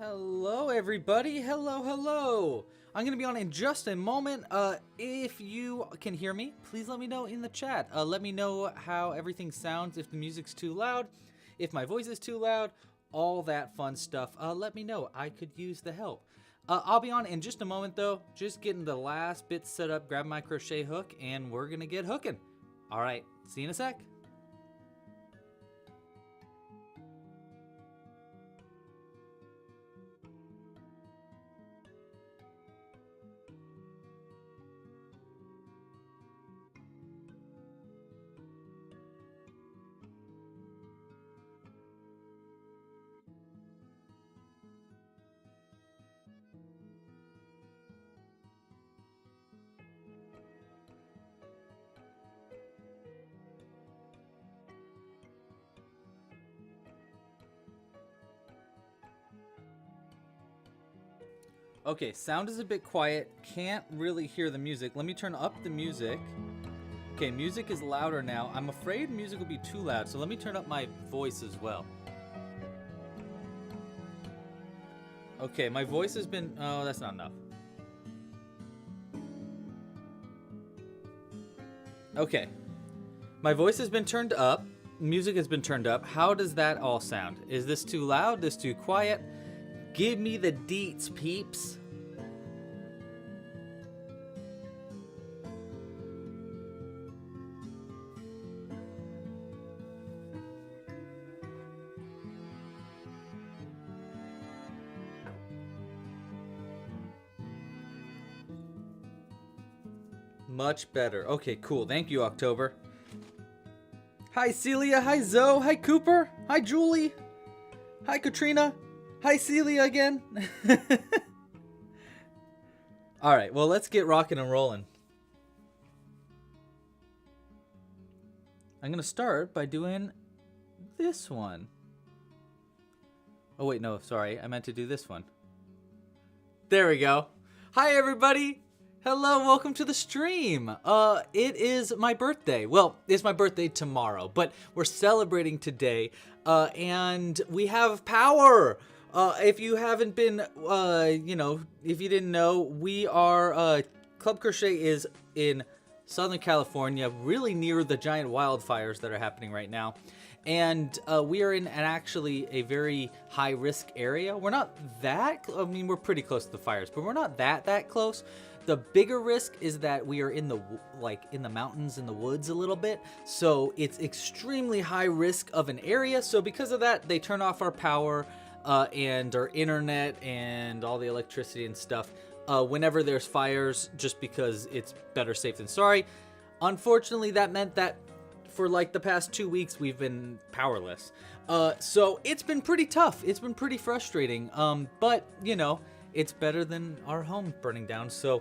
Hello everybody, hello. I'm gonna be on in just a moment. If you can hear me, please let me know in the chat. Let me know how everything sounds, if the music's too loud, if my voice is too loud, all that fun stuff. Let me know, I could use the help. I'll be on in just a moment though, just getting the last bit set up, grab my crochet hook, and we're gonna get hooking. All right, see you in a sec. Okay, sound is a bit quiet. Can't really hear the music. Let me turn up the music. Okay, music is louder now. I'm afraid music will be too loud, so let me turn up my voice as well. Okay, my voice has been... Oh, that's not enough. Okay. My voice has been turned up. Music has been turned up. How does that all sound? Is this too loud? This too quiet? Give me the deets, peeps. Much better. Okay, cool. Thank you, October. Hi, Celia. Hi, Zoe. Hi, Cooper. Hi, Julie. Hi, Katrina. Hi, Celia again. All right, well, let's get rocking and rolling. I'm going to start by doing this one. Oh, wait, no, sorry. I meant to do this one. There we go. Hi, everybody. Hello, welcome to the stream. It is my birthday. Well, it's my birthday tomorrow, but we're celebrating today, and we have power. If you haven't been, if you didn't know, we are, Club Crochet is in Southern California, really near the giant wildfires that are happening right now. And we are in actually a very high-risk area. We're not that, we're pretty close to the fires, but we're not that close. The bigger risk is that we are in the mountains, in the woods a little bit. So it's extremely high risk of an area. So because of that, they turn off our power and our internet and all the electricity and stuff whenever there's fires, just because it's better safe than sorry. Unfortunately, that meant that for like the past 2 weeks, we've been powerless. So it's been pretty tough. It's been pretty frustrating. But, you know, it's better than our home burning down. So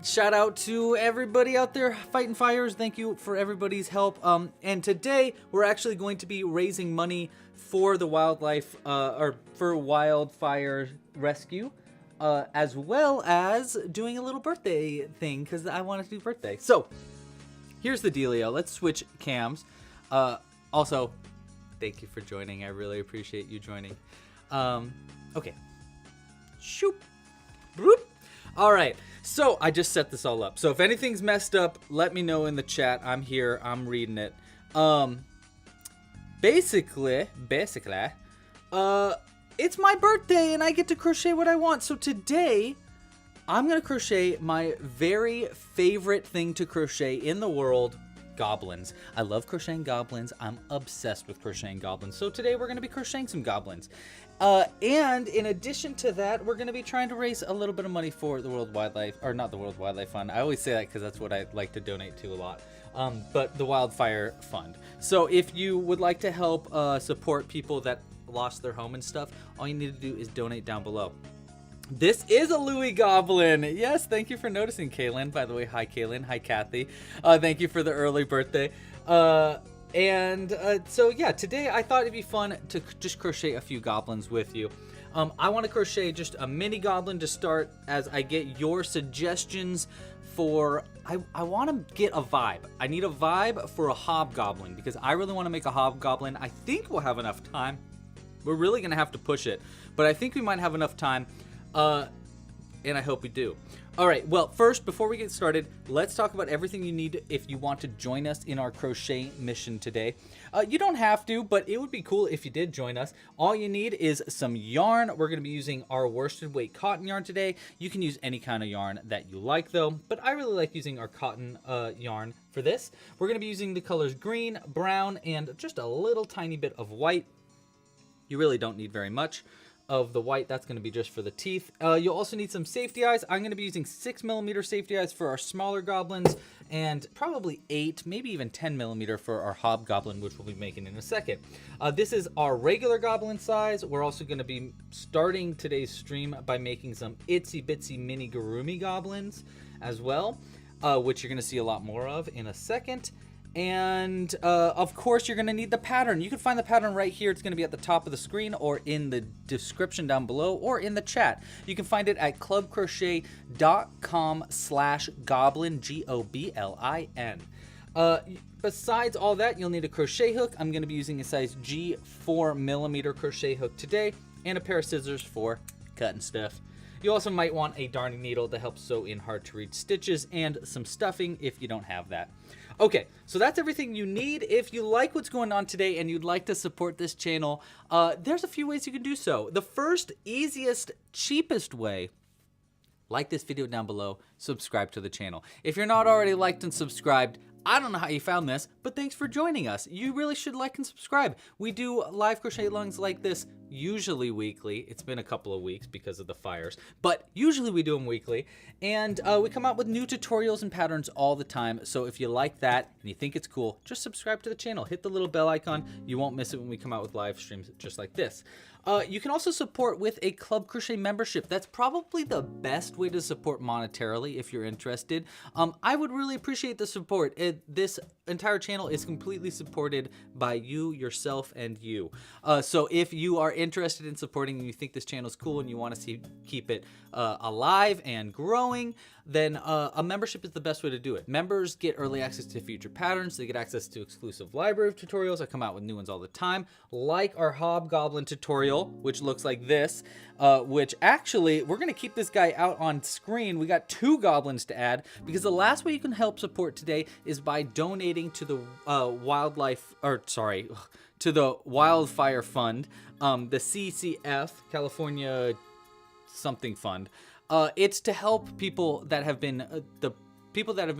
shout out to everybody out there fighting fires. Thank you for everybody's help. And today we're actually going to be raising money for the wildlife or for wildfire rescue, as well as doing a little birthday thing because I wanted to do birthday. So here's the dealio. Let's switch cams. Also, thank you for joining. I really appreciate you joining. Okay. Shoop. Bloop. All right. So I just set this all up. So if anything's messed up, let me know in the chat. I'm here. I'm reading it. Basically, it's my birthday and I get to crochet what I want. So today, I'm going to crochet my very favorite thing to crochet in the world, goblins. I love crocheting goblins. I'm obsessed with crocheting goblins. So today we're going to be crocheting some goblins. And in addition to that, we're going to be trying to raise a little bit of money for the World Wildlife, or not the World Wildlife Fund. I always say that because that's what I like to donate to a lot. But the Wildfire Fund. So if you would like to help support people that lost their home and stuff, all you need to do is donate down below. This is a Louie Goblin. Yes, thank you for noticing, Kaylin. By the way, hi, Kaylin. Hi, Kathy. Thank you for the early birthday. So yeah, today I thought it'd be fun to just crochet a few goblins with you. I want to crochet just a mini goblin to start as I get your suggestions for... I want to get a vibe. I need a vibe for a hobgoblin because I really want to make a hobgoblin. I think we'll have enough time. We're really going to have to push it, but I think we might have enough time, and I hope we do. All right, well, first, before we get started, let's talk about everything you need if you want to join us in our crochet mission today. You don't have to, but it would be cool if you did join us. All you need is some yarn. We're going to be using our worsted weight cotton yarn today. You can use any kind of yarn that you like, though, but I really like using our cotton yarn for this. We're going to be using the colors green, brown, and just a little tiny bit of white. You really don't need very much of the white. That's going to be just for the teeth. You'll also need some safety eyes. I'm going to be using 6mm safety eyes for our smaller goblins, and probably 8, maybe even 10mm for our hobgoblin, which we'll be making in a second. This is our regular goblin size. We're also going to be starting today's stream by making some itsy bitsy mini gurumi goblins as well, which you're going to see a lot more of in a second. And of course, you're going to need the pattern. You can find the pattern right here. It's going to be at the top of the screen or in the description down below or in the chat. You can find it at clubcrochet.com/goblin, Goblin. Besides all that, you'll need a crochet hook. I'm going to be using a size G 4mm crochet hook today, and a pair of scissors for cutting stuff. You also might want a darning needle to help sew in hard to read stitches, and some stuffing if you don't have that. Okay, so that's everything you need. If you like what's going on today and you'd like to support this channel, there's a few ways you can do so. The first, easiest, cheapest way, like this video down below, subscribe to the channel. If you're not already liked and subscribed, I don't know how you found this, but thanks for joining us. You really should like and subscribe. We do live crochet alongs like this, usually weekly. It's been a couple of weeks because of the fires, but usually we do them weekly. And we come out with new tutorials and patterns all the time. So if you like that and you think it's cool, just subscribe to the channel. Hit the little bell icon. You won't miss it when we come out with live streams just like this. You can also support with a Club Crochet membership. That's probably the best way to support monetarily if you're interested. I would really appreciate the support. This entire channel is completely supported by you, yourself, and you. So if you are interested in supporting and you think this channel is cool and you want to keep it alive and growing, then a membership is the best way to do it. Members get early access to future patterns. They get access to exclusive library of tutorials. I come out with new ones all the time, like our Hobgoblin tutorial, which looks like this, which actually, we're going to keep this guy out on screen. We got 2 goblins to add, because the last way you can help support today is by donating to the to the Wildfire Fund, the CCF, California something fund. It's to help people that have been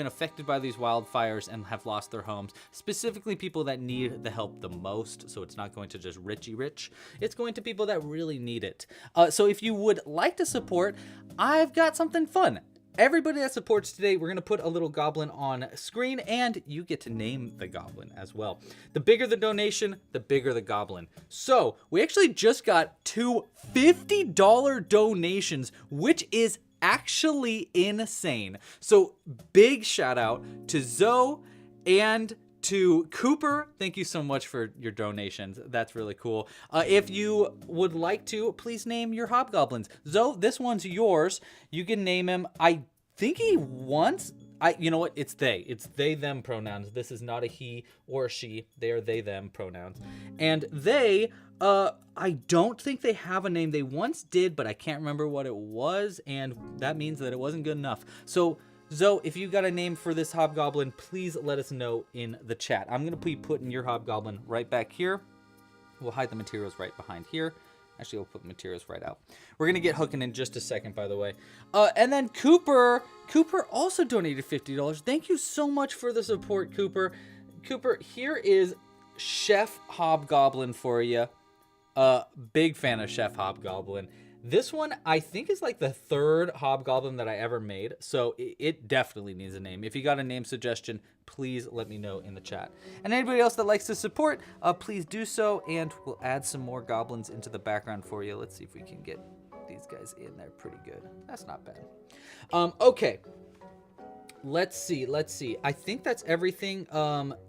affected by these wildfires and have lost their homes, specifically people that need the help the most. So it's not going to just Richie Rich. It's going to people that really need it. So if you would like to support, I've got something fun. Everybody that supports today, we're going to put a little goblin on screen, and you get to name the goblin as well. The bigger the donation, the bigger the goblin. So we actually just got 2 $50 donations, which is actually insane. So big shout out to Zoe and to Cooper. Thank you so much for your donations. That's really cool. If you would like to, please name your hobgoblins. Zoe, this one's yours. You can name him. I think he wants... you know what? It's they. It's they, them pronouns. This is not a he or a she. They are they, them pronouns. And they, I don't think they have a name. They once did, but I can't remember what it was. And that means that it wasn't good enough. So Zoe, if you got a name for this hobgoblin, please let us know in the chat. I'm going to be putting your hobgoblin right back here. We'll hide the materials right behind here. Actually, we'll put the materials right out. We're going to get hooking in just a second, by the way. And then Cooper also donated $50. Thank you so much for the support, Cooper. Cooper, here is Chef Hobgoblin for you. Big fan of Chef Hobgoblin. This one, I think, is like the 3rd Hobgoblin that I ever made, so it definitely needs a name. If you got a name suggestion, please let me know in the chat. And anybody else that likes to support, please do so, and we'll add some more goblins into the background for you. Let's see if we can get these guys in there pretty good. That's not bad. Okay. Let's see. I think that's everything.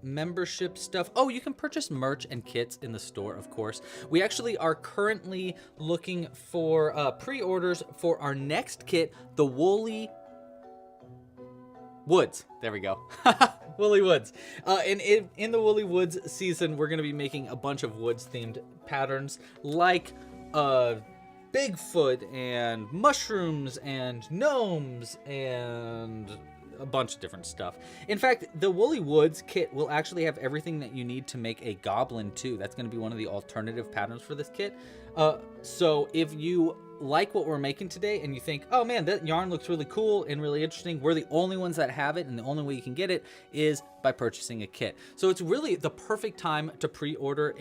Membership stuff. Oh, you can purchase merch and kits in the store, of course. We actually are currently looking for pre-orders for our next kit, the Woolly Woods. There we go. Woolly Woods. And in the Woolly Woods season, we're going to be making a bunch of woods-themed patterns like Bigfoot and mushrooms and gnomes and a bunch of different stuff. In fact, the Woolly Woods kit will actually have everything that you need to make a goblin too. That's going to be one of the alternative patterns for this kit. So if you like what we're making today and you think, oh man, that yarn looks really cool and really interesting, we're the only ones that have it, and the only way you can get it is by purchasing a kit. So it's really the perfect time to pre-order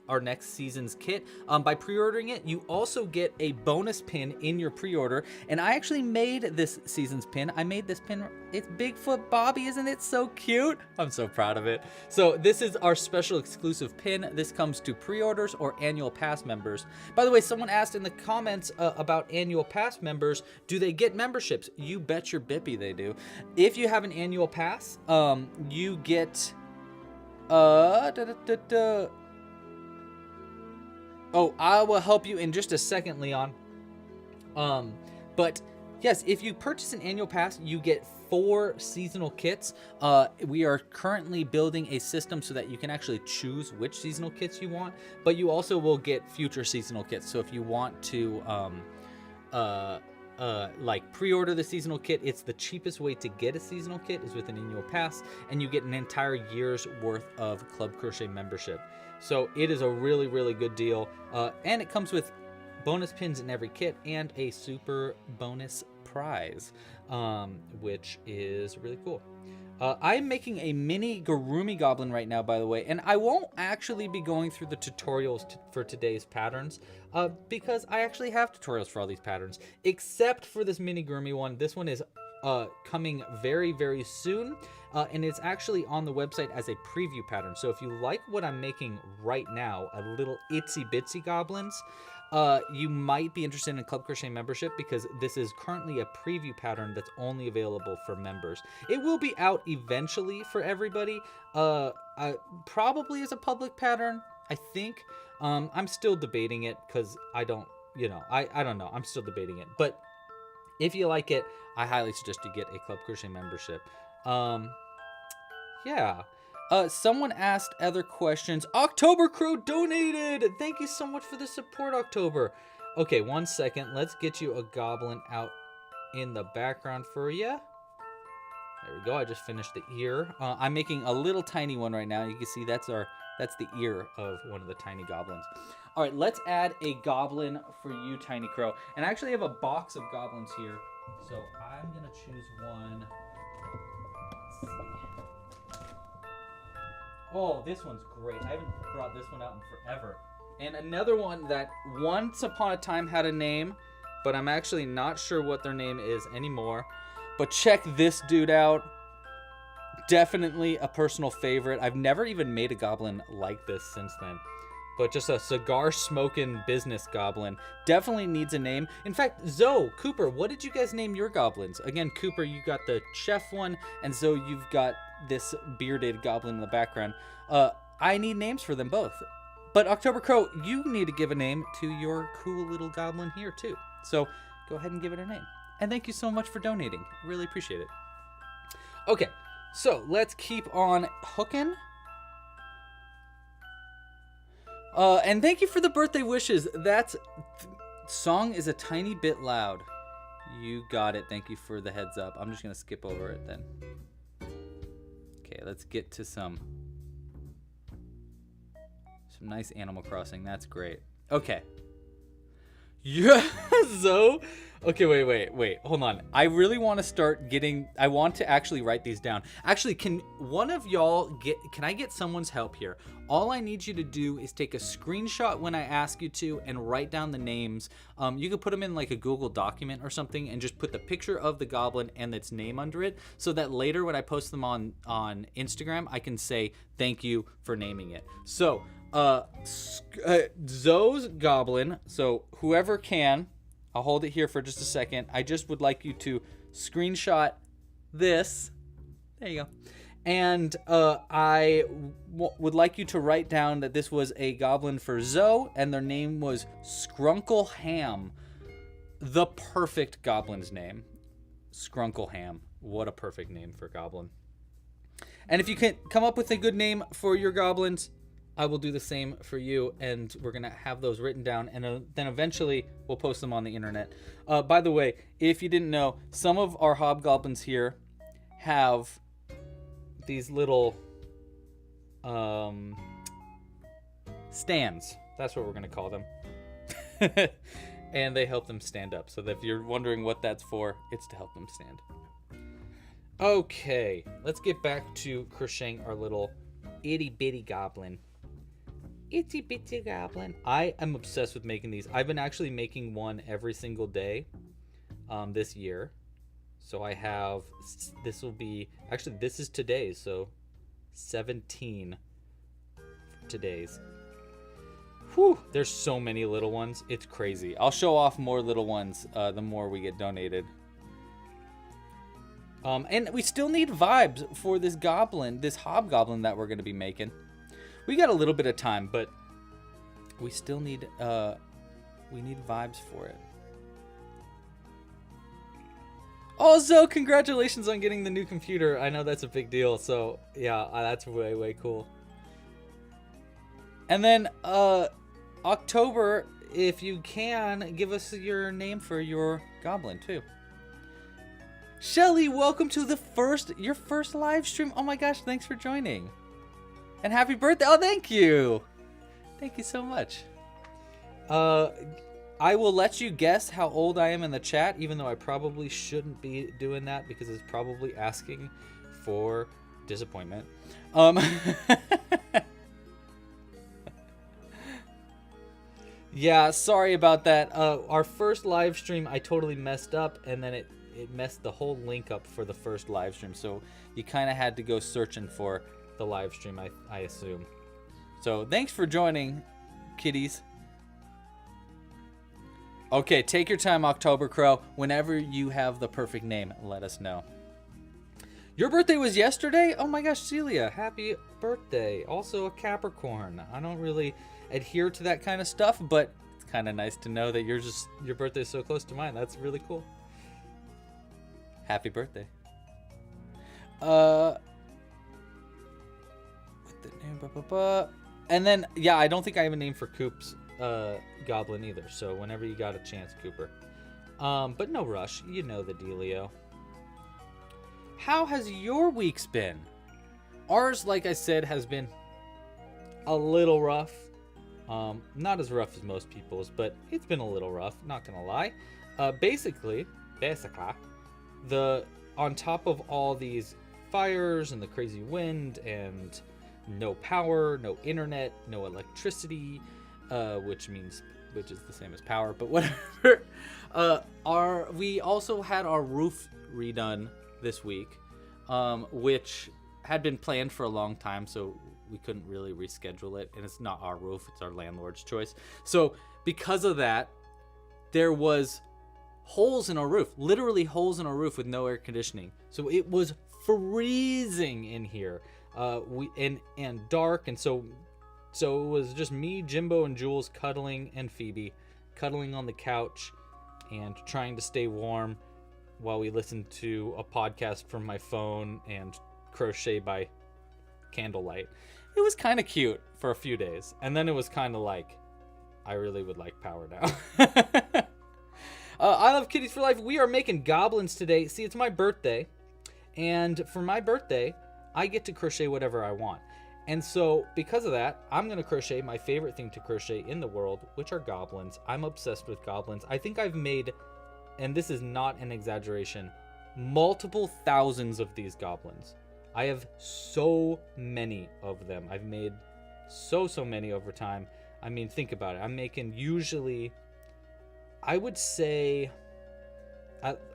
our next season's kit. By pre-ordering it, you also get a bonus pin in your pre-order, and I actually made this season's pin. I made this pin. It's Bigfoot Bobby. Isn't it so cute? I'm so proud of it. So this is our special exclusive pin. This comes to pre-orders or annual pass members. By the way, someone asked in the comments about annual pass members, do they get memberships? You bet your bippy they do. If you have an annual pass, you get oh, I will help you in just a second, Leon. But yes, if you purchase an annual pass, you get 4 seasonal kits. We are currently building a system so that you can actually choose which seasonal kits you want, but you also will get future seasonal kits. So if you want to like pre-order the seasonal kit, it's the cheapest way to get a seasonal kit is with an annual pass, and you get an entire year's worth of Club Crochet membership. So it is a really, really good deal, and it comes with bonus pins in every kit and a super bonus prize, which is really cool. I'm making a mini Gurumi Goblin right now, by the way, and I won't actually be going through the tutorials for today's patterns, because I actually have tutorials for all these patterns, except for this mini Gurumi one. This one is coming very, very soon, and it's actually on the website as a preview pattern. So if you like what I'm making right now, a little itsy bitsy goblins, you might be interested in a Club Crochet membership, because this is currently a preview pattern that's only available for members. It will be out eventually for everybody, probably as a public pattern, I think. I'm still debating it because I don't know. I'm still debating it. But if you like it, I highly suggest you get a Club Crochet membership. Yeah. Someone asked other questions. October Crow donated! Thank you so much for the support, October. Okay, 1 second. Let's get you a goblin out in the background for you. There we go. I just finished the ear. I'm making a little tiny one right now. You can see that's the ear of one of the tiny goblins. All right, let's add a goblin for you, Tiny Crow. And I actually have a box of goblins here, so I'm gonna choose one. Let's see. Oh, this one's great. I haven't brought this one out in forever. And another one that once upon a time had a name, but I'm actually not sure what their name is anymore. But check this dude out. Definitely a personal favorite. I've never even made a goblin like this since then. But just a cigar smoking business goblin. Definitely needs a name. In fact, Zoe, Cooper, what did you guys name your goblins? Again, Cooper, you got the chef one, and Zoe, you've got this bearded goblin in the background. I need names for them both. But October Crow, you need to give a name to your cool little goblin here too. So go ahead and give it a name. And thank you so much for donating. Really appreciate it. Okay, so let's keep on hooking. And thank you for the birthday wishes. That song is a tiny bit loud. You got it. Thank you for the heads up. I'm just going to skip over it then. Okay, let's get to some nice Animal Crossing. That's great. Okay. Yeah, Zoe. Okay, wait. Hold on. I really want to start getting... I want to actually write these down. Actually, can one of y'all get... Can I get someone's help here? All I need you to do is take a screenshot when I ask you to and write down the names. You could put them in like a Google document or something and just put the picture of the goblin and its name under it, so that later when I post them on Instagram, I can say thank you for naming it. So, Zoe's goblin. So whoever can... I'll hold it here for just a second. I just would like you to screenshot this. There you go. And I would like you to write down that this was a goblin for Zoe, and their name was Scrunkle Ham. The perfect goblin's name. Scrunkle Ham. What a perfect name for a goblin. And if you can come up with a good name for your goblins, I will do the same for you, and we're going to have those written down, and then eventually we'll post them on the internet. By the way, if you didn't know, some of our hobgoblins here have these little stands. That's what we're going to call them. And they help them stand up. So that if you're wondering what that's for, it's to help them stand. Okay, let's get back to crocheting our little itty bitty goblin. Itty bitty goblin. I am obsessed with making these. I've been actually making one every single day this year. So I have, this will be, actually this is today's, so 17 today's. Whew, there's so many little ones. It's crazy. I'll show off more little ones the more we get donated. And we still need vibes for this goblin, this hobgoblin that we're going to be making. We got a little bit of time, but we still need we need vibes for it. Also, congratulations on getting the new computer. I know that's a big deal, so yeah, that's way, way cool. And then October, if you can, give us your name for your goblin too. Shelly, welcome to your first live stream. Oh my gosh, thanks for joining. And happy birthday. Oh, thank you. Thank you so much. I will let you guess how old I am in the chat, even though I probably shouldn't be doing that because it's probably asking for disappointment. Yeah, sorry about that. Our first live stream, I totally messed up, and then it messed the whole link up for the first live stream. So you kind of had to go searching for the live stream, I assume. So thanks for joining, kiddies. Okay, take your time, October Crow. Whenever you have the perfect name, let us know. Your birthday was yesterday? Oh my gosh, Celia, happy birthday. Also a Capricorn. I don't really adhere to that kind of stuff, but it's kind of nice to know that your birthday is so close to mine. That's really cool. Happy birthday. What the name? And then, yeah, I don't think I have a name for Coop's goblin either. So whenever you got a chance, Cooper. But no rush. You know the dealio. How has your weeks been? Ours, like I said, has been a little rough. Not as rough as most people's, but it's been a little rough, not gonna lie. Basically, on top of all these fires and the crazy wind and no power, no internet, no electricity, which is the same as power, but whatever. We also had our roof redone this week, which had been planned for a long time, so we couldn't really reschedule it, and it's not our roof, it's our landlord's choice. So because of that, there was holes in our roof, literally holes in our roof with no air conditioning. So it was freezing in here, and dark, and so it was just me, Jimbo, and Jules and Phoebe cuddling on the couch and trying to stay warm while we listened to a podcast from my phone and crochet by candlelight. It was kind of cute for a few days, and then it was kind of like, I really would like power now. I Love Kitties for Life. We are making goblins today. See, it's my birthday, and for my birthday, I get to crochet whatever I want. And so, because of that, I'm going to crochet my favorite thing to crochet in the world, which are goblins. I'm obsessed with goblins. I think I've made, and this is not an exaggeration, multiple thousands of these goblins. I have so many of them. I've made so many over time. I mean, think about it. I'm making usually, I would say,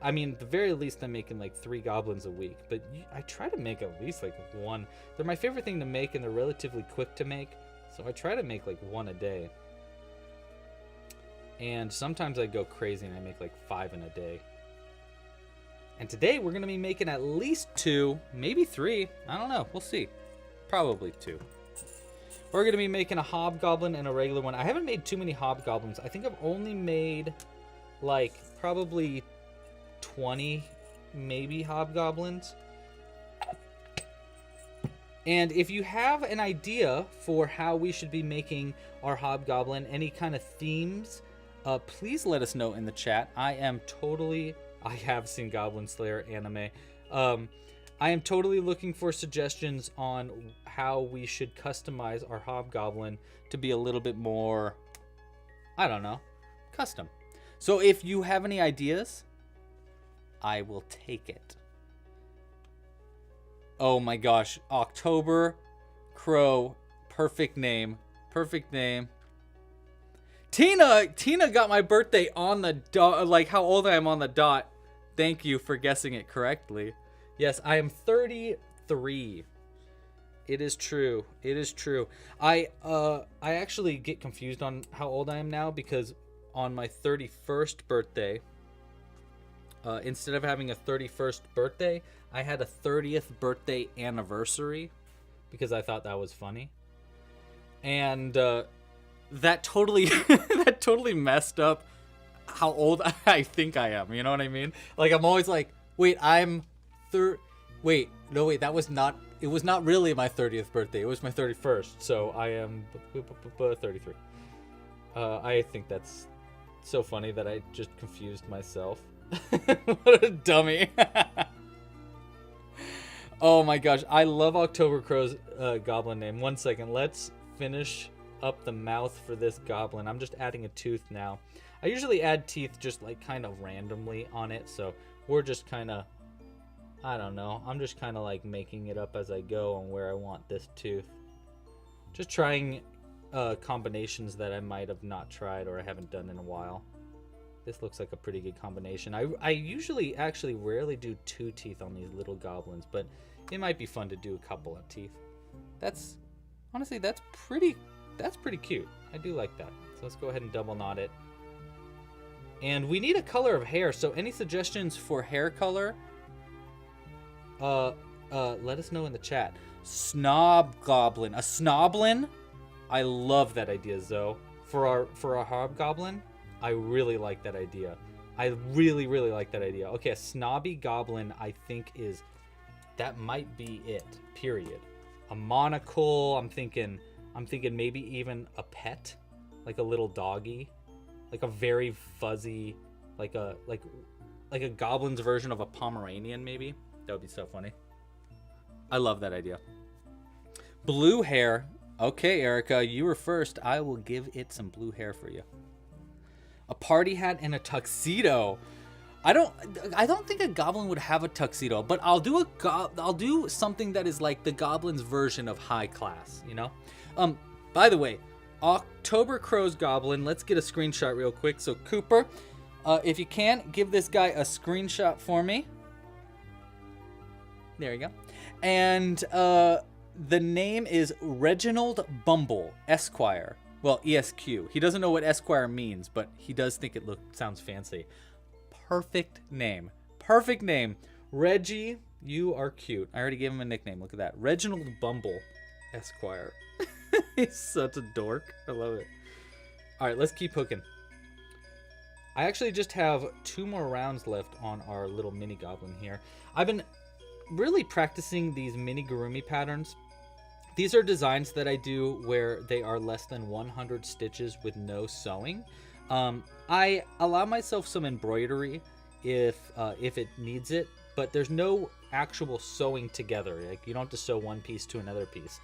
I mean, at the very least, I'm making like 3 goblins a week. But I try to make at least like 1. They're my favorite thing to make, and they're relatively quick to make. So I try to make like 1 a day. And sometimes I go crazy and I make like 5 in a day. And today we're going to be making at least 2, maybe 3. I don't know. We'll see. Probably 2. We're going to be making a hobgoblin and a regular one. I haven't made too many hobgoblins. I think I've only made like probably 20 maybe hobgoblins. And if you have an idea for how we should be making our Hobgoblin, any kind of themes, please let us know in the chat. I have seen Goblin Slayer anime. I am totally looking for suggestions on how we should customize our Hobgoblin to be a little bit more, I don't know, custom. So if you have any ideas, I will take it. Oh my gosh, October Crow, perfect name, perfect name. Tina got my birthday on the dot, like how old I am on the dot. Thank you for guessing it correctly. Yes, I am 33. It is true. It is true. I actually get confused on how old I am now because on my 31st birthday, instead of having a 31st birthday, I had a 30th birthday anniversary because I thought that was funny. And that totally that totally messed up how old I think I am. You know what I mean? Like I'm always like, wait, wait, that was not, it was not really my 30th birthday. It was my 31st. So I am 33. I think that's so funny that I just confused myself. What a dummy. Oh my gosh, I love October Crow's goblin name. One second, let's finish up the mouth for this goblin. I'm just adding a tooth now. I usually add teeth just like kind of randomly on it, so we're just kind of, I don't know, I'm just kind of like making it up as I go on where I want this tooth. Just trying combinations that I might have not tried or I haven't done in a while. This looks like a pretty good combination. I usually actually rarely do 2 teeth on these little goblins, but it might be fun to do a couple of teeth. That's, honestly, that's pretty cute. I do like that. So let's go ahead and double knot it. And we need a color of hair, so any suggestions for hair color, let us know in the chat. Snob goblin, a snoblin? I love that idea, Zoe. For our Hobgoblin, I really like that idea. I really, really like that idea. Okay, a snobby goblin, I think that might be it, period. A monocle, I'm thinking maybe even a pet, like a little doggy, like a very fuzzy, like a goblin's version of a Pomeranian, maybe. That would be so funny. I love that idea. Blue hair. Okay, Erica, you were first. I will give it some blue hair for you. A party hat and a tuxedo. I don't think a goblin would have a tuxedo, but I'll do something that is like the goblin's version of high class, you know? By the way, October Crow's goblin, let's get a screenshot real quick. So Cooper, if you can, give this guy a screenshot for me. There you go. And the name is Reginald Bumble, Esquire. Well, ESQ. He doesn't know what Esquire means, but he does think it sounds fancy. Perfect name. Perfect name. Reggie, you are cute. I already gave him a nickname. Look at that. Reginald Bumble, Esquire. He's such a dork. I love it. All right, let's keep hooking. I actually just have 2 more rounds left on our little mini goblin here. I've been really practicing these amigurumi patterns. These are designs that I do where they are less than 100 stitches with no sewing. I allow myself some embroidery if it needs it, but there's no actual sewing together. Like you don't have to sew one piece to another piece.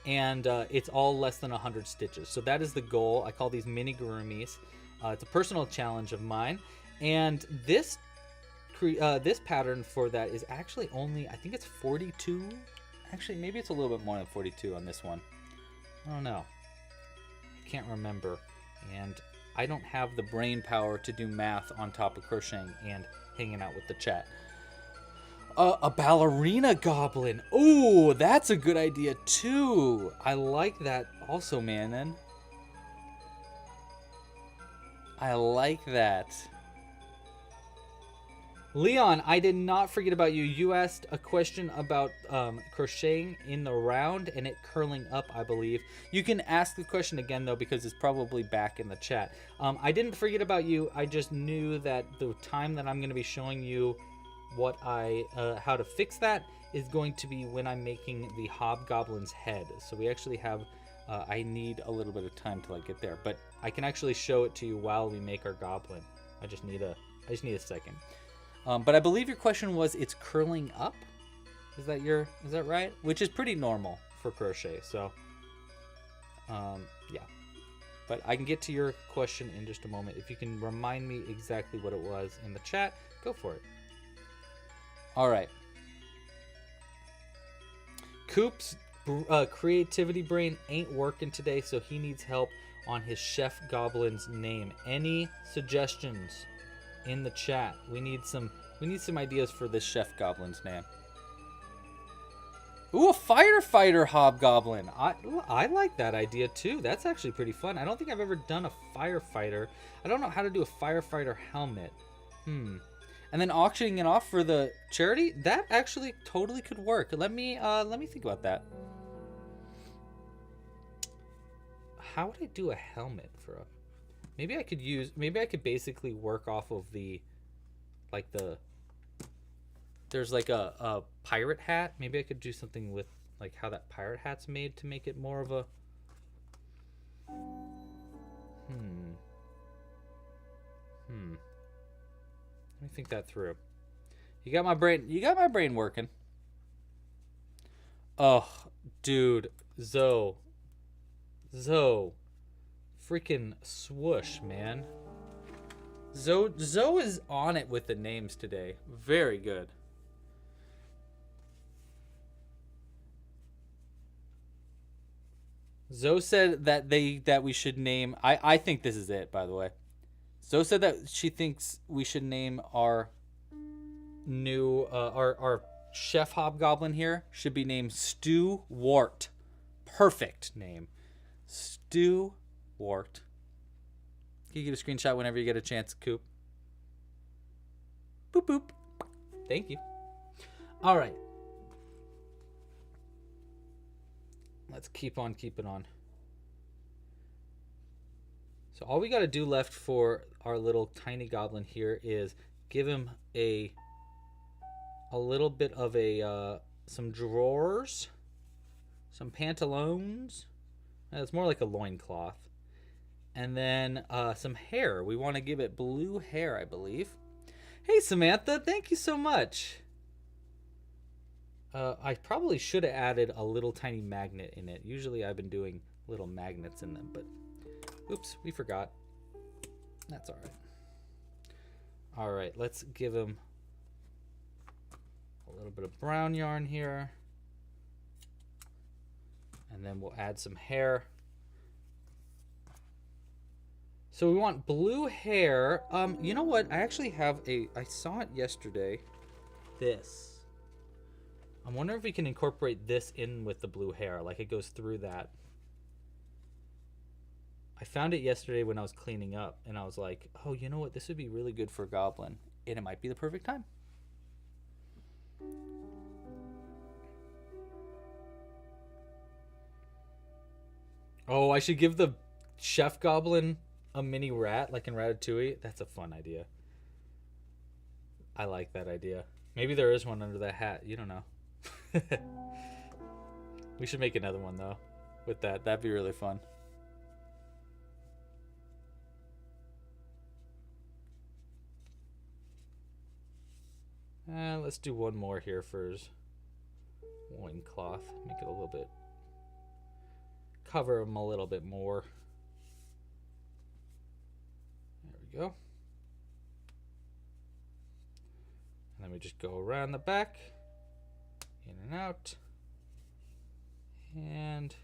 And it's all less than 100 stitches. So that is the goal. I call these mini gurumis. It's a personal challenge of mine. And this pattern for that is actually only, I think it's 42. Actually, maybe it's a little bit more than 42 on this one. I don't know. I can't remember. And I don't have the brain power to do math on top of crocheting and hanging out with the chat. A ballerina goblin. Ooh, that's a good idea too. I like that also, man. I like that. Leon, I did not forget about you. You asked a question about crocheting in the round and it curling up, I believe. You can ask the question again, though, because it's probably back in the chat. I didn't forget about you. I just knew that the time that I'm going to be showing you how to fix that is going to be when I'm making the Hobgoblin's head. So we actually have, I need a little bit of time till I get there, but I can actually show it to you while we make our goblin. I just need a second. But I believe your question was, it's curling up? Is that right? Which is pretty normal for crochet, so yeah. But I can get to your question in just a moment. If you can remind me exactly what it was in the chat, go for it. All right. Coop's creativity brain ain't working today, so he needs help on his Chef Goblin's name. Any suggestions in the chat? We need some ideas for this Chef Goblin's name. Ooh, a firefighter hobgoblin. I like that idea too. That's actually pretty fun. I don't think I've ever done a firefighter. I don't know how to do a firefighter helmet. And then auctioning it off for the charity? That actually totally could work. Let me think about that. How would I do a helmet for a... Maybe I could basically work off of the, like the... There's like a pirate hat. Maybe I could do something with like how that pirate hat's made to make it more of a... Let me think that through. You got my brain working. Oh, dude. Zoe. Freaking swoosh, man. Zoe is on it with the names today. Very good. Zoe said that we should name... I think this is it, by the way. Zoe said that she thinks we should name our new... our Chef Hobgoblin here should be named Stew Wart. Perfect name. Stew Wart. Can you get a screenshot whenever you get a chance, Coop? Boop, boop. Thank you. All right. Let's keep on keeping on. So all we got to do left for our little tiny goblin here is give him a little bit of some drawers, some pantaloons. It's more like a loincloth. And then some hair. We want to give it blue hair, I believe. Hey, Samantha, thank you so much. I probably should have added a little tiny magnet in it. Usually I've been doing little magnets in them, but oops, we forgot. That's all right. All right, let's give him a little bit of brown yarn here. And then we'll add some hair. So we want blue hair. You know what? I actually have I saw it yesterday. This. I'm wondering if we can incorporate this in with the blue hair, like it goes through that. I found it yesterday when I was cleaning up, and I was like, oh, you know what? This would be really good for a goblin, and it might be the perfect time. Oh, I should give the Chef Goblin a mini rat, like in Ratatouille. That's a fun idea. I like that idea. Maybe there is one under that hat. You don't know. We should make another one though with that. That'd be really fun. Let's do one more here for his loincloth. Make it a little bit, cover him a little bit more. There we go. And then we just go around the back. In and out, and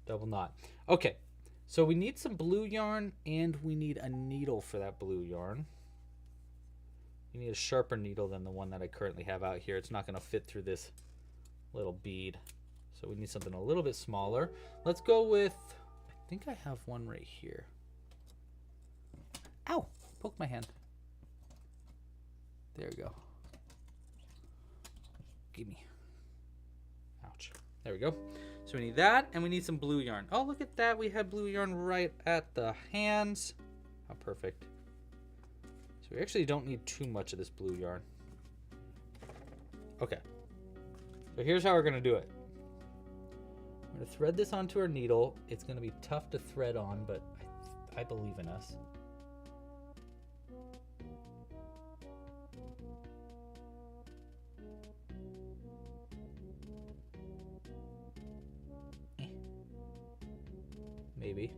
double knot. Okay, so we need some blue yarn, and we need a needle for that blue yarn. You need a sharper needle than the one that I currently have out here. It's not going to fit through this little bead, so we need something a little bit smaller. Let's go with, I think I have one right here. Ow, poke my hand. There we go. Gimme. Ouch. There we go. So we need that, and we need some blue yarn. Oh, look at that. We had blue yarn right at the hands. How perfect. So we actually don't need too much of this blue yarn. Okay. So here's how we're going to do it. I'm going to thread this onto our needle. It's going to be tough to thread on, but I believe in us. Maybe.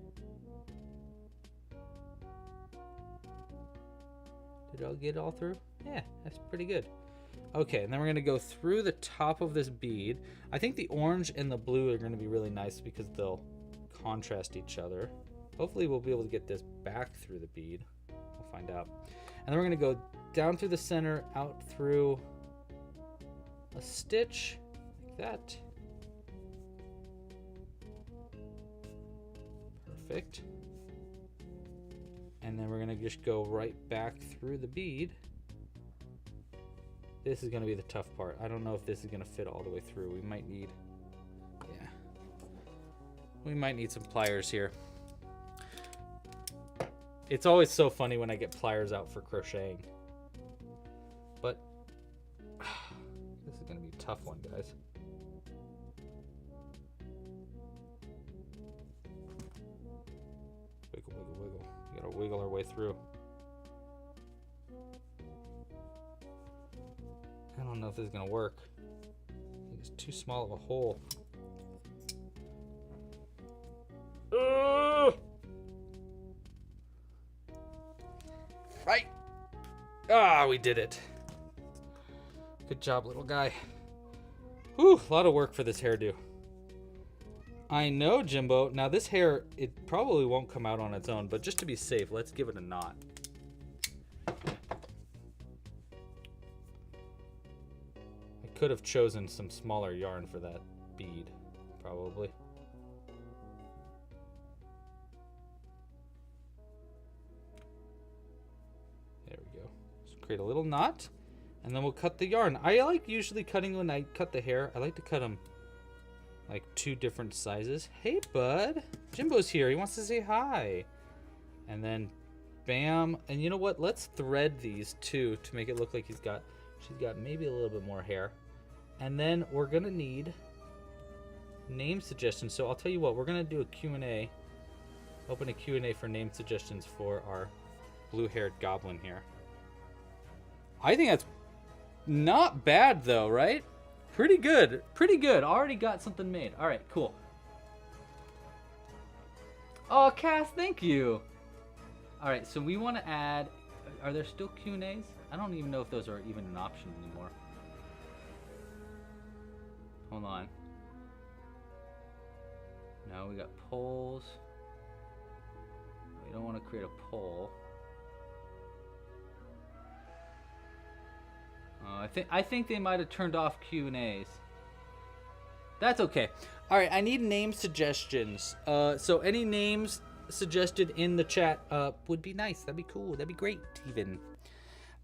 Did I get it all through? Yeah, that's pretty good. Okay, and then we're going to go through the top of this bead. I think the orange and the blue are going to be really nice because they'll contrast each other. Hopefully we'll be able to get this back through the bead. We'll find out. And then we're going to go down through the center, out through a stitch like that. Perfect. And then we're going to just go right back through the bead. This is going to be the tough part. I don't know if this is going to fit all the way through. We might need, yeah, we might need some pliers here. It's always so funny when I get pliers out for crocheting. But this is going to be a tough one, guys. Wiggle, wiggle, wiggle. You gotta wiggle our way through. I don't know if this is gonna work. I think it's too small of a hole. Right. Ah, we did it. Good job, little guy. Whew, a lot of work for this hairdo. I know, Jimbo. Now this hair, it probably won't come out on its own, but just to be safe, let's give it a knot. I could have chosen some smaller yarn for that bead, probably. There we go. Just create a little knot, and then we'll cut the yarn. I like usually cutting when I cut the hair. I like to cut them like 2 different sizes. Hey, bud. Jimbo's here. He wants to say hi. And then, bam. And you know what? Let's thread these 2 to make it look like she's got maybe a little bit more hair. And then we're going to need name suggestions. So I'll tell you what. We're going to do a Q&A. Open a Q&A for name suggestions for our blue-haired goblin here. I think that's not bad, though, right? Pretty good. Pretty good. Already got something made. All right, cool. Oh, Cass, thank you. All right, so we want to add... Are there still Q&As? I don't even know if those are even an option anymore. Hold on. No, we got polls. We don't want to create a poll. I think they might have turned off Q&As. That's okay. All right, I need name suggestions. So any names suggested in the chat would be nice. That'd be cool. That'd be great, even.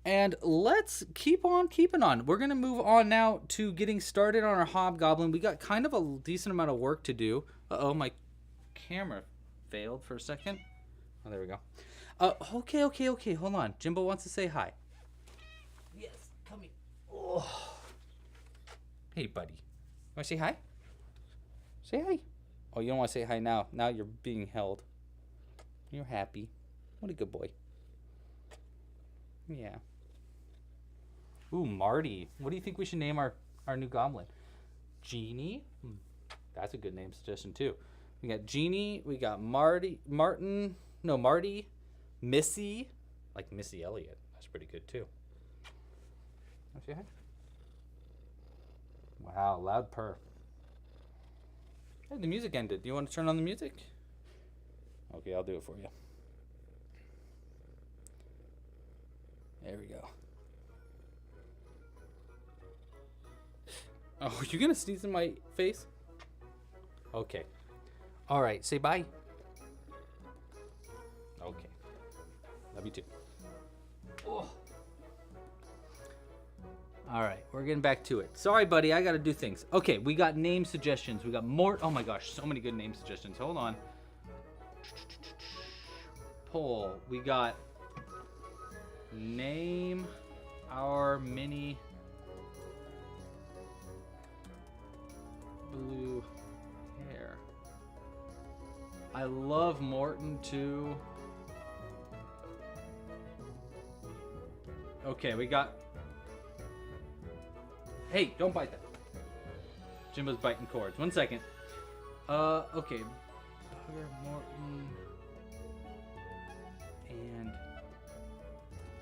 And let's keep on keeping on. We're going to move on now to getting started on our Hobgoblin. We got kind of a decent amount of work to do. Uh-oh, my camera failed for a second. Oh, there we go. Okay. Hold on. Jimbo wants to say hi. Yes, come here. Oh. Hey, buddy. Want to say hi? Say hi. Oh, you don't want to say hi now. Now you're being held. You're happy. What a good boy. Yeah. Ooh, Marty. What do you think we should name our new goblin? Jeannie? That's a good name suggestion, too. We got Jeannie. We got Marty. Missy. Like Missy Elliott. That's pretty good, too. Want to say hi? Wow, loud purr. Hey, the music ended. Do you want to turn on the music? Okay, I'll do it for you. There we go. Oh, you gonna sneeze in my face? Okay. All right, say bye. Okay. Love you too. Oh. All right, we're getting back to it. Sorry, buddy, I gotta do things. Okay, we got name suggestions. We got more. Oh my gosh, so many good name suggestions. Hold on. Poll. We got name our mini blue hair. I love Morton too. Okay, we got... Hey, don't bite that. Jimbo's biting cords. 1 second. Okay. Bugger, Morton. And...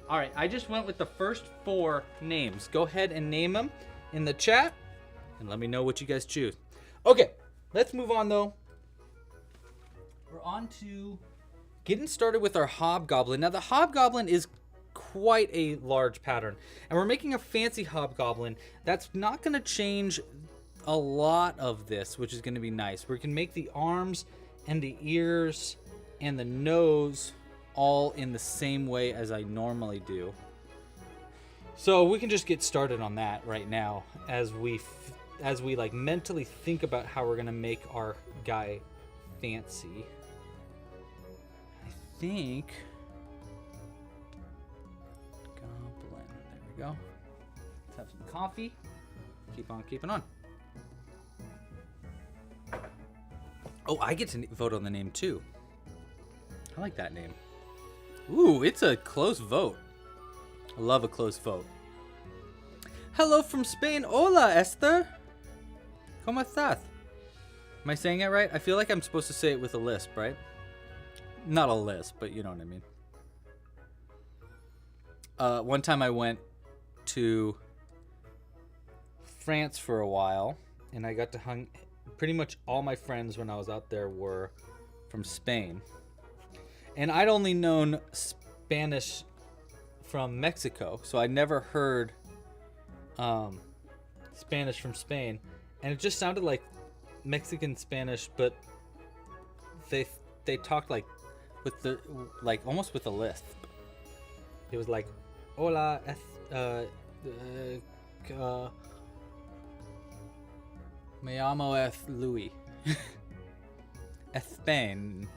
Alright, I just went with the first 4 names. Go ahead and name them in the chat. And let me know what you guys choose. Okay, let's move on though. We're on to getting started with our Hobgoblin. Now the Hobgoblin is quite a large pattern. And we're making a fancy Hobgoblin. That's not going to change a lot of this, which is going to be nice. We can make the arms and the ears and the nose all in the same way as I normally do. So we can just get started on that right now as we like mentally think about how we're going to make our guy fancy. I think Goblin. There we go. Let's have some coffee. Keep on keeping on. Oh, I get to vote on the name too. I like that name. Ooh, it's a close vote. I love a close vote. Hello from Spain. Hola, Esther. ¿Cómo estás? Am I saying it right? I feel like I'm supposed to say it with a lisp, right? Not a lisp, but you know what I mean. One time I went to France for a while, and I got to hang... Pretty much all my friends when I was out there were from Spain. And I'd only known Spanish from Mexico, so I never heard Spanish from Spain. And it just sounded like Mexican Spanish, but they talked like with the almost with a lisp. It was like, "Hola, me llamo Louie. Spain."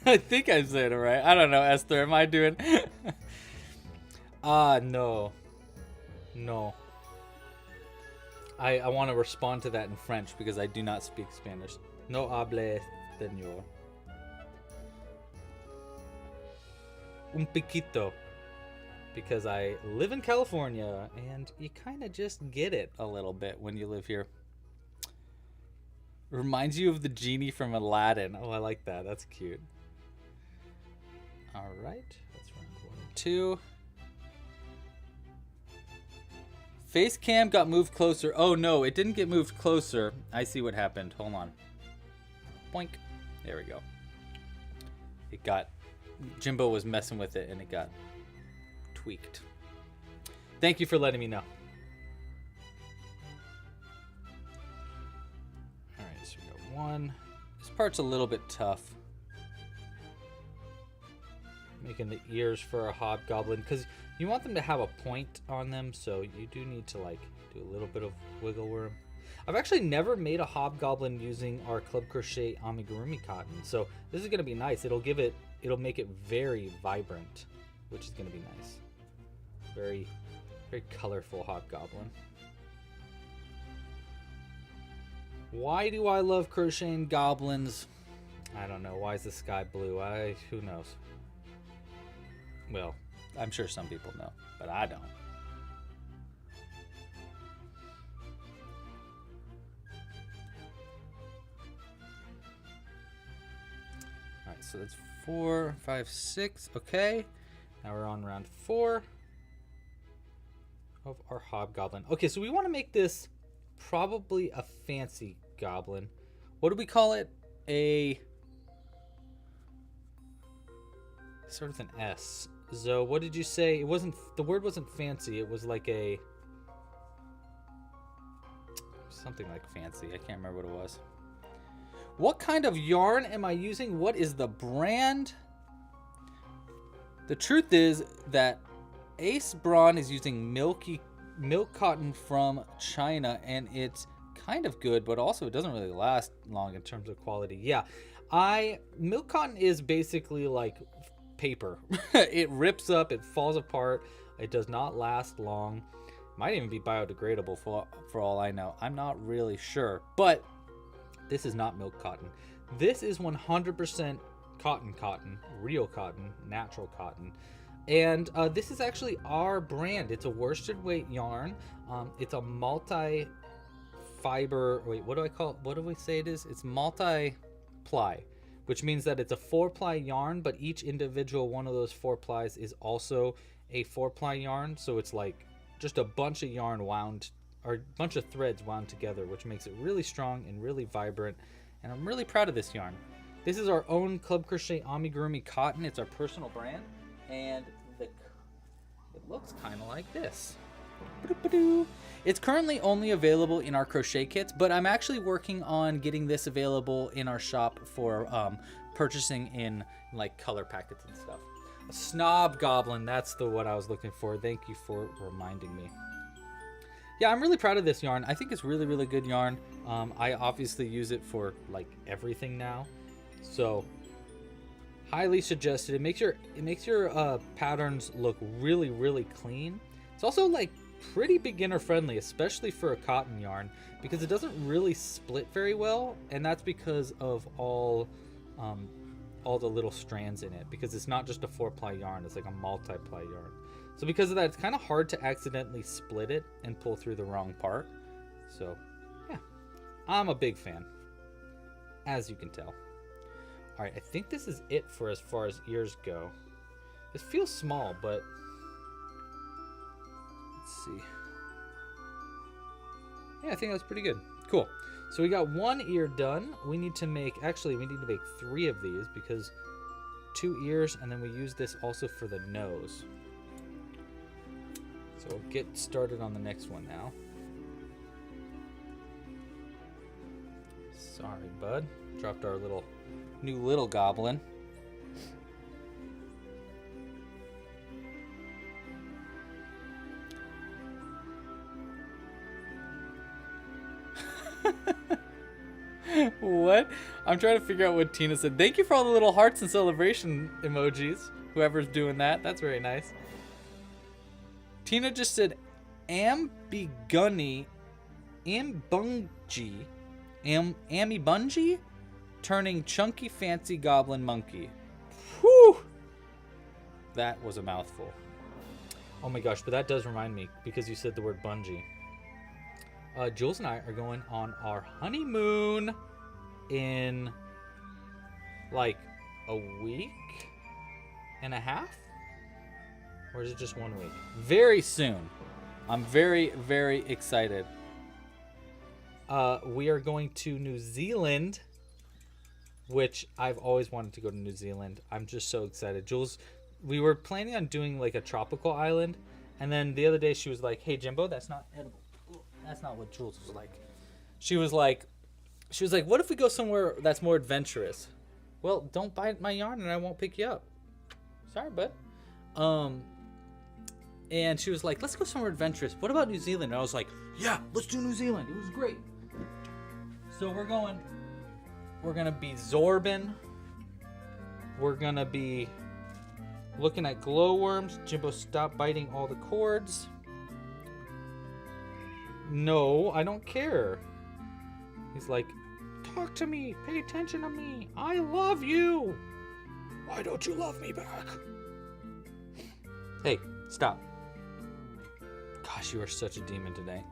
I think I said it right. I don't know, Esther. Am I doing? No. No. I want to respond to that in French because I do not speak Spanish. No hable español. Un poquito. Because I live in California and you kind of just get it a little bit when you live here. Reminds you of the genie from Aladdin. Oh, I like that. That's cute. All right. Let's run 1 and 2. Face cam got moved closer. Oh, no. It didn't get moved closer. I see what happened. Hold on. Boink. There we go. It got... Jimbo was messing with it and it got tweaked. Thank you for letting me know. Alright, so we got 1. This part's a little bit tough. Making the ears for a Hobgoblin, because you want them to have a point on them, so you do need to like do a little bit of wiggle worm. I've actually never made a Hobgoblin using our Club Crochet amigurumi cotton, so this is going to be nice. It'll make it very vibrant, which is going to be nice. Very, very colorful Hobgoblin. Why do I love crocheting goblins? I don't know. Why is the sky blue? Who knows? Well, I'm sure some people know, but I don't. All right, so that's 4, 5, 6. Okay, now we're on round 4 of our Hobgoblin. Okay, so we want to make this probably a fancy goblin. What do we call it? Sort of an S. So what did you say? It wasn't, the word wasn't fancy. It was like something like fancy. I can't remember what it was. What kind of yarn am I using? What is the brand? The truth is that Ace Braun is using milk cotton from China, and it's kind of good, but also it doesn't really last long in terms of quality. Yeah, milk cotton is basically like paper. It rips up, it falls apart, it does not last long. Might even be biodegradable for all I know. I'm not really sure. But this is not milk cotton. This is 100% cotton, real cotton, natural cotton. And this is actually our brand. It's a worsted weight yarn. It's a multi-fiber, wait, what do I call it? What do we say it is? It's multi-ply, which means that it's a 4-ply yarn, but each individual one of those 4 plies is also a 4-ply yarn. So it's like just a bunch of yarn wound, or a bunch of threads wound together, which makes it really strong and really vibrant. And I'm really proud of this yarn. This is our own Club Crochet amigurumi cotton. It's our personal brand. And it looks kind of like this. It's currently only available in our crochet kits, but I'm actually working on getting this available in our shop for purchasing in like color packets and stuff. A snob goblin, that's the what I was looking for. Thank you for reminding me. Yeah, I'm really proud of this yarn. I think it's really, really good yarn. I obviously use it for like everything now, so highly suggested. It makes your patterns look really, really clean. It's also like pretty beginner friendly, especially for a cotton yarn, because it doesn't really split very well, and that's because of all the little strands in it, because it's not just a 4-ply yarn, it's like a multi-ply yarn. So because of that, it's kind of hard to accidentally split it and pull through the wrong part. So yeah, I'm a big fan, as you can tell. All right, I think this is it for as far as ears go. This feels small, but let's see. Yeah, I think that's pretty good. Cool. So we got 1 ear done. We need to make 3 of these, because 2 ears, and then we use this also for the nose. So we'll get started on the next one now. Sorry, bud. Dropped our new little goblin. What? I'm trying to figure out what Tina said. Thank you for all the little hearts and celebration emojis. Whoever's doing that. That's very nice. Tina just said ambungie, turning chunky fancy goblin monkey. Whew! That was a mouthful. Oh my gosh, but that does remind me, because you said the word bungee. Jules and I are going on our honeymoon in like a week and a half? Or is it just 1 week? Very soon. I'm very, very excited. We are going to New Zealand, which I've always wanted to go to New Zealand. I'm just so excited. Jules, we were planning on doing like a tropical island, and then the other day she was like, "Hey Jimbo, that's not edible." That's not what Jules was like. She was like, "What if we go somewhere that's more adventurous?" Well, don't bite my yarn and I won't pick you up. Sorry, bud. And she was like, "Let's go somewhere adventurous. What about New Zealand?" And I was like, "Yeah, let's do New Zealand. It was great." So we're gonna be zorbing. We're gonna be looking at glowworms. Jimbo, stop biting all the cords. No, I don't care. He's like, "Talk to me. Pay attention to me. I love you. Why don't you love me back?" Hey, stop. Gosh, you are such a demon today.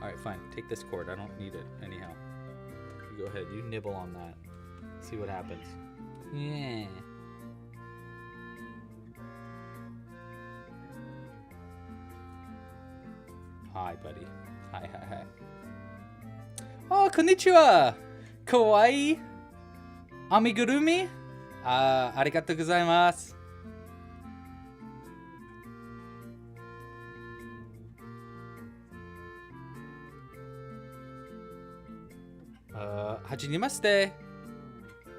All right, fine. Take this cord. I don't need it anyhow. You go ahead. You nibble on that. See what happens. Yeah. Hi, buddy. Hi. Oh, konnichiwa. Kawaii. Amigurumi. Arigatou gozaimasu. Hajimemashite.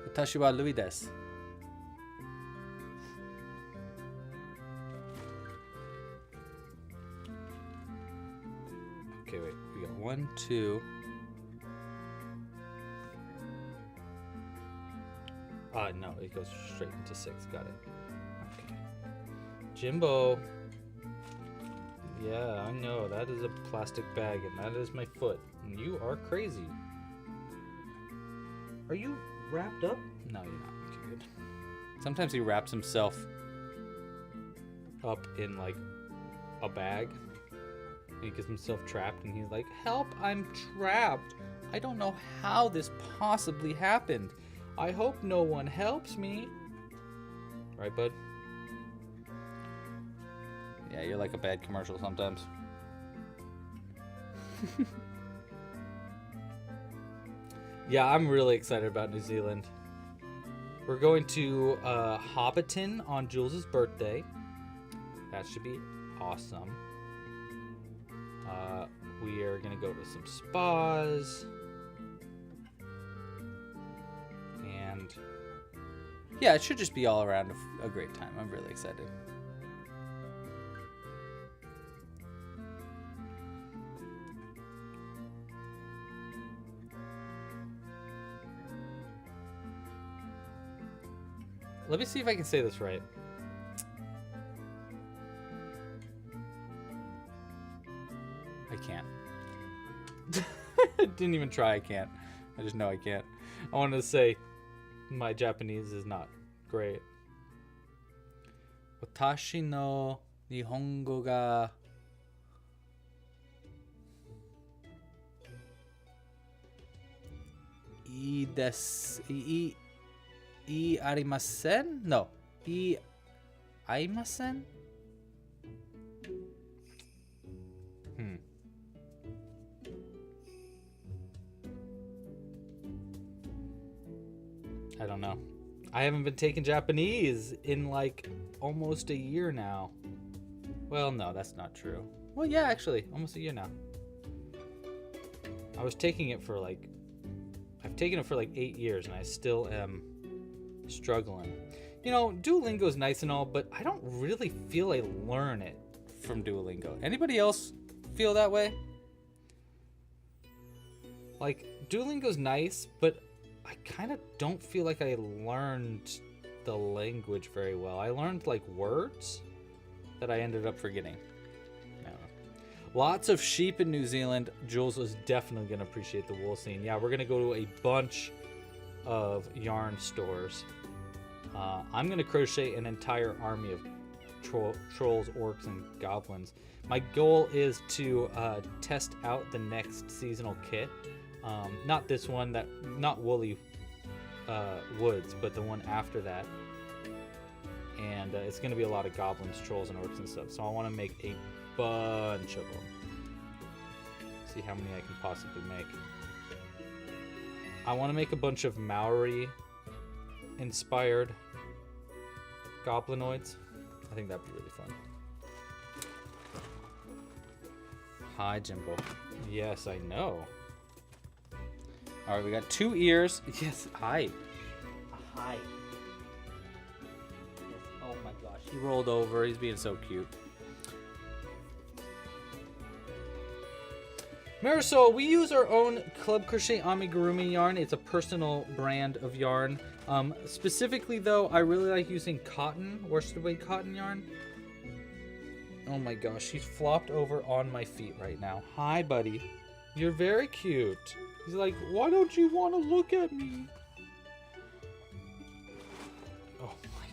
Watashi wa Louie desu. Okay, wait. We got 1, 2. No, it goes straight into 6. Got it. Okay. Jimbo. Yeah, I know. That is a plastic bag, and that is my foot. And you are crazy. Are you wrapped up? No, you're not. Okay, good. Sometimes he wraps himself up in, like, a bag. He gets himself trapped, and he's like, help, I'm trapped. I don't know how this possibly happened. I hope no one helps me. Right, bud? Yeah, you're like a bad commercial sometimes. Yeah, I'm really excited about New Zealand. We're going to Hobbiton on Jules' birthday. That should be awesome. We are going to go to some spas. And yeah, it should just be all around a great time. I'm really excited. Let me see if I can say this right. I can't. I didn't even try. I can't. I just know I can't. I wanted to say my Japanese is not great. Watashi no Nihongo ga ii desu. Ii arimasen? No. Ii aimasen? I don't know. I haven't been taking Japanese in like almost a year now. Well, no, that's not true. Well, yeah, actually, almost a year now. I was taking it for like, I've taken it for like 8 years and I still am struggling. You know, Duolingo is nice and all, but I don't really feel I learn it from Duolingo. Anybody else feel that way? Like, Duolingo's nice, but I kind of don't feel like I learned the language very well. I learned like words that I ended up forgetting. I don't know. Lots of sheep in New Zealand. Jules is definitely going to appreciate the wool scene. Yeah, we're going to go to a bunch of yarn stores. I'm going to crochet an entire army of trolls, orcs, and goblins. My goal is to test out the next seasonal kit. Not this one, not Woolly Woods, but the one after that. And it's going to be a lot of goblins, trolls, and orcs and stuff. So I want to make a bunch of them. See how many I can possibly make. I want to make a bunch of Maori-inspired goblinoids. I think that'd be really fun. Hi, Jimbo. Yes, I know. All right, we got 2 ears. Yes, hi. Hi. Yes. Oh my gosh, he rolled over. He's being so cute. Marisol, we use our own Club Crochet amigurumi yarn. It's a personal brand of yarn. Specifically, though, I really like using cotton, worsted weight cotton yarn. Oh my gosh, he's flopped over on my feet right now. Hi, buddy. You're very cute. He's like, why don't you want to look at me? Oh my.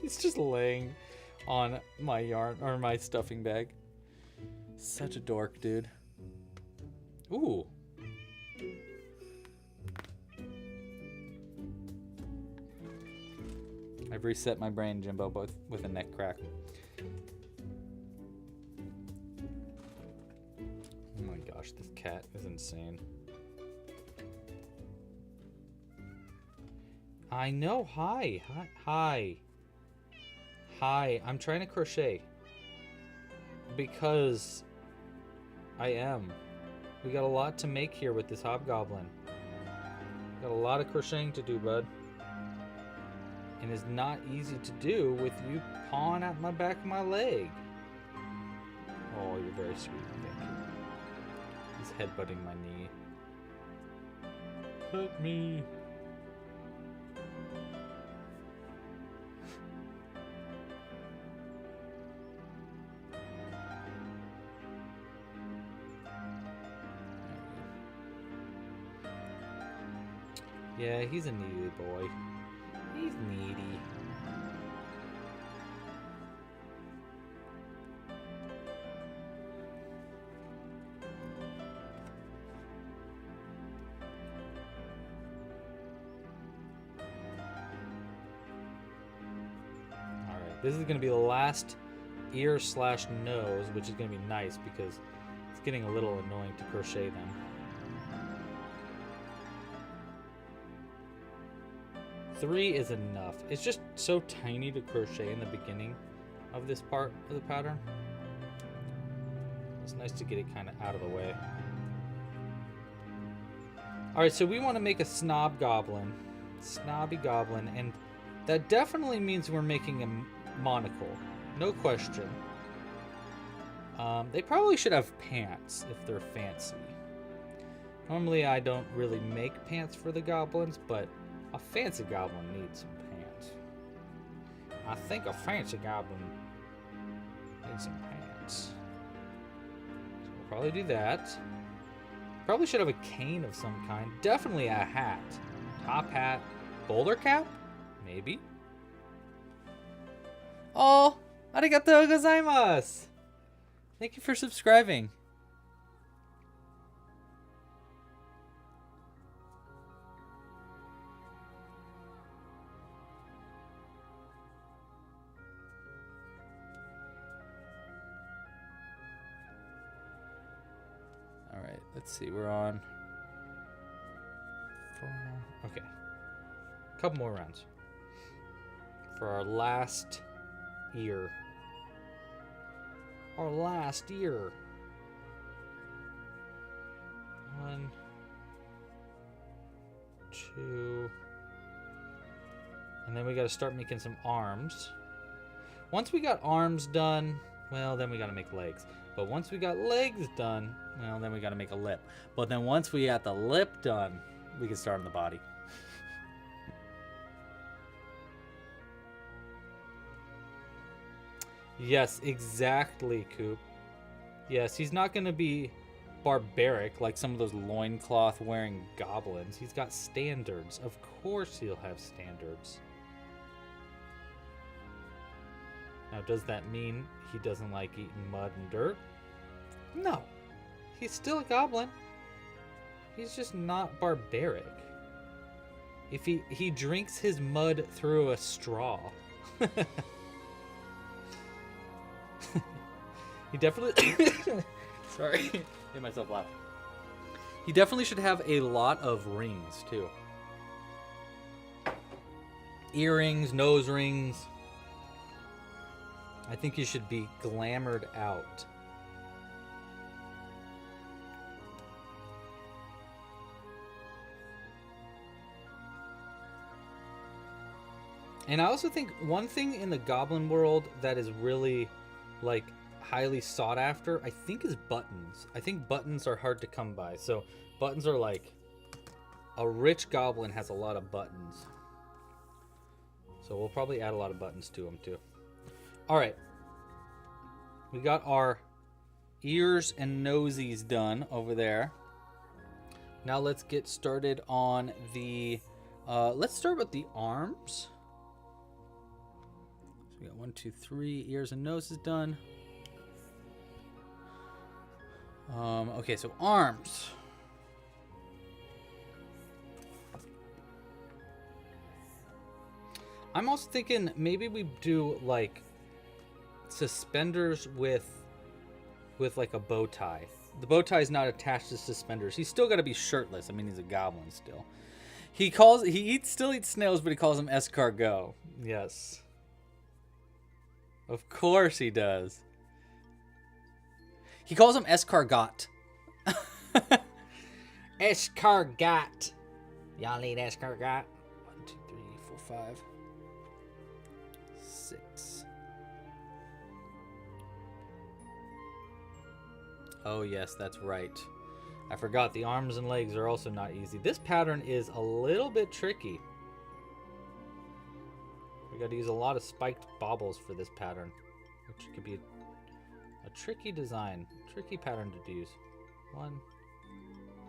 He's just laying on my yarn, or my stuffing bag. Such a dork, dude. Ooh. I've reset my brain, Jimbo, both with a neck crack. Oh my gosh, this cat is insane. I know. Hi. Hi. Hi. Hi. I'm trying to crochet. Because I am. We got a lot to make here with this Hobgoblin. Got a lot of crocheting to do, bud. And it's not easy to do with you pawing at my back of my leg. Oh, you're very sweet. Thank you. He's headbutting my knee. Hurt me. Yeah, he's a needy boy. He's needy. Alright, this is going to be the last ear slash nose, which is going to be nice because it's getting a little annoying to crochet them. Three is enough. It's just so tiny to crochet in the beginning of this part of the pattern. It's nice to get it kind of out of the way. Alright, so we want to make a snob goblin. Snobby goblin, and that definitely means we're making a monocle. No question. They probably should have pants if they're fancy. Normally I don't really make pants for the goblins, but a fancy goblin needs some pants. I think a fancy goblin needs some pants. So we'll probably do that. Probably should have a cane of some kind. Definitely a hat. Top hat. Bowler cap? Maybe. Oh! Arigatou gozaimasu! Thank you for subscribing. Alright, let's see. We're on 4. Okay. A couple more rounds. For our last ear. Our last ear. 1, 2. And then we got to start making some arms. Once we got arms done, well, then we got to make legs. But once we got legs done, well, then we got to make a lip. But then once we got the lip done, we can start on the body. Yes, exactly, Coop. Yes, he's not going to be barbaric like some of those loincloth wearing goblins. He's got standards. Of course he'll have standards. Now, does that mean he doesn't like eating mud and dirt? No. He's still a goblin. He's just not barbaric. If he drinks his mud through a straw. He definitely... Sorry. Made myself laugh. He definitely should have a lot of rings, too. Earrings, nose rings. I think he should be glamored out. And I also think one thing in the goblin world that is really, like, highly sought after, I think, is buttons. I think buttons are hard to come by. So buttons are like, a rich goblin has a lot of buttons. So we'll probably add a lot of buttons to them too. All right. We got our ears and nosies done over there. Now let's get started on the, let's start with the arms. So we got 1, 2, 3 ears and noses done. Okay, so arms. I'm also thinking maybe we do like suspenders with like a bow tie. The bow tie is not attached to suspenders. He's still got to be shirtless. I mean, he's a goblin still. He still eats snails, but he calls them escargot. Yes. Of course he does. He calls them escargot. Escargot. Y'all need escargot? 1, 2, 3, 4, 5, 6. Oh, yes, that's right. I forgot the arms and legs are also not easy. This pattern is a little bit tricky. We got to use a lot of spiked baubles for this pattern, which could be a tricky design, tricky pattern to use. 1,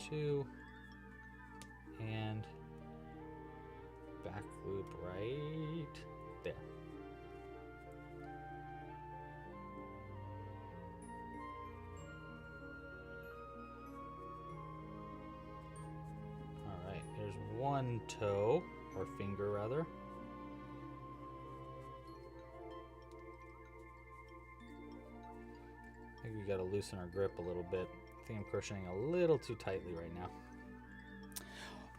2, and back loop right there. All right, here's one toe, or finger rather. I think we gotta loosen our grip a little bit. I think I'm crocheting a little too tightly right now.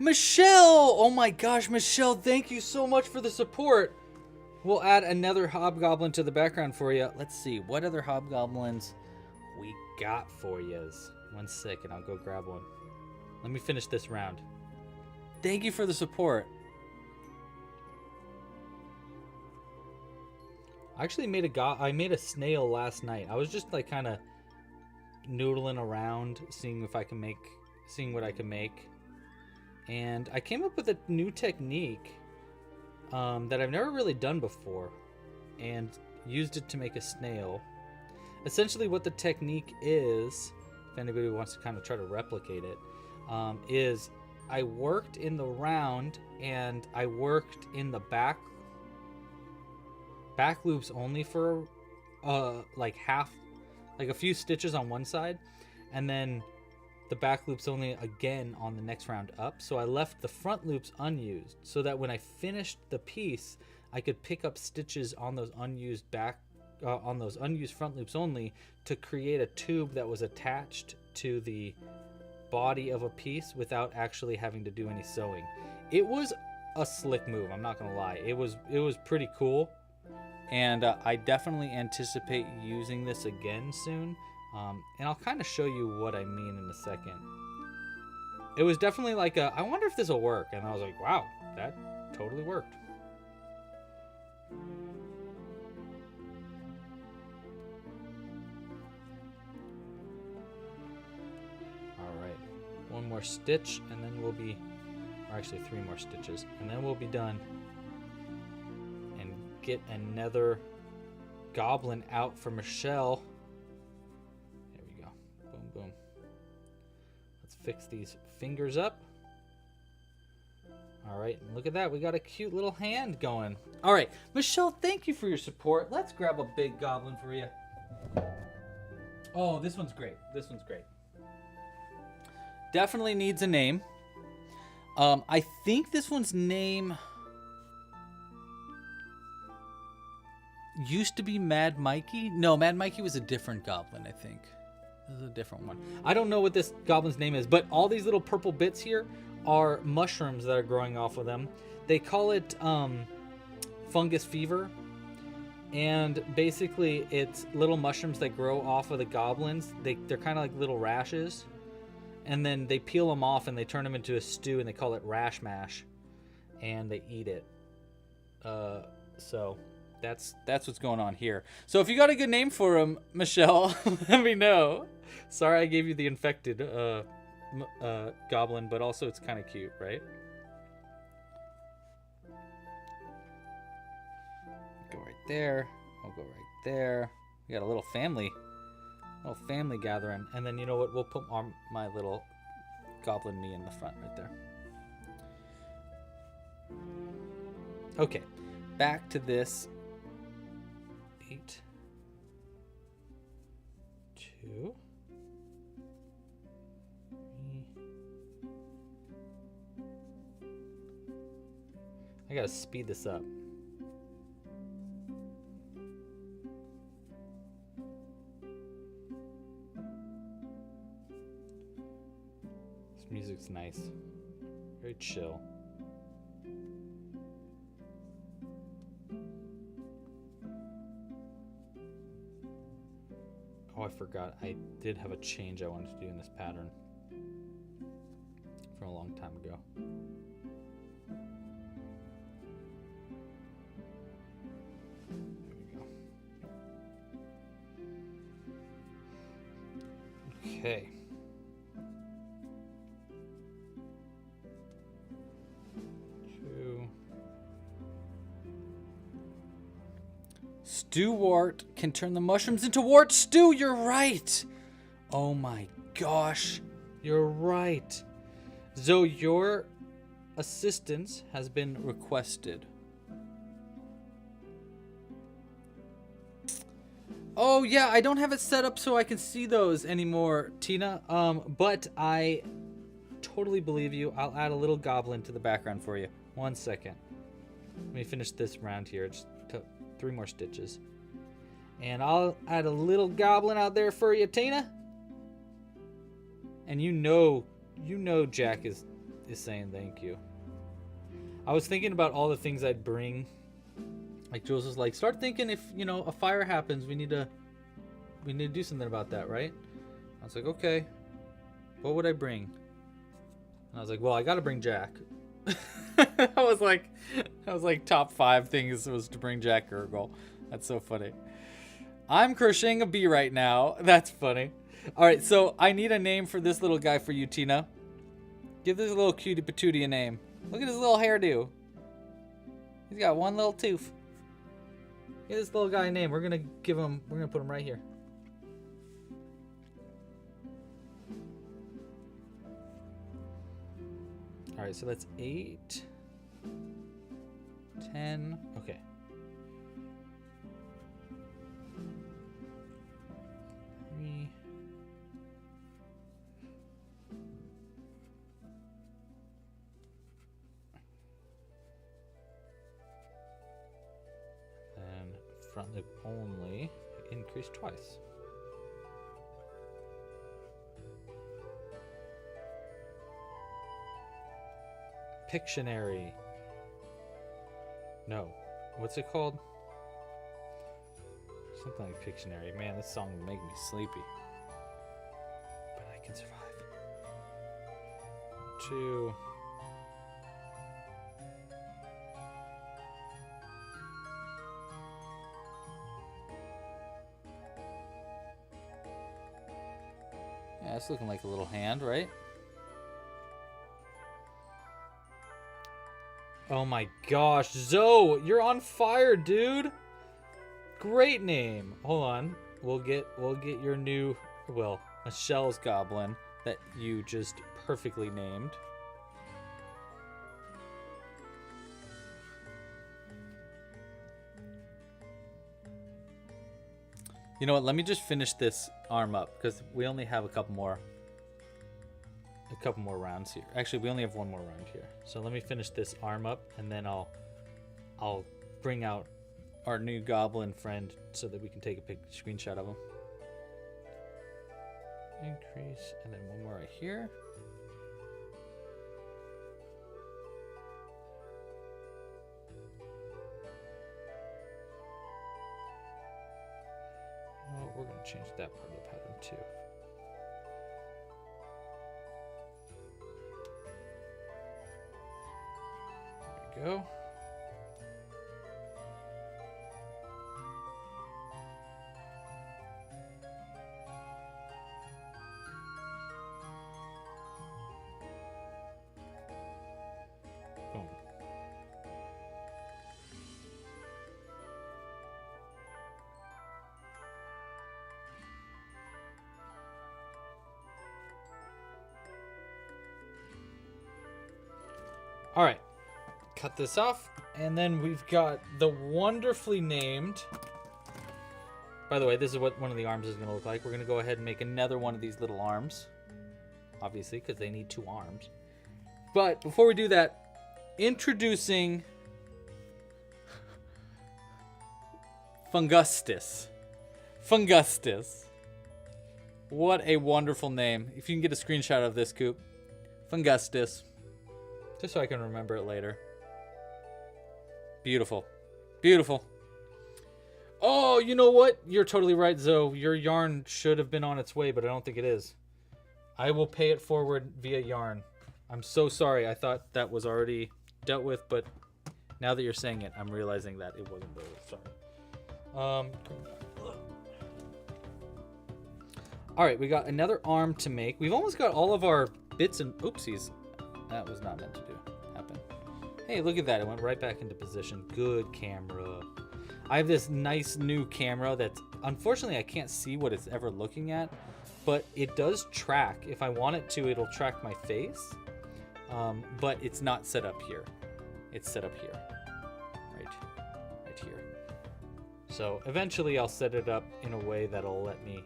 Michelle! Oh my gosh, Michelle, thank you so much for the support. We'll add another hobgoblin to the background for you. Let's see, what other hobgoblins we got for yous. 1 second, I'll go grab one. Let me finish this round. Thank you for the support. I actually made a snail last night. I was just like kind of noodling around, seeing what I can make. And I came up with a new technique that I've never really done before, and used it to make a snail. Essentially what the technique is, if anybody wants to kind of try to replicate it, is I worked in the round and I worked in the back loops only for like a few stitches on one side, and then the back loops only again on the next round up. So I left the front loops unused so that when I finished the piece, I could pick up stitches on those unused front loops only to create a tube that was attached to the body of a piece without actually having to do any sewing. It was a slick move, I'm not gonna lie. It was pretty cool, and I definitely anticipate using this again soon. And I'll kind of show you what I mean in a second. It was definitely like I wonder if this will work. And I was like, wow, that totally worked. All right, one more stitch and then we'll be, or actually 3 more stitches, and then we'll be done. And get another goblin out for Michelle. Boom. Let's fix these fingers up. All right, look at that. We got a cute little hand going. All right, Michelle, thank you for your support. Let's grab a big goblin for you. Oh, this one's great. This one's great. Definitely needs a name. I think this one's name used to be Mad Mikey. No, Mad Mikey was a different goblin, I think. This is a different one. I don't know what this goblin's name is, but all these little purple bits here are mushrooms that are growing off of them. They call it fungus fever. And basically it's little mushrooms that grow off of the goblins. They're kind of like little rashes. And then they peel them off and they turn them into a stew and they call it rash mash. And they eat it. So that's what's going on here. So if you got a good name for him, Michelle, let me know. Sorry I gave you the infected goblin, but also it's kind of cute, right? Go right there. I'll go right there. We got a little family gathering. And then you know what? We'll put my little goblin me in the front right there. Okay, back to this. 8, 2, 3. I gotta speed this up. This music's nice, very chill. Oh, I forgot. I did have a change I wanted to do in this pattern from a long time ago. There we go. Okay. Stew wart can turn the mushrooms into wart stew. You're right. Oh my gosh. You're right. So your assistance has been requested. Oh yeah, I don't have it set up so I can see those anymore, Tina. But I totally believe you. I'll add a little goblin to the background for you. 1 second. Let me finish this round here. Just 3 more stitches. And I'll add a little goblin out there for you, Tina. And you know Jack is saying thank you. I was thinking about all the things I'd bring. Like Jules was like, start thinking if, you know, a fire happens, we need to do something about that, right? I was like, okay. What would I bring? And I was like, well, I gotta bring Jack. I was like top 5 things was to bring Jack Gurgle. That's so funny. I'm crocheting a bee right now. That's funny. All right, so I need a name for this little guy for you, Tina. Give this little cutie patootie a name. Look at his little hairdo. He's got one little tooth. Give this little guy a name. We're gonna put him right here. All right, so that's 8, 10, okay. 3. And front loop only, increase twice. Pictionary. No. What's it called? Something like Pictionary. Man, this song will make me sleepy. But I can survive. 2. Yeah, it's looking like a little hand, right? Oh my gosh, Zoe, you're on fire, dude. Great name. Hold on. We'll get your new, well, Michelle's goblin that you just perfectly named. You know what? Let me just finish this arm up because we only have a couple more rounds here. Actually, we only have one more round here. So let me finish this arm up and then I'll bring out our new goblin friend so that we can take a screenshot of him. Increase, and then one more right here. Oh, we're going to change that part of the pattern too. There we go. Boom. All right. Cut this off, and then we've got the wonderfully named, by the way, this is what one of the arms is going to look like. We're going to go ahead and make another one of these little arms, obviously, because they need 2 arms. But before we do that, introducing Fungustus. Fungustus. What a wonderful name. If you can get a screenshot of this, Coop. Fungustus. Just so I can remember it later. Beautiful. Beautiful. Oh, you know what? You're totally right, Zoe. Your yarn should have been on its way, but I don't think it is. I will pay it forward via yarn. I'm so sorry. I thought that was already dealt with, but now that you're saying it, I'm realizing that it wasn't really. Sorry. All right, we got another arm to make. We've almost got all of our bits and oopsies. That was not meant to happen. Hey, look at that. It went right back into position. Good camera. I have this nice new camera that's, unfortunately, I can't see what it's ever looking at, but it does track. If I want it to, it'll track my face. but it's not set up here. It's set up here, right here. So eventually I'll set it up in a way that'll let me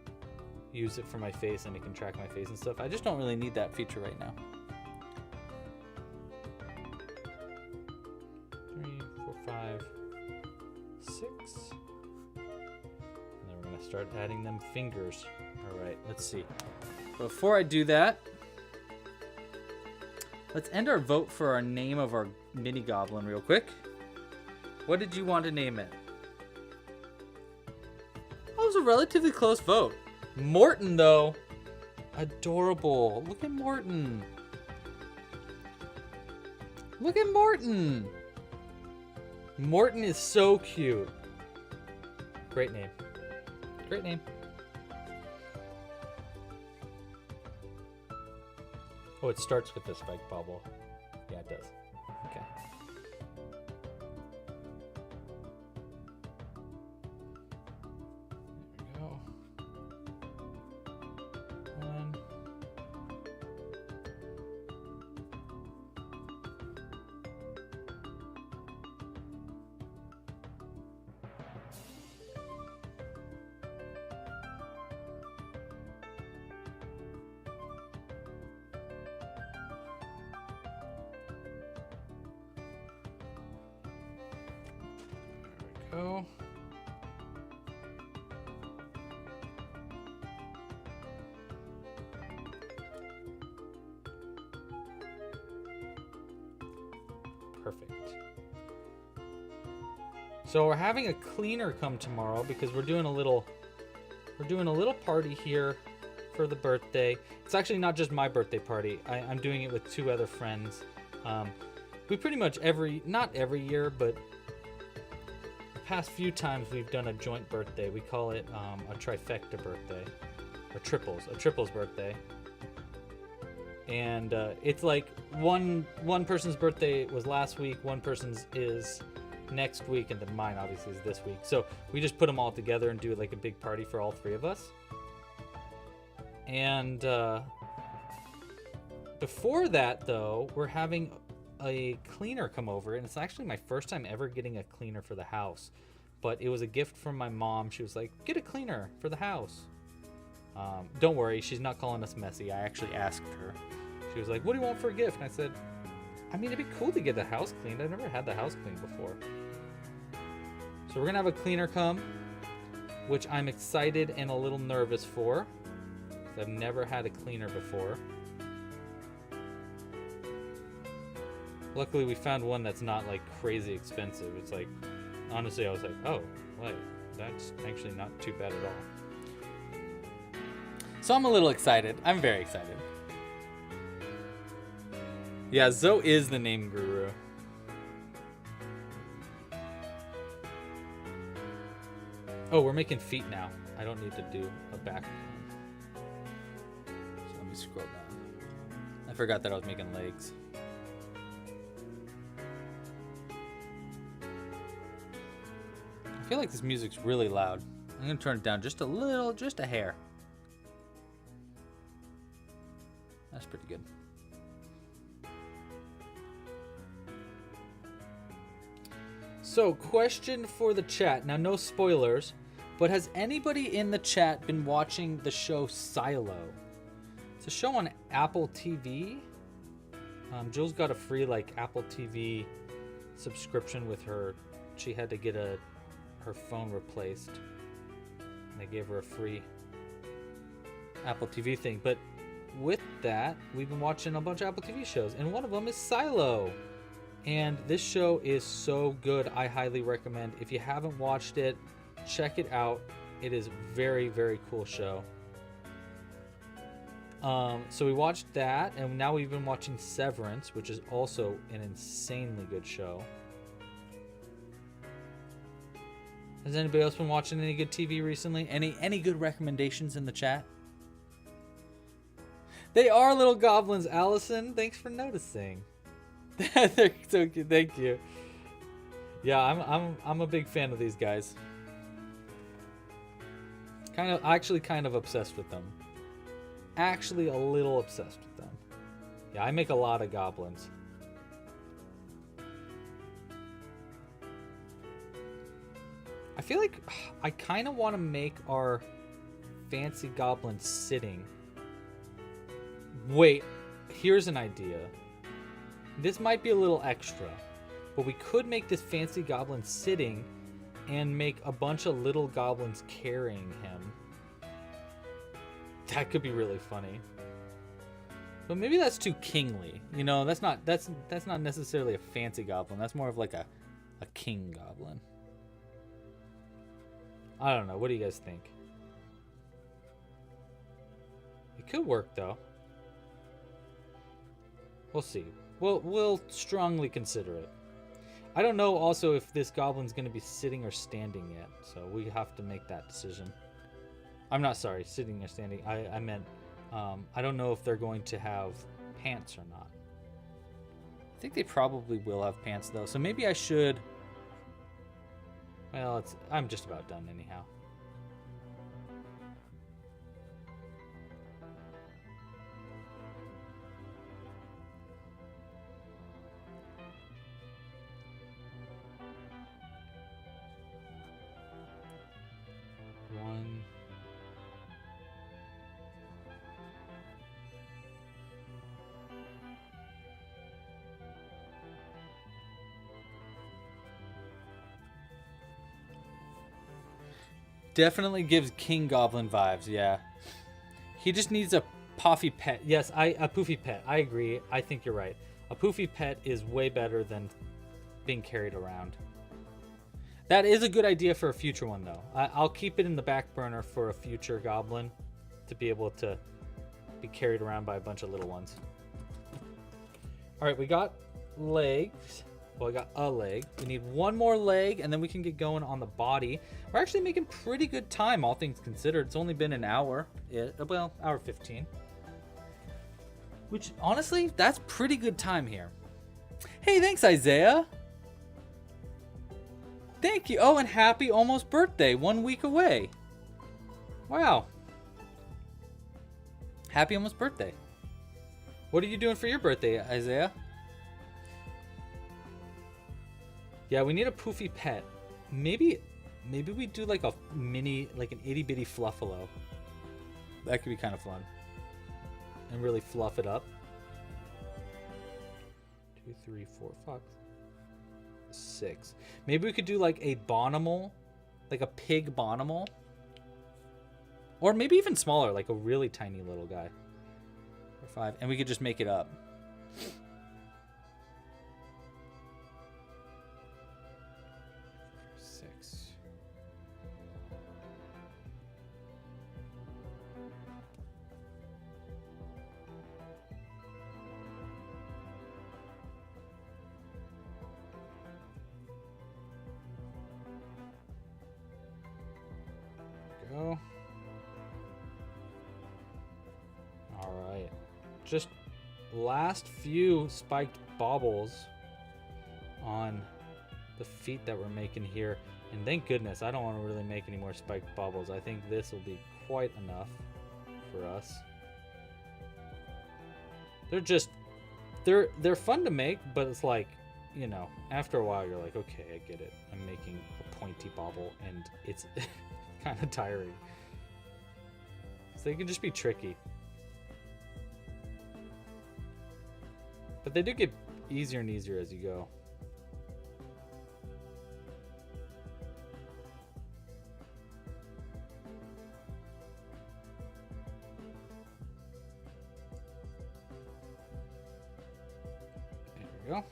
use it for my face and it can track my face and stuff. I just don't really need that feature right now. 3, 4, 5, 6. And then we're gonna start adding them fingers. All right, let's see. Before I do that, let's end our vote for our name of our mini goblin real quick. What did you want to name it? That was a relatively close vote. Morton, though. Adorable. Look at Morton. Look at Morton. Morton is so cute. Great name. Great name. Oh, it starts with the spike bubble. Yeah, it does. Okay. There we go. 1. Go. Perfect. So we're having a cleaner come tomorrow because we're doing a little party here for the birthday. It's actually not just my birthday party. I'm doing it with 2 other friends. We pretty much not every year, but past few times we've done a joint birthday. We call it a trifecta birthday, or a triples birthday. And it's like one person's birthday was last week, one person's is next week, and then mine obviously is this week. So we just put them all together and do like a big party for all 3 of us. And before that, though, we're having a cleaner come over, and it's actually my first time ever getting a cleaner for the house, but it was a gift from my mom. She was like, get a cleaner for the house. Don't worry, she's not calling us messy. I actually asked her. She was like, what do you want for a gift? And I said, I mean, it'd be cool to get the house cleaned. I've never had the house cleaned before. So we're gonna have a cleaner come, which I'm excited and a little nervous for, because I've never had a cleaner before. Luckily, we found one that's not like crazy expensive. It's like, honestly, I was like, oh, wait, that's actually not too bad at all. So I'm a little excited. I'm very excited. Yeah, Zoe is the name guru. Oh, we're making feet now. I don't need to do a back. So let me scroll down. I forgot that I was making legs. I feel like this music's really loud. I'm gonna turn it down just a little, just a hair. That's pretty good. So, question for the chat. Now, no spoilers, but has anybody in the chat been watching the show Silo? It's a show on Apple TV. Jill's got a free like Apple TV subscription with her. She had to get her phone replaced, and they gave her a free Apple TV thing. But with that, we've been watching a bunch of Apple TV shows, and one of them is Silo. And this show is so good. I highly recommend. If you haven't watched it, check it out. It is a very, very cool show. So we watched that, and now we've been watching Severance, which is also an insanely good show. Has anybody else been watching any good TV recently? Any good recommendations in the chat? They are little goblins, Allison. Thanks for noticing. They're so cute. Thank you. Yeah, I'm a big fan of these guys. Kind of obsessed with them. Actually, a little obsessed with them. Yeah, I make a lot of goblins. I feel like I kind of want to make our fancy goblin sitting. Wait, here's an idea. This might be a little extra, but we could make this fancy goblin sitting and make a bunch of little goblins carrying him. That could be really funny. But maybe that's too kingly. You know, that's not necessarily a fancy goblin. That's more of like a king goblin. I don't know. What do you guys think? It could work though. We'll see. We'll strongly consider it. I don't know also if this goblin's going to be sitting or standing yet, so we have to make that decision. I'm not sorry, sitting or standing. I meant I don't know if they're going to have pants or not. I think they probably will have pants though, so maybe I should. Well, I'm just about done anyhow. One. Definitely gives King Goblin vibes, yeah. He just needs a puffy pet. Yes, a poofy pet. I agree. I think you're right. A poofy pet is way better than being carried around. That is a good idea for a future one, though. I'll keep it in the back burner for a future goblin to be able to be carried around by a bunch of little ones. All right, we got legs. Well, I got a leg. We need one more leg, and then we can get going on the body. We're actually making pretty good time, all things considered. It's only been an hour. Well, hour 15. Which, honestly, that's pretty good time here. Hey, thanks, Isaiah. Thank you. Oh, and happy almost birthday. 1 week away. Wow. Happy almost birthday. What are you doing for your birthday, Isaiah? Yeah, we need a poofy pet. Maybe we do like a mini, like an itty bitty fluffalo. That could be kind of fun. And really fluff it up. 2, 3, 4, 5, 6. Maybe we could do like a bonimal, like a pig bonimal. Or maybe even smaller, like a really tiny little guy. 4, 5, and we could just make it up. Go. All right, just last few spiked baubles on the feet that we're making here, and thank goodness I don't want to really make any more spiked baubles. I think this will be quite enough for us. They're fun to make, but it's like, you know, after a while you're like, okay, I get it. I'm making a pointy bauble, and it's kind of tiring. So they can just be tricky. But they do get easier and easier as you go. There we go.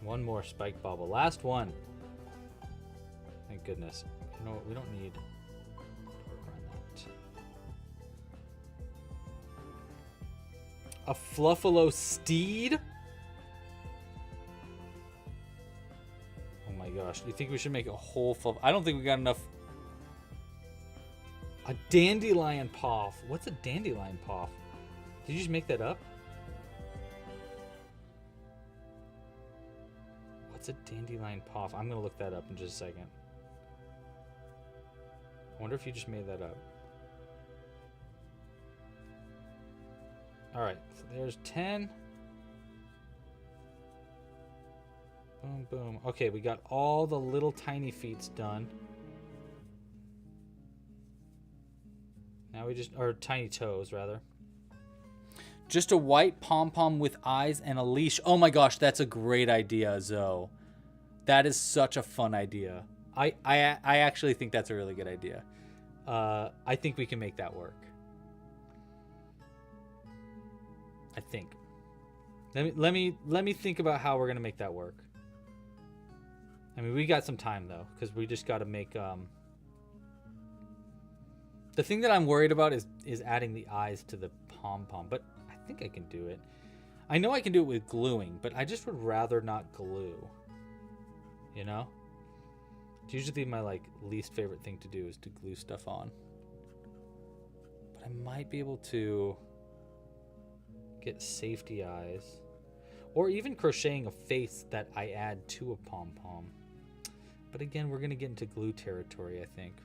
One more spike bauble. Last one. Thank goodness. You know what? We don't need to work on that. A fluffalo steed? Oh my gosh. Do you think we should make a whole fluff? I don't think we got enough. A dandelion paw. What's a dandelion paw? Did you just make that up? What's a dandelion poff? I'm gonna look that up in just a second. I wonder if you just made that up. Alright, so there's 10. Boom, boom. Okay, we got all the little tiny feet done. Now we just, or tiny toes, rather. Just a white pom-pom with eyes and a leash. Oh my gosh, that's a great idea, Zoe. That is such a fun idea. I actually think that's a really good idea. I think we can make that work. I think. Let me think about how we're gonna make that work. I mean, we got some time though, because we just got to make. The thing that I'm worried about is adding the eyes to the pom pom, but I think I can do it. I know I can do it with gluing, but I just would rather not glue. You know, it's usually my like least favorite thing to do is to glue stuff on. But I might be able to get safety eyes, or even crocheting a face that I add to a pom-pom. But again, we're gonna get into glue territory, I think.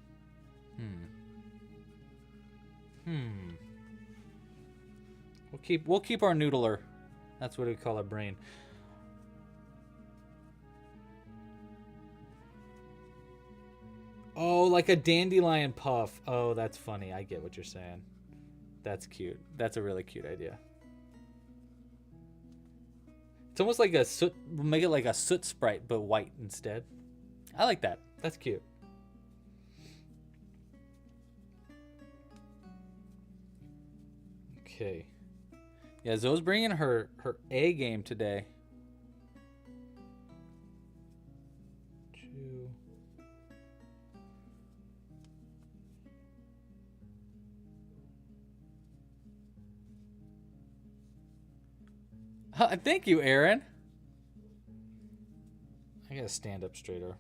We'll keep our noodler. That's what we call our brain. Oh, like a dandelion puff. Oh, that's funny. I get what you're saying. That's cute. That's a really cute idea. It's almost like a soot. We'll make it like a soot sprite, but white instead. I like that. That's cute. Okay. Yeah, Zoe's bringing her A game today. 2. Thank you, Aaron. I gotta stand up straighter.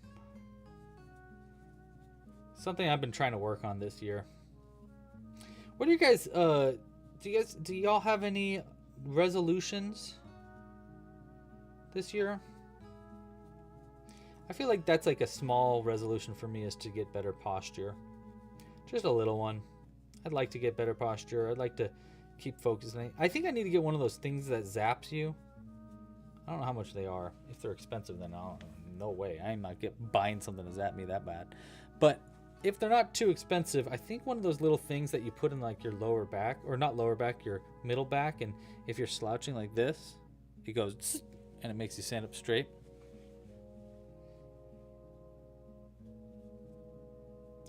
Something I've been trying to work on this year. What do you guys do y'all have any resolutions this year? I feel like that's like a small resolution for me, is to get better posture. Just a little one. I'd like to get better posture. I'd like to keep focusing. I think I need to get one of those things that zaps you. I don't know how much they are. If they're expensive, then no way. I'm not buying something to zap me that bad. But if they're not too expensive, I think one of those little things that you put in like your lower back, or not lower back, your middle back, and if you're slouching like this, it goes and it makes you stand up straight.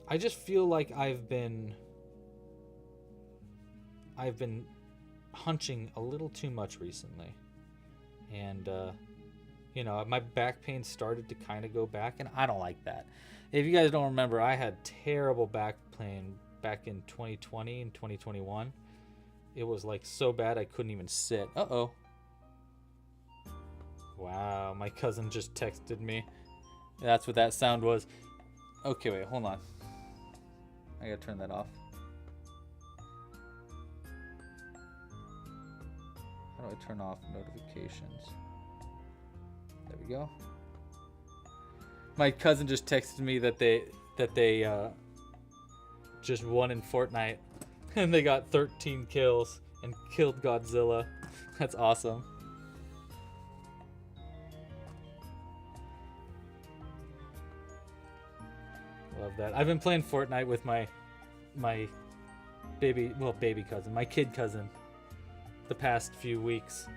I just feel like I've been hunching a little too much recently, and you know, my back pain started to kind of go back, and I don't like that. If you guys don't remember, I had terrible back pain back in 2020 and 2021. It was like so bad I couldn't even sit. Uh-oh. Wow, my cousin just texted me. That's what that sound was. Okay, wait, hold on. I gotta turn that off. How do I turn off notifications? There we go. My cousin just texted me that they just won in Fortnite, and they got 13 kills and killed Godzilla. That's awesome. Love that. I've been playing Fortnite with my baby cousin, my kid cousin, the past few weeks.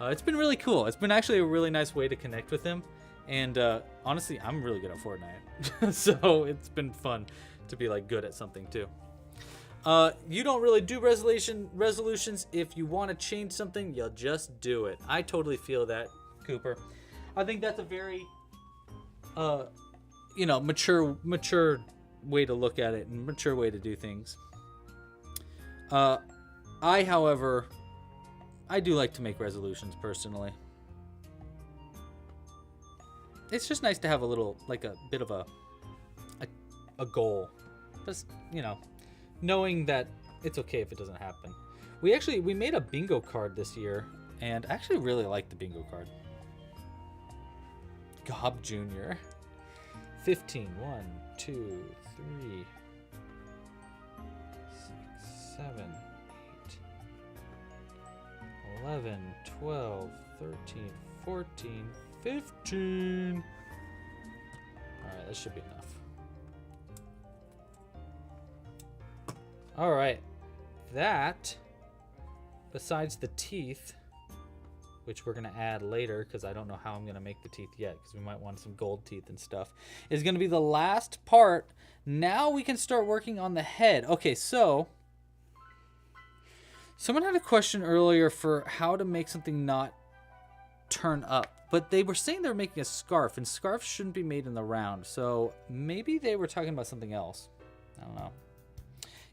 It's been really cool. It's been actually a really nice way to connect with him. And honestly, I'm really good at Fortnite. So it's been fun to be like good at something too. You don't really do resolutions. If you want to change something, you'll just do it. I totally feel that, Cooper. I think that's a very mature way to look at it, and mature way to do things. However, I do like to make resolutions personally. It's just nice to have a little, like a bit of a goal. Just, you know, knowing that it's okay if it doesn't happen. We made a bingo card this year, and I actually really like the bingo card. Gob Jr. 15. 1, 2, 3, 6, 7, 8, 11, 12, 13, 14, 15. Alright, that should be enough. Alright. That, besides the teeth, which we're going to add later because I don't know how I'm going to make the teeth yet because we might want some gold teeth and stuff, is going to be the last part. Now we can start working on the head. Okay, so someone had a question earlier for how to make something not turn up, but they were saying they're making a scarf, and scarves shouldn't be made in the round, so maybe they were talking about something else. I don't know.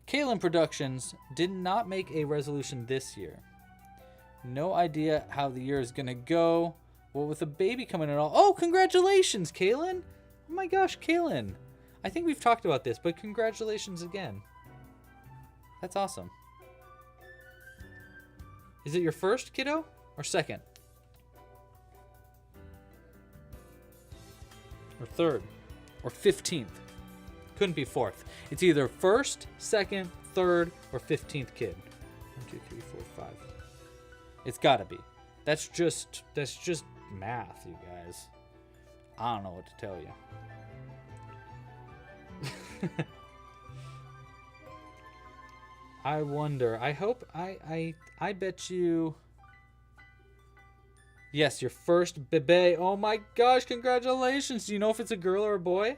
Kaylin Productions did not make a resolution this year. No idea how the year is gonna go. Well, with a baby coming and all. Oh, congratulations, Kaylin! Oh my gosh, Kaylin! I think we've talked about this, but congratulations again. That's awesome. Is it your first, kiddo, or second? Or third? Or 15th? Couldn't be fourth. It's either first, second, third, or 15th kid. 1, 2, 3, 4, 5. It's gotta be. That's just math, you guys. I don't know what to tell you. I wonder. I hope. I bet you. Yes, your first bebe. Oh my gosh! Congratulations. Do you know if it's a girl or a boy?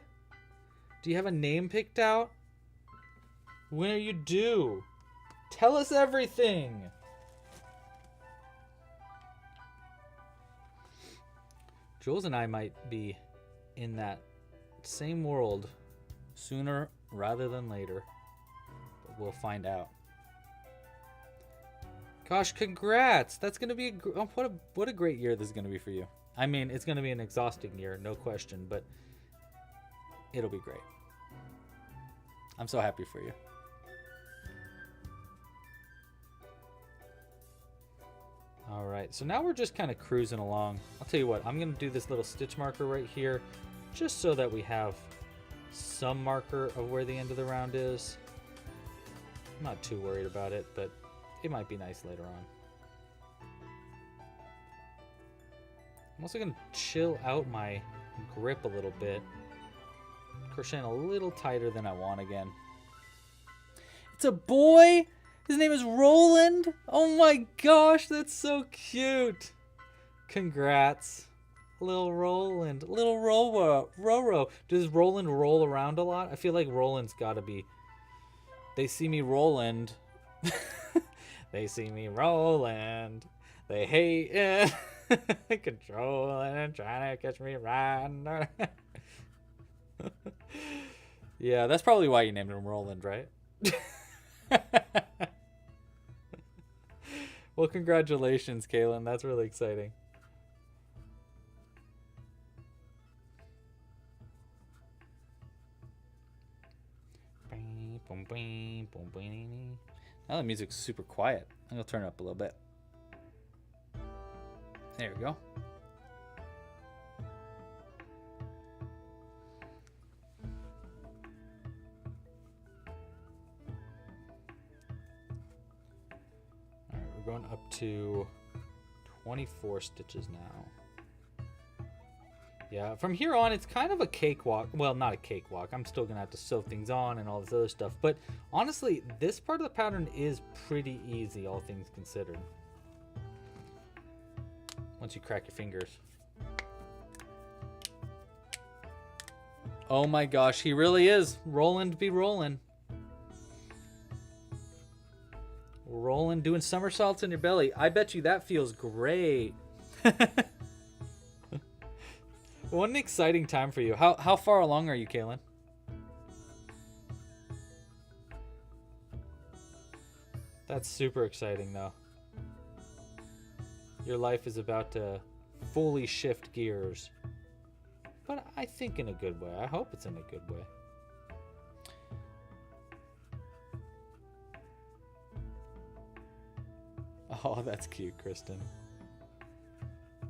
Do you have a name picked out? When are you due? Tell us everything. Jules and I might be in that same world sooner rather than later. But we'll find out. Gosh, congrats! That's gonna be what a great year this is gonna be for you. I mean, it's gonna be an exhausting year, no question, but it'll be great. I'm so happy for you. All right, so now we're just kind of cruising along. I'll tell you what, I'm gonna do this little stitch marker right here, just so that we have some marker of where the end of the round is. I'm not too worried about it, but it might be nice later on. I'm also gonna chill out my grip a little bit. Crocheting a little tighter than I want again. It's a boy! His name is Roland! Oh my gosh, that's so cute! Congrats. Little Roland. Little Roro. Does Roland roll around a lot? I feel like Roland's gotta be... They see me Roland. They see me Roland. They hate it. Controlling and trying to catch me riding. Yeah, that's probably why you named him Roland, right? Well, congratulations, Kaylin. That's really exciting. Now the music's super quiet. I'm gonna turn it up a little bit. There we go. Alright, we're going up to 24 stitches now. Yeah, from here on, it's kind of a cakewalk. Well, not a cakewalk. I'm still going to have to sew things on and all this other stuff. But honestly, this part of the pattern is pretty easy, all things considered. Once you crack your fingers. Oh my gosh, he really is. Roland be rolling. Rolling, doing somersaults in your belly. I bet you that feels great. What an exciting time for you. How far along are you, Kaylin? That's super exciting, though. Your life is about to fully shift gears. But I think in a good way. I hope it's in a good way. Oh, that's cute, Kristen.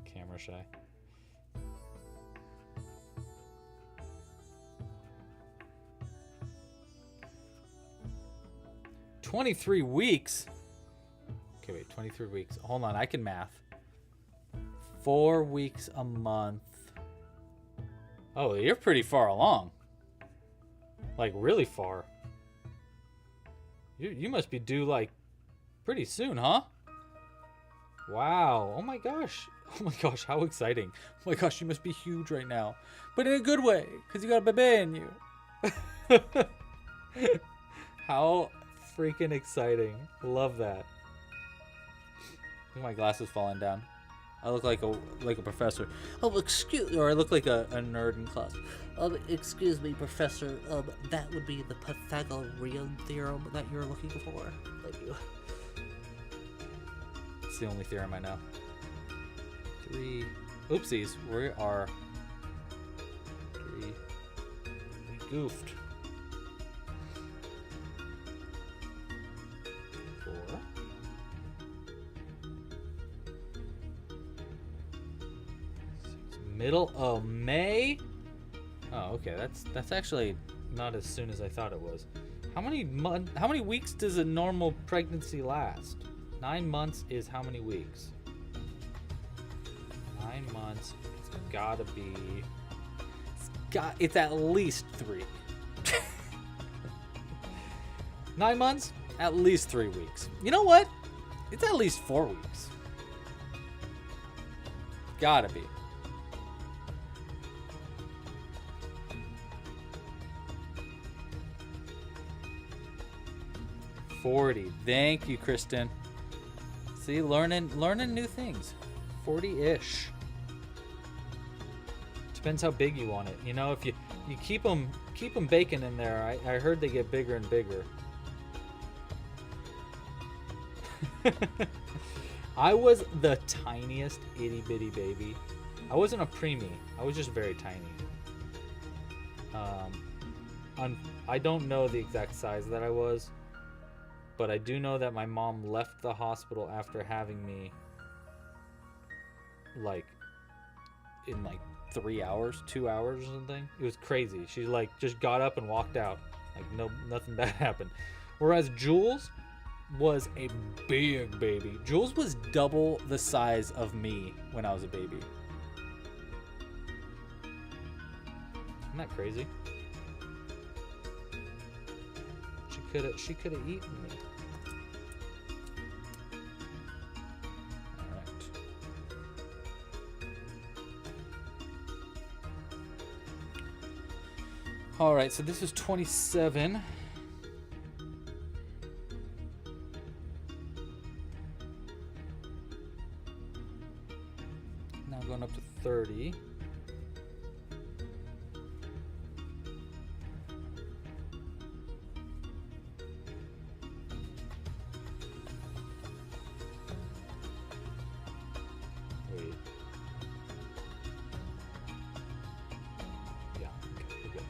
Camera shy. 23 weeks. Okay, wait, 23 weeks. Hold on, I can math. 4 weeks a month. Oh, you're pretty far along. Like, really far. You must be due, like, pretty soon, huh? Wow. Oh my gosh. Oh my gosh, how exciting. Oh my gosh, you must be huge right now. But in a good way, because you got a baby in you. How freaking exciting. Love that. My glasses falling down. I look like a professor. Oh, excuse, or I look like a nerd in class. Excuse me, professor. That would be the Pythagorean theorem that you're looking for. Thank you. It's the only theorem I know. 3. Oopsies. We are 3. We goofed. 4. Middle of May. Oh, okay. That's actually not as soon as I thought it was. How many weeks does a normal pregnancy last? 9 months is how many weeks? 9 months. It's gotta be. It's at least 3. 9 months, at least 3 weeks. You know what? It's at least 4 weeks. Gotta be. $40. Thank you, Kristen. See, learning new things. 40-ish. Depends how big you want it. You know, if you keep them baking in there, I heard they get bigger and bigger. I was the tiniest itty bitty baby. I wasn't a preemie. I was just very tiny. I don't know the exact size that I was, but I do know that my mom left the hospital after having me like in like 3 hours, 2 hours or something. It was crazy. She like just got up and walked out. Like nothing bad happened. Whereas Jules was a big baby. Jules was double the size of me when I was a baby. Isn't that crazy? She could have eaten me. All right, so this is 27. Now going up to 30. Wait. Yeah, okay, we're good.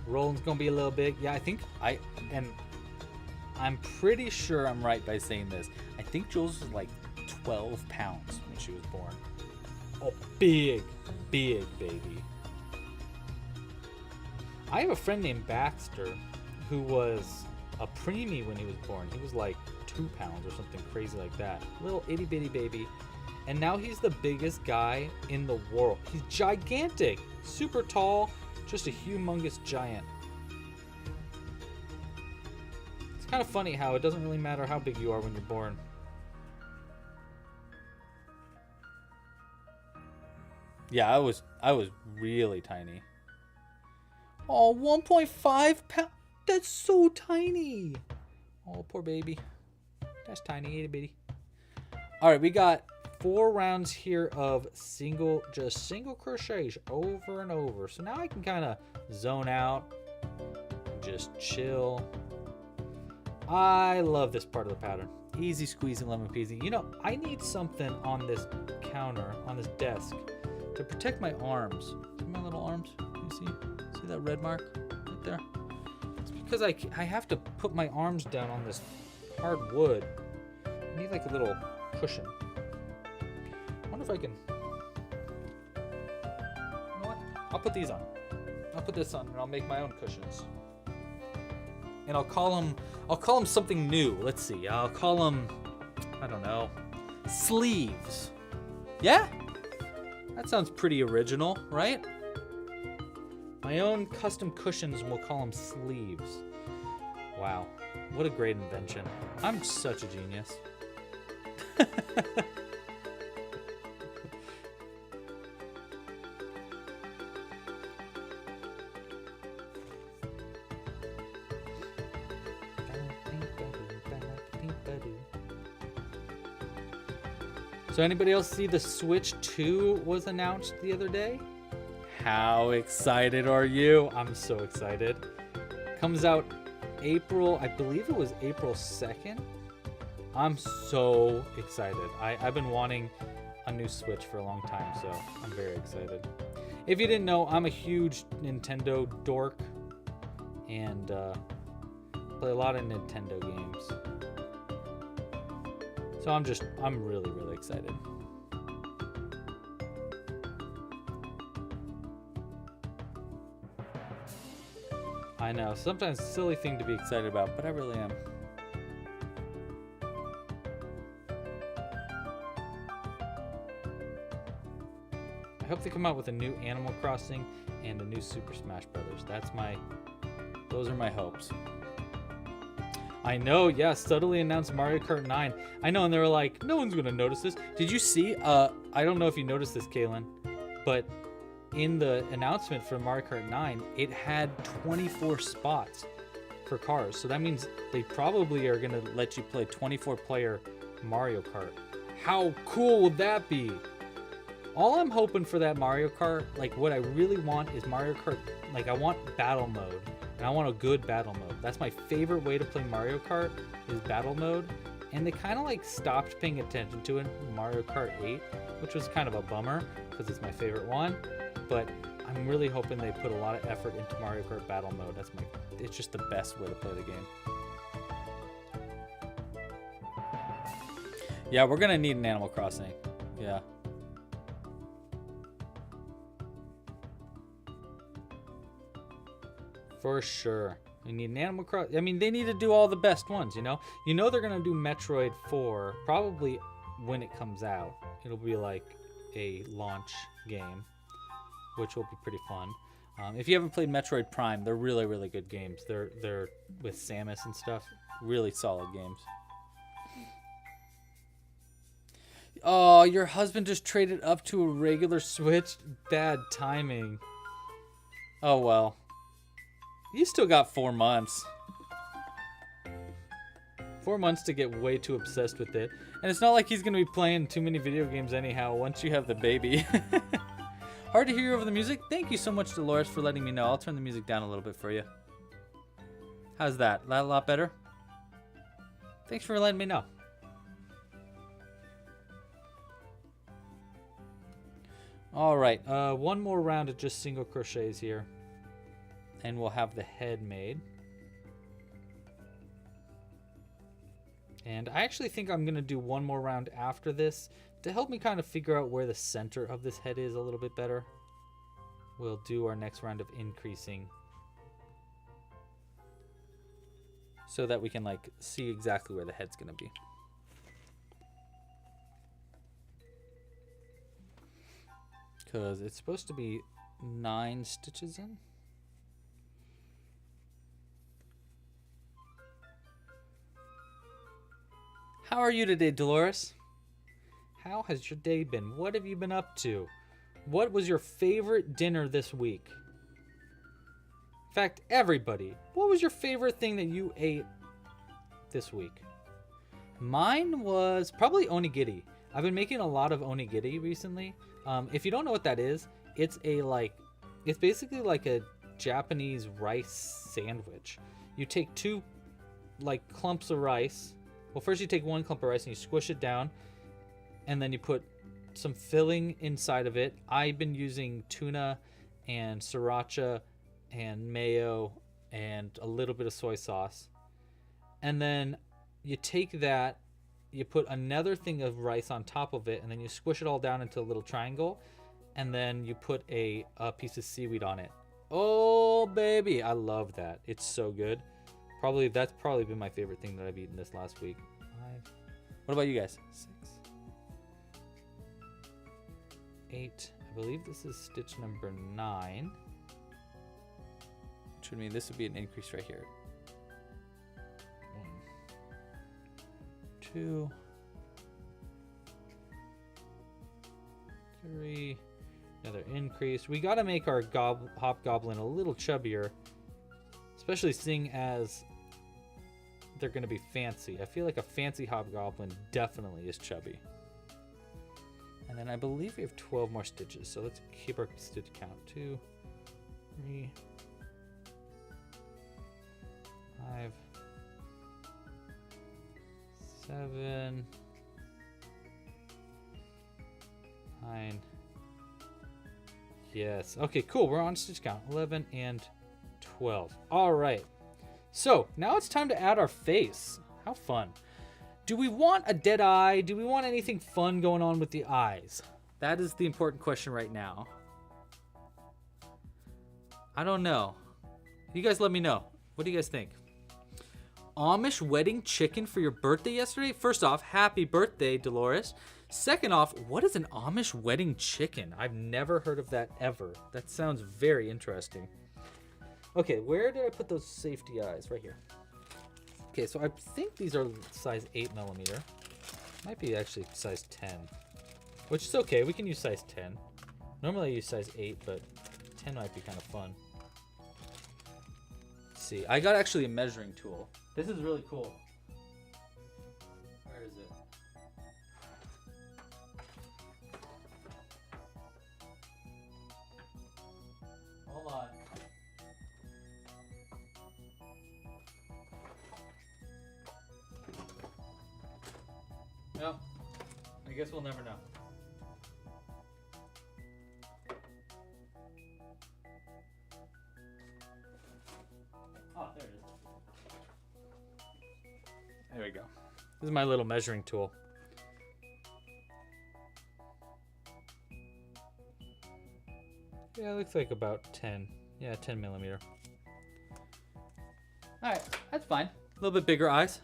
Roland's gonna be a little big. Yeah, I think I'm pretty sure I'm right by saying this. I think Jules was like 12 pounds when she was born. A big baby. I have a friend named Baxter who was a preemie when he was born. He was like 2 pounds or something crazy like that. Little itty bitty baby. And now he's the biggest guy in the world. He's gigantic, super tall, just a humongous giant. It's kind of funny how it doesn't really matter how big you are when you're born. Yeah, I was really tiny. Oh, 1.5 pounds. That's so tiny. Oh, poor baby. That's tiny, itty bitty. All right, we got 4 rounds here of single crochets over and over. So now I can kind of zone out, just chill. I love this part of the pattern. Easy squeezing, lemon peasy. You know, I need something on this counter, on this desk, to protect my arms. See my little arms? Can you see that red mark right there? It's because I have to put my arms down on this hard wood. I need like a little cushion. I wonder if I can. I'll put these on. I'll put this on and I'll make my own cushions. And I'll call them something new. Let's see. I'll call them, I don't know, sleeves. Yeah? That sounds pretty original, right? My own custom cushions, and we'll call them sleeves. Wow. What a great invention. I'm such a genius. So anybody else see the Switch 2 was announced the other day? How excited are you? I'm so excited. Comes out April, I believe it was April 2nd. I'm so excited. I've been wanting a new Switch for a long time, so I'm very excited. If you didn't know, I'm a huge Nintendo dork and play a lot of Nintendo games. So I'm really, really excited. I know, sometimes it's a silly thing to be excited about, but I really am. I hope they come out with a new Animal Crossing and a new Super Smash Brothers. Those are my hopes. I know, yeah, subtly announced Mario Kart 9. I know, and they were like, no one's gonna notice this. Did you see, I don't know if you noticed this, Kaylin, but in the announcement for Mario Kart 9, it had 24 spots for cars. So that means they probably are gonna let you play 24-player Mario Kart. How cool would that be? All I'm hoping for that Mario Kart, like what I really want is Mario Kart, like I want battle mode. And I want a good battle mode. That's my favorite way to play Mario Kart is battle mode. And they kind of like stopped paying attention to it in Mario Kart 8, which was kind of a bummer because it's my favorite one. But I'm really hoping they put a lot of effort into Mario Kart battle mode. It's just the best way to play the game. Yeah, we're gonna need an Animal Crossing. Yeah. For sure. We need an Animal Crossing. I mean, they need to do all the best ones, you know? You know they're going to do Metroid 4, probably when it comes out. It'll be like a launch game, which will be pretty fun. If you haven't played Metroid Prime, they're really, really good games. They're with Samus and stuff. Really solid games. Oh, your husband just traded up to a regular Switch? Bad timing. Oh, well. You still got 4 months. 4 months to get way too obsessed with it. And it's not like he's going to be playing too many video games anyhow once you have the baby. Hard to hear you over the music? Thank you so much, Dolores, for letting me know. I'll turn the music down a little bit for you. How's that? That a lot better? Thanks for letting me know. All right. One more round of just single crochets here. And we'll have the head made. And I actually think I'm going to do one more round after this to help me kind of figure out where the center of this head is a little bit better. We'll do our next round of increasing so that we can like see exactly where the head's going to be. Because it's supposed to be 9 stitches in. How are you today, Dolores? How has your day been? What have you been up to? What was your favorite dinner this week? In fact, everybody, what was your favorite thing that you ate this week? Mine was probably onigiri. I've been making a lot of onigiri recently. If you don't know what that is, it's basically like a Japanese rice sandwich. You take 2 like clumps of rice. Well, first you take 1 clump of rice and you squish it down, and then you put some filling inside of it. I've been using tuna and sriracha and mayo and a little bit of soy sauce. And then you take that, you put another thing of rice on top of it, and then you squish it all down into a little triangle. and then you put a piece of seaweed on it. Oh, baby. I love that. It's so good. That's probably been my favorite thing that I've eaten this last week. 5. What about you guys? 6. 8. I believe this is stitch number 9. Which would mean this would be an increase right here. 1, 2, 3. Another increase. We got to make our Hobgoblin a little chubbier, especially seeing as they're going to be fancy. I feel like a fancy Hobgoblin definitely is chubby. And then I believe we have 12 more stitches, so let's keep our stitch count. 2, 3, 5, 7, 9. Yes. Okay, cool. We're on stitch count. 11 and 12. All right. So now it's time to add our face. How fun. Do we want a dead eye? Do we want anything fun going on with the eyes? That is the important question right now. I don't know. You guys let me know. What do you guys think? Amish wedding chicken for your birthday yesterday? First off, happy birthday, Dolores. Second off, what is an Amish wedding chicken? I've never heard of that ever. That sounds very interesting. Okay, where did I put those safety eyes? Right here. Okay, so I think these are size 8mm. Might be actually size 10. Which is okay, we can use size 10. Normally I use size 8, but 10 might be kind of fun. Let's see, I got actually a measuring tool. This is really cool. Where is it? Hold on. No, I guess we'll never know. Oh, there it is. There we go. This is my little measuring tool. Yeah, it looks like about 10. Yeah, 10mm. Alright, that's fine. A little bit bigger eyes.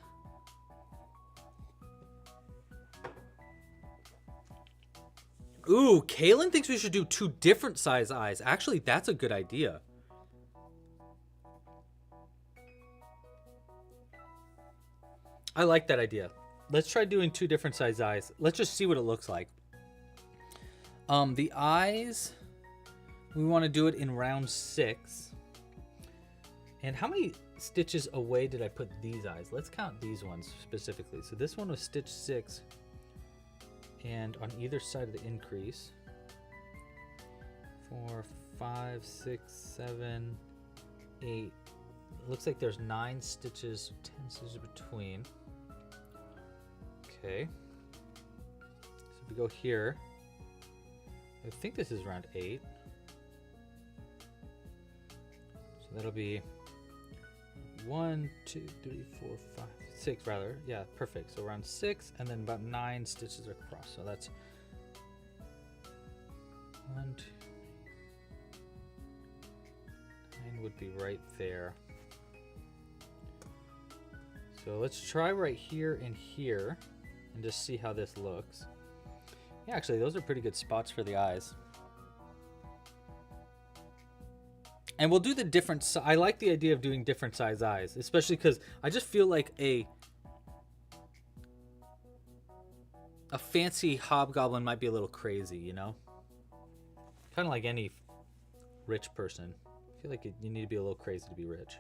Ooh, Kaylin thinks we should do 2 different size eyes. Actually, that's a good idea. I like that idea. Let's try doing 2 different size eyes. Let's just see what it looks like. The eyes, we want to do it in round 6. And how many stitches away did I put these eyes? Let's count these ones specifically. So this one was stitch 6. And on either side of the increase, 4, 5, 6, 7, 8. It looks like there's 9 stitches, 10 stitches between. Okay. So if we go here, I think this is round 8. So that'll be 1, 2, 3, 4, 5, 6 rather. Yeah, perfect. So around 6 and then about 9 stitches across. So that's 1, 2, 9 would be right there. So let's try right here and here and just see how this looks. Yeah, actually those are pretty good spots for the eyes. And we'll do the different, I like the idea of doing different size eyes, especially because I just feel like a fancy Hobgoblin might be a little crazy, you know? Kind of like any rich person. I feel like you need to be a little crazy to be rich.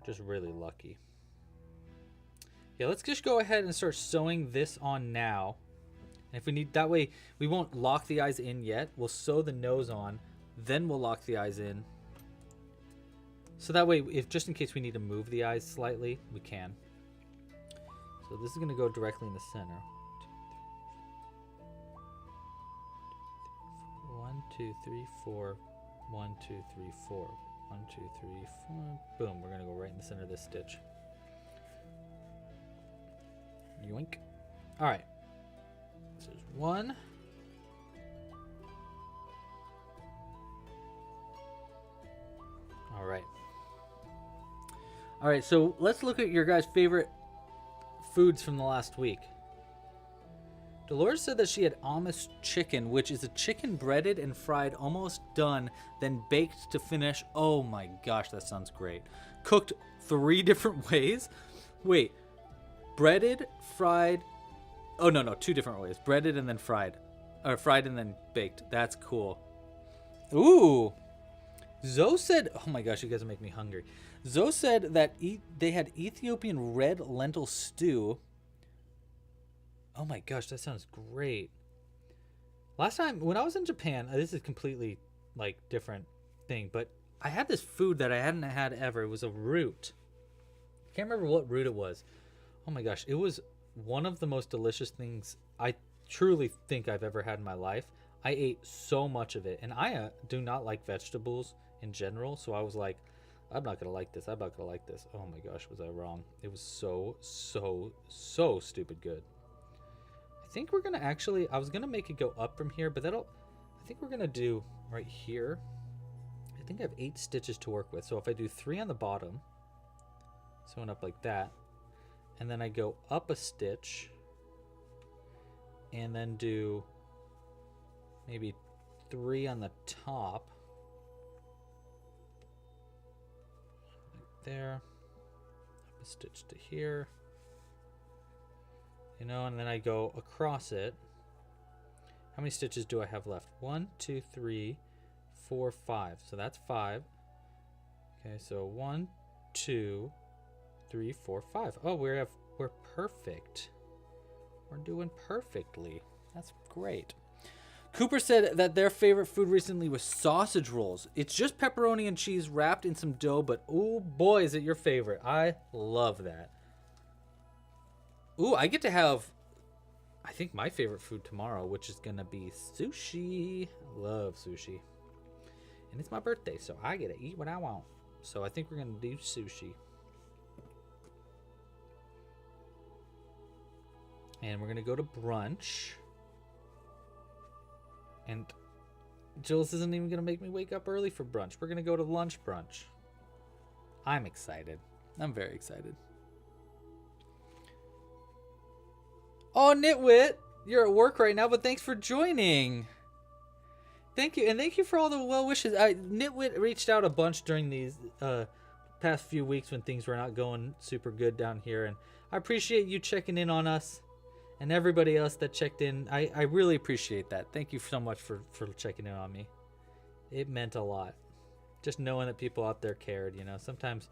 Just really lucky. Yeah, let's just go ahead and start sewing this on now. And if we need, that way we won't lock the eyes in yet. We'll sew the nose on, then we'll lock the eyes in. So that way, if just in case we need to move the eyes slightly, we can. So this is going to go directly in the center. 1, 2, 3, 4. 1, 2, 3, 4. 1, 2, 3, 4. Boom, we're going to go right in the center of this stitch. Yoink. All right. So there's 1, All right, so let's look at your guys' favorite foods from the last week. Dolores said that she had Amish chicken, which is a chicken breaded and fried, almost done, then baked to finish. Oh my gosh, that sounds great. Cooked 3 different ways. Wait, breaded, fried. Oh, no, 2 different ways. Breaded and then fried. Or fried and then baked. That's cool. Ooh. Zoe said, oh my gosh, you guys are making me hungry. Zoe said that they had Ethiopian red lentil stew. Oh my gosh, that sounds great. Last time, when I was in Japan, this is completely, like, different thing, but I had this food that I hadn't had ever. It was a root. I can't remember what root it was. Oh my gosh, it was one of the most delicious things I truly think I've ever had in my life. I ate so much of it, and I do not like vegetables in general, so I was like, I'm not gonna like this. I'm not gonna like this. Oh my gosh, was I wrong? It was so stupid good. I think we're gonna actually, I was gonna make it go up from here, but I think we're gonna do right here. I think I have 8 stitches to work with, so if I do 3 on the bottom, sewing up like that, and then I go up a stitch, and then do maybe 3 on the top, like there, up a stitch to here, you know, and then I go across it. How many stitches do I have left? 1, 2, 3, 4, 5. So that's 5. Okay, so 1, 2, 3, 4, 5. Oh, we're perfect. We're doing perfectly. That's great. Cooper said that their favorite food recently was sausage rolls. It's just pepperoni and cheese wrapped in some dough, but oh boy, is it your favorite. I love that. Ooh, I get to have, I think, my favorite food tomorrow, which is going to be sushi. I love sushi. And it's my birthday, so I get to eat what I want. So I think we're going to do sushi. And we're going to go to brunch. And Jules isn't even going to make me wake up early for brunch. We're going to go to lunch brunch. I'm excited. I'm very excited. Oh, Nitwit, you're at work right now, but thanks for joining. Thank you, and thank you for all the well wishes. Nitwit reached out a bunch during these past few weeks when things were not going super good down here, and I appreciate you checking in on us and everybody else that checked in. I really appreciate that. Thank you so much for checking in on me. It meant a lot. Just knowing that people out there cared, you know. Sometimes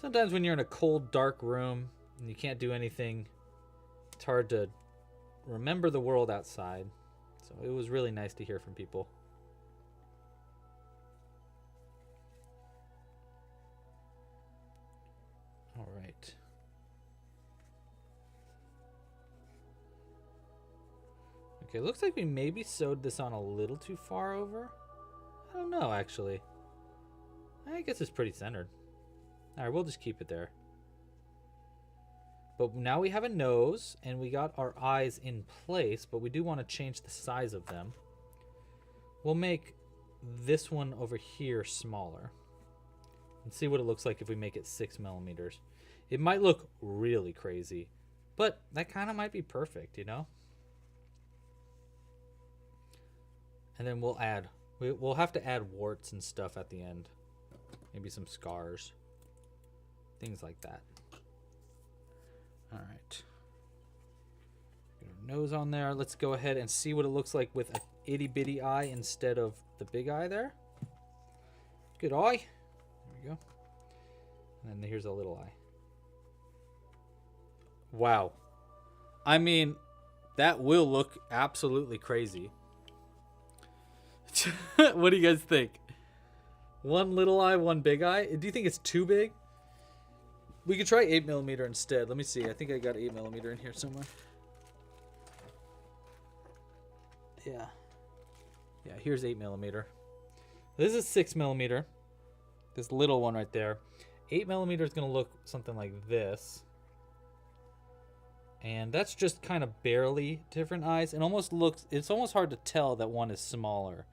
when you're in a cold, dark room and you can't do anything, it's hard to remember the world outside. So it was really nice to hear from people. All right. Okay, looks like we maybe sewed this on a little too far over. I don't know, actually. I guess it's pretty centered. All right, we'll just keep it there. But now we have a nose, and we got our eyes in place, but we do want to change the size of them. We'll make this one over here smaller. And see what it looks like if we make it 6 millimeters. It might look really crazy, but that kind of might be perfect, you know? And then we'll have to add warts and stuff at the end. Maybe some scars. Things like that. All right. Get our nose on there. Let's go ahead and see what it looks like with an itty bitty eye instead of the big eye there. Good eye. There we go. And then here's a little eye. Wow. I mean, that will look absolutely crazy. What do you guys think? One little eye, one big eye? Do you think it's too big? We could try 8mm instead. Let me see. I think I got 8mm in here somewhere. Yeah. Yeah, here's 8mm. This is 6mm. This little one right there. 8mm is going to look something like this. And that's just kind of barely different eyes. It almost looks, it's almost hard to tell that one is smaller.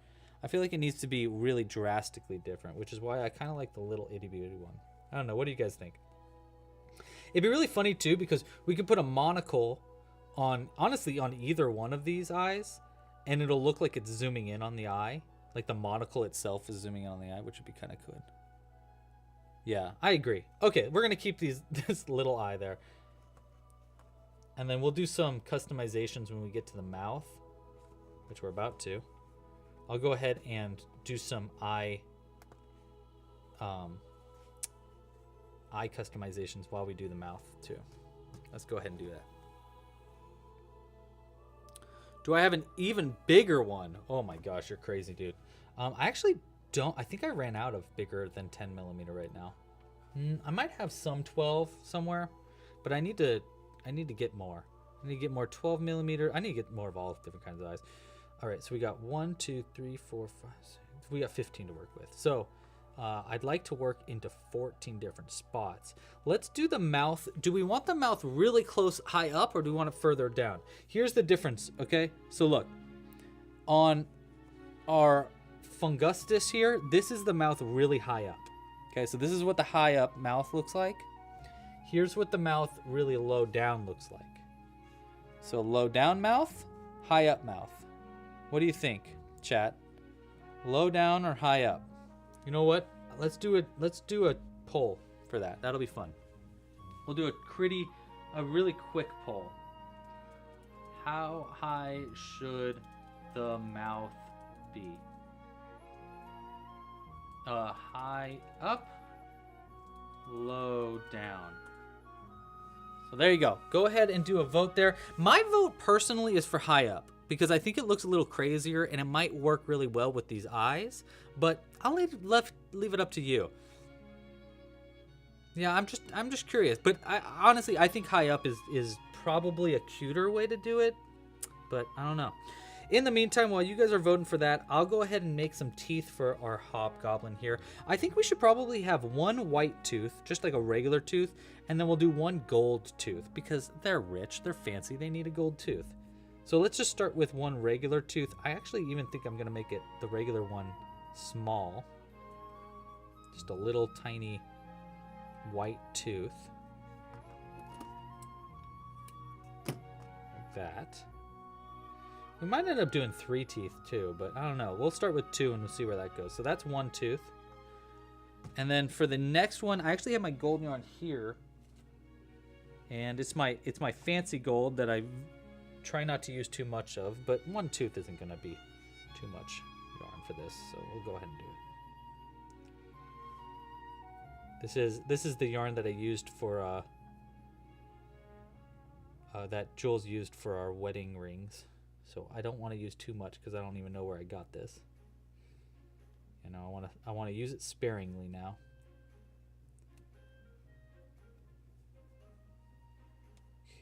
I feel like it needs to be really drastically different, which is why I kind of like the little itty bitty one. I don't know. What do you guys think? It'd be really funny too because we could put a monocle on, honestly, on either one of these eyes, and it'll look like it's zooming in on the eye. Like the monocle itself is zooming in on the eye, which would be kind of cool. Yeah, I agree. Okay, we're gonna keep this little eye there. And then we'll do some customizations when we get to the mouth, which we're about to. I'll go ahead and do some eye customizations while we do the mouth too. Let's go ahead and do that. Do I have an even bigger one? Oh my gosh, you're crazy, dude. I actually don't. I think I ran out of bigger than 10 millimeter right now. I might have some 12 somewhere, but I need to get more. I need to get more 12 millimeter. I need to get more of all different kinds of eyes. All right, so we got 1, 2, 3, 4, 5, 6. We got 15 to work with. So I'd like to work into 14 different spots. Let's do the mouth. Do we want the mouth really close high up, or do we want it further down? Here's the difference, okay? So look, on our fungustus here, this is the mouth really high up. Okay, so this is what the high up mouth looks like. Here's what the mouth really low down looks like. So low down mouth, high up mouth. What do you think, chat? Low down or high up? You know what? Let's do a poll for that. That'll be fun. We'll do a really quick poll. How high should the mouth be? High up, low down. So there you go. Go ahead and do a vote there. My vote personally is for high up, because I think it looks a little crazier and it might work really well with these eyes, but I'll leave it up to you. Yeah, I'm just curious, but honestly I think high up is probably a cuter way to do it, but I don't know. In the meantime, while you guys are voting for that, I'll go ahead and make some teeth for our Hobgoblin here. I think we should probably have one white tooth, just like a regular tooth, and then we'll do one gold tooth because they're rich, they're fancy, they need a gold tooth. So let's just start with one regular tooth. I actually even think I'm gonna make it the regular one small. Just a little tiny white tooth. Like that. We might end up doing 3 teeth too, but I don't know. We'll start with 2 and we'll see where that goes. So that's one tooth. And then for the next one, I actually have my gold yarn here. And it's my fancy gold that I try not to use too much of, but one tooth isn't going to be too much yarn for this, so we'll go ahead and do it. This is the yarn that I used for that Jules used for our wedding rings. So I don't want to use too much because I don't even know where I got this. You know, I want to use it sparingly now.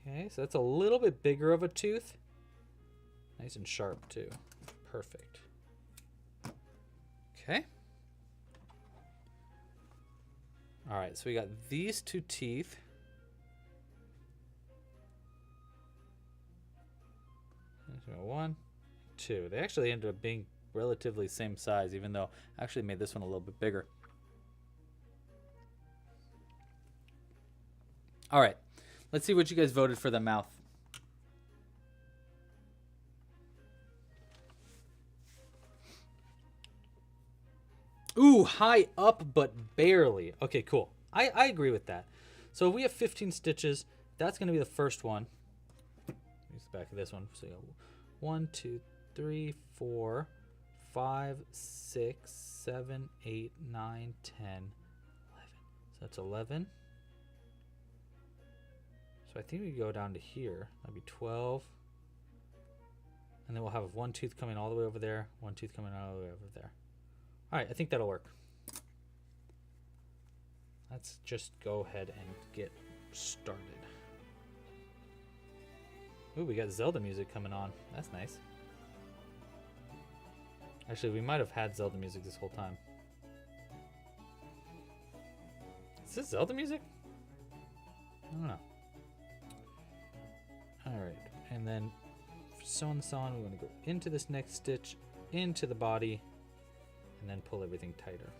Okay, so that's a little bit bigger of a tooth. Nice and sharp too. Perfect. Okay. All right, so we got these 2 teeth. So 1, 2. They actually ended up being relatively same size, even though I actually made this one a little bit bigger. All right, let's see what you guys voted for the mouth. Ooh, high up, but barely. Okay, cool. I agree with that. So we have 15 stitches. That's going to be the first one. Use the back of this one. So 1, 2, 3, 4, 5, 6, 7, 8, 9, 10, 11. So that's 11. So I think we go down to here. That'd be 12. And then we'll have one tooth coming all the way over there, one tooth coming all the way over there. All right, I think that'll work. Let's just go ahead and get started. Ooh, we got Zelda music coming on. That's nice. Actually, we might have had Zelda music this whole time. Is this Zelda music? I don't know. Alright, and then sewing this on, we're going to go into this next stitch, into the body, and then pull everything tighter.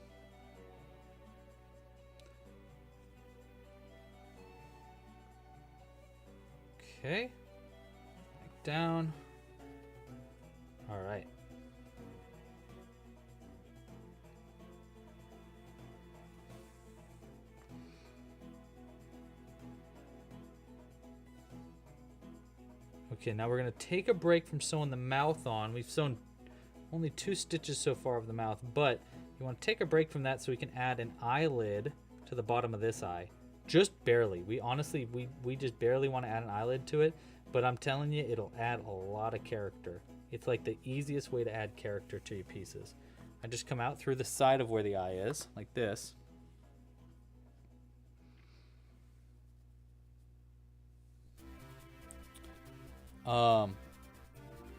Okay. Back down. All right. Okay, now we're going to take a break from sewing the mouth on. We've sewn only 2 stitches so far of the mouth, but you want to take a break from that so we can add an eyelid to the bottom of this eye. Just barely. We honestly, we just barely want to add an eyelid to it, but I'm telling you, it'll add a lot of character. It's like the easiest way to add character to your pieces. I just come out through the side of where the eye is, like this.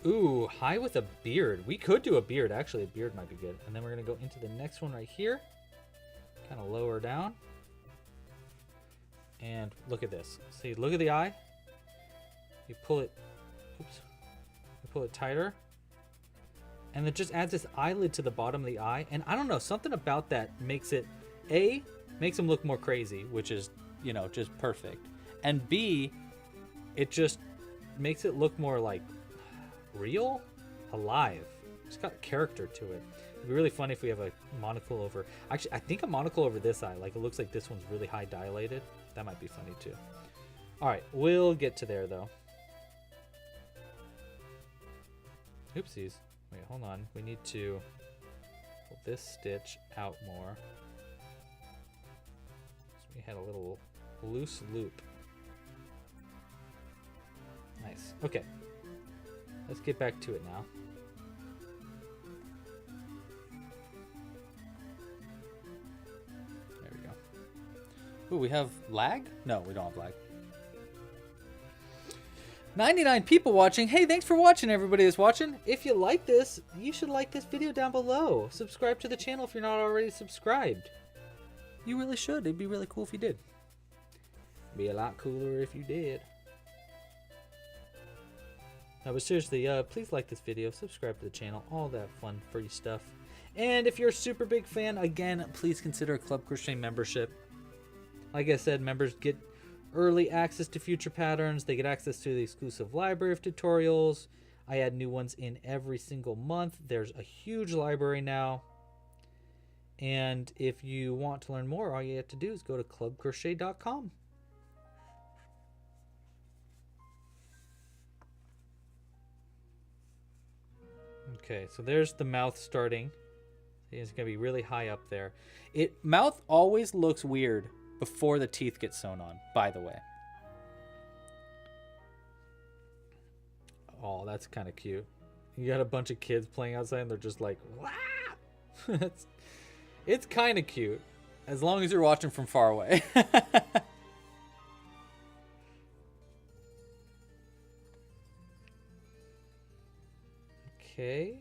Ooh, high with a beard. We could do a beard. Actually, a beard might be good. And then we're going to go into the next one right here. Kind of lower down. And look at this. See, look at the eye. You pull it, oops. You pull it tighter. And it just adds this eyelid to the bottom of the eye. And I don't know, something about that makes it, A, makes them look more crazy, which is, you know, just perfect. And B, it just makes it look more like real, alive. It's got character to it. It'd be really funny if we have a monocle over. Actually, I think a monocle over this eye. Like, it looks like this one's really high dilated. That might be funny too. All right, we'll get to there though. Oopsies. Wait, hold on. We need to pull this stitch out more. So we had a little loose loop. Nice. Okay. Let's get back to it now. There we go. Ooh, we have lag? No, we don't have lag. 99 people watching. Hey, thanks for watching, everybody that's watching. If you like this, you should like this video down below. Subscribe to the channel if you're not already subscribed. You really should. It'd be really cool if you did. Be a lot cooler if you did. No, but seriously, please like this video, subscribe to the channel, all that fun, free stuff. And if you're a super big fan, again, please consider a Club Crochet membership. Like I said, members get early access to future patterns. They get access to the exclusive library of tutorials. I add new ones in every single month. There's a huge library now. And if you want to learn more, all you have to do is go to clubcrochet.com. Okay, so there's the mouth starting. It's going to be really high up there. Mouth always looks weird before the teeth get sewn on, by the way. Oh, that's kind of cute. You got a bunch of kids playing outside and they're just like, wow! It's kind of cute, as long as you're watching from far away. Okay.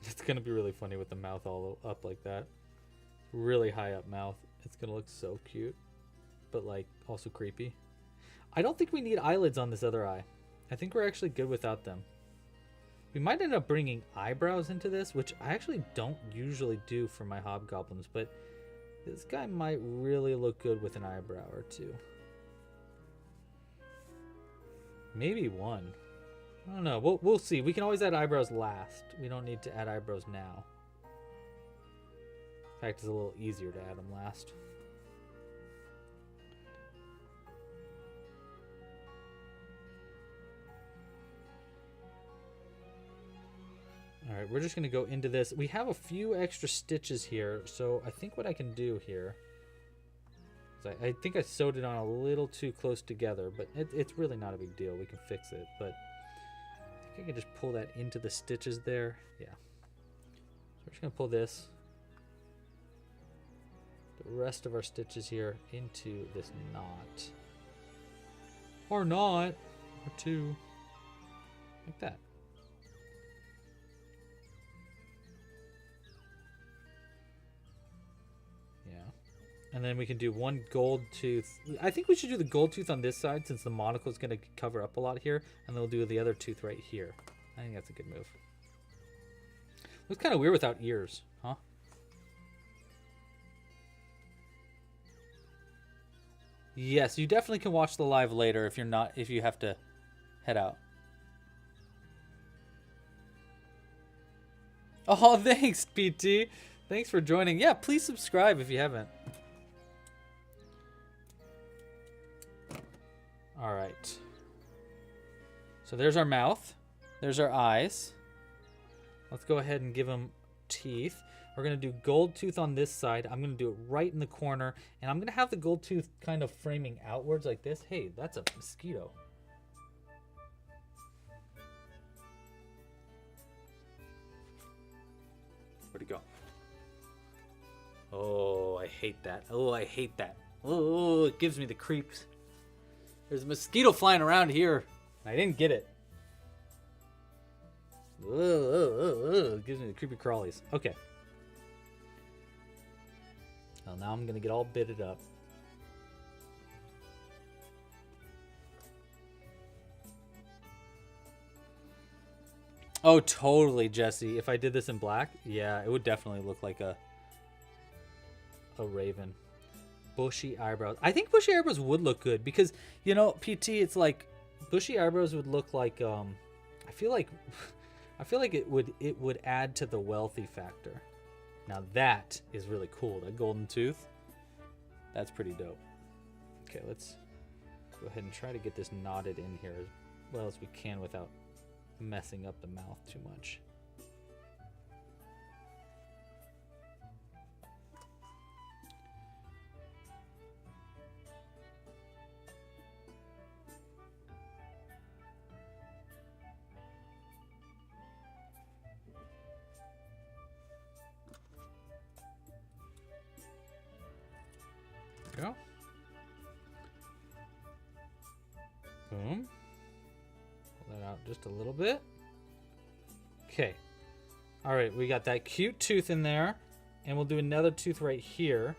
It's gonna be really funny with the mouth all up like that. Really high up mouth. It's gonna look so cute, but like also creepy. I don't think we need eyelids on this other eye. I think we're actually good without them. We might end up bringing eyebrows into this, which I actually don't usually do for my hobgoblins, but this guy might really look good with an eyebrow or two. Maybe one. I don't know. We'll see. We can always add eyebrows last. We don't need to add eyebrows now. In fact, it's a little easier to add them last. All right, we're just going to go into this. We have a few extra stitches here, so I think what I can do here is I think I sewed it on a little too close together, but it's really not a big deal. We can fix it, but I think I can just pull that into the stitches there. Yeah. So we're just going to pull this, the rest of our stitches here into this knot. Or not, or two, like that. And then we can do one gold tooth. I think we should do the gold tooth on this side since the monocle is going to cover up a lot here. And then we'll do the other tooth right here. I think that's a good move. Looks kind of weird without ears, huh? Yes, you definitely can watch the live later if you have to head out. Oh, thanks, PT. Thanks for joining. Yeah, please subscribe if you haven't. All right. So there's our mouth. There's our eyes. Let's go ahead and give them teeth. We're going to do gold tooth on this side. I'm going to do it right in the corner. And I'm going to have the gold tooth kind of framing outwards like this. Hey, that's a mosquito. Where'd it go? Oh, I hate that. Oh, I hate that. Oh, it gives me the creeps. There's a mosquito flying around here. I didn't get it. It gives me the creepy crawlies. Okay. Well, now I'm going to get all bitted up. Oh, totally, Jesse. If I did this in black, yeah, it would definitely look like a raven. Bushy eyebrows. I think bushy eyebrows would look good because, you know, PT, it's like bushy eyebrows would look like I feel like it would add to the wealthy factor. Now that is really cool. That golden tooth. That's pretty dope. Okay, let's go ahead and try to get this knotted in here as well as we can without messing up the mouth too much. Go. Boom. Pull that out just a little bit. Okay. All right, we got that cute tooth in there, and we'll do another tooth right here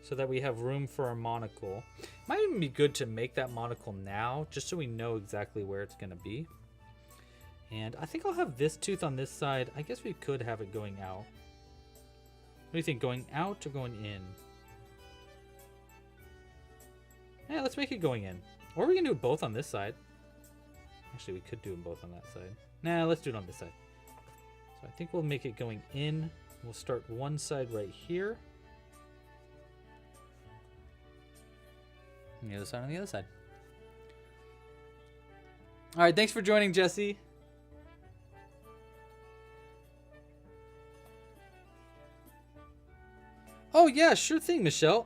so that we have room for our monocle. Might even be good to make that monocle now just so we know exactly where it's going to be. And I think I'll have this tooth on this side. I guess we could have it going out. What do you think, going out or going in? Yeah, let's make it going in. Or we can do it both on this side. Actually, we could do them both on that side. Nah, let's do it on this side. So I think we'll make it going in. We'll start one side right here. And the other side on the other side. All right, thanks for joining, Jesse. Oh, yeah, sure thing, Michelle.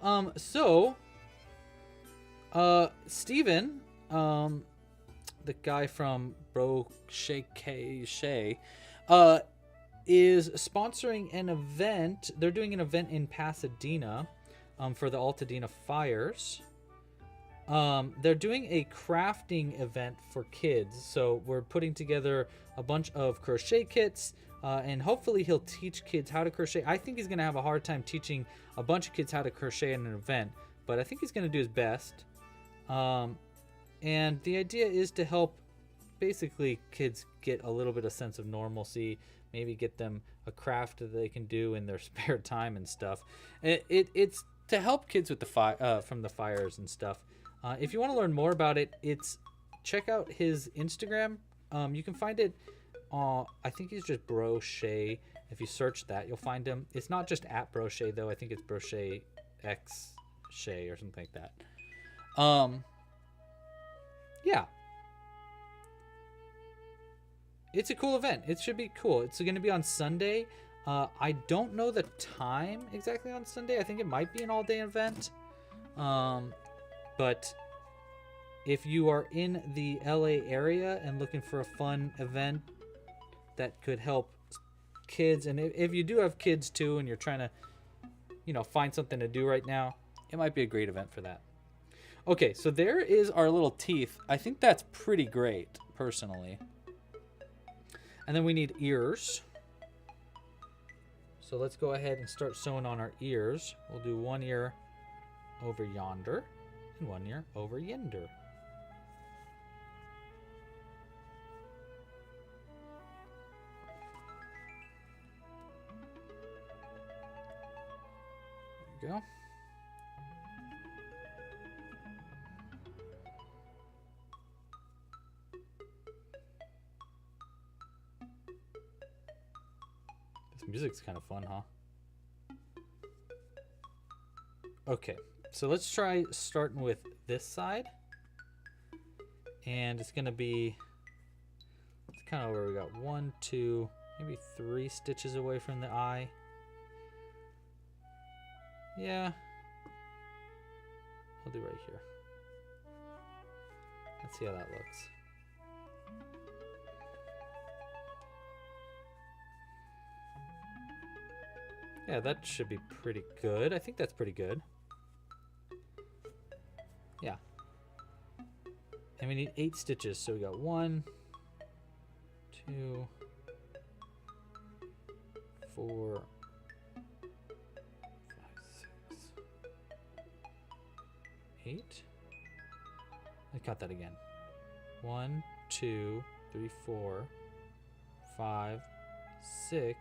Steven, the guy from Crochet, is sponsoring an event. They're doing an event in Pasadena, for the Altadena Fires. They're doing a crafting event for kids. So we're putting together a bunch of crochet kits, and hopefully he'll teach kids how to crochet. I think he's going to have a hard time teaching a bunch of kids how to crochet in an event, but I think he's going to do his best. And the idea is to help basically kids get a little bit of sense of normalcy, maybe get them a craft that they can do in their spare time and stuff. It's to help kids with the from the fires and stuff. If you want to learn more about it, check out his Instagram. You can find it. I think he's just Crochet. If you search that, you'll find him. It's not just at Crochet though. I think it's Crochet X Shay or something like that. Yeah. It's a cool event. It should be cool. It's going to be on Sunday. I don't know the time exactly on Sunday. I think it might be an all-day event. But if you are in the LA area and looking for a fun event that could help kids, and if you do have kids too and you're trying to, find something to do right now, it might be a great event for that. Okay, so there is our little teeth. I think that's pretty great, personally. And then we need ears. So let's go ahead and start sewing on our ears. We'll do one ear over yonder, and 1 year over yonder. There you go. This music's kind of fun, huh? Okay, so let's try starting with this side. And it's going to be, it's kind of where we got 1, 2, maybe 3 stitches away from the eye. Yeah. I'll do right here. Let's see how that looks. Yeah, that should be pretty good. I think that's pretty good. Yeah. And we need 8 stitches, so we got 1, 2, 4, 5, 6, 8. I got that again. 1, 2, 3, 4, 5, 6,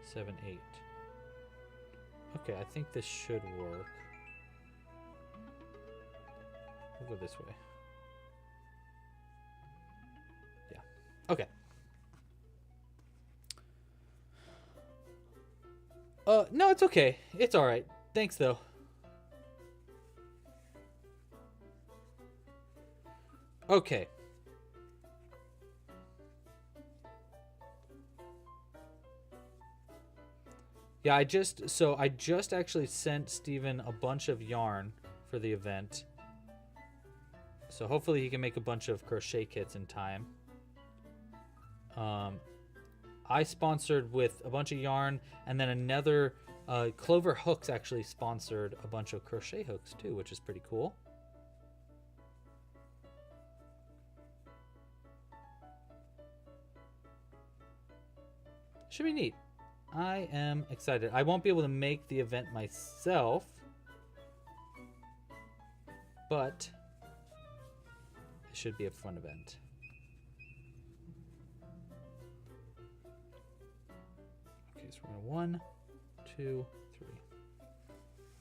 7, 8. Okay, I think this should work. We'll go this way. Yeah. Okay. No, it's okay. It's all right. Thanks, though. Okay. Yeah, I just actually sent Steven a bunch of yarn for the event. So hopefully he can make a bunch of crochet kits in time. I sponsored with a bunch of yarn, and then another Clover Hooks actually sponsored a bunch of crochet hooks too, which is pretty cool. Should be neat. I am excited. I won't be able to make the event myself, but it should be a fun event. Okay, so we're going to 1, 2, 3,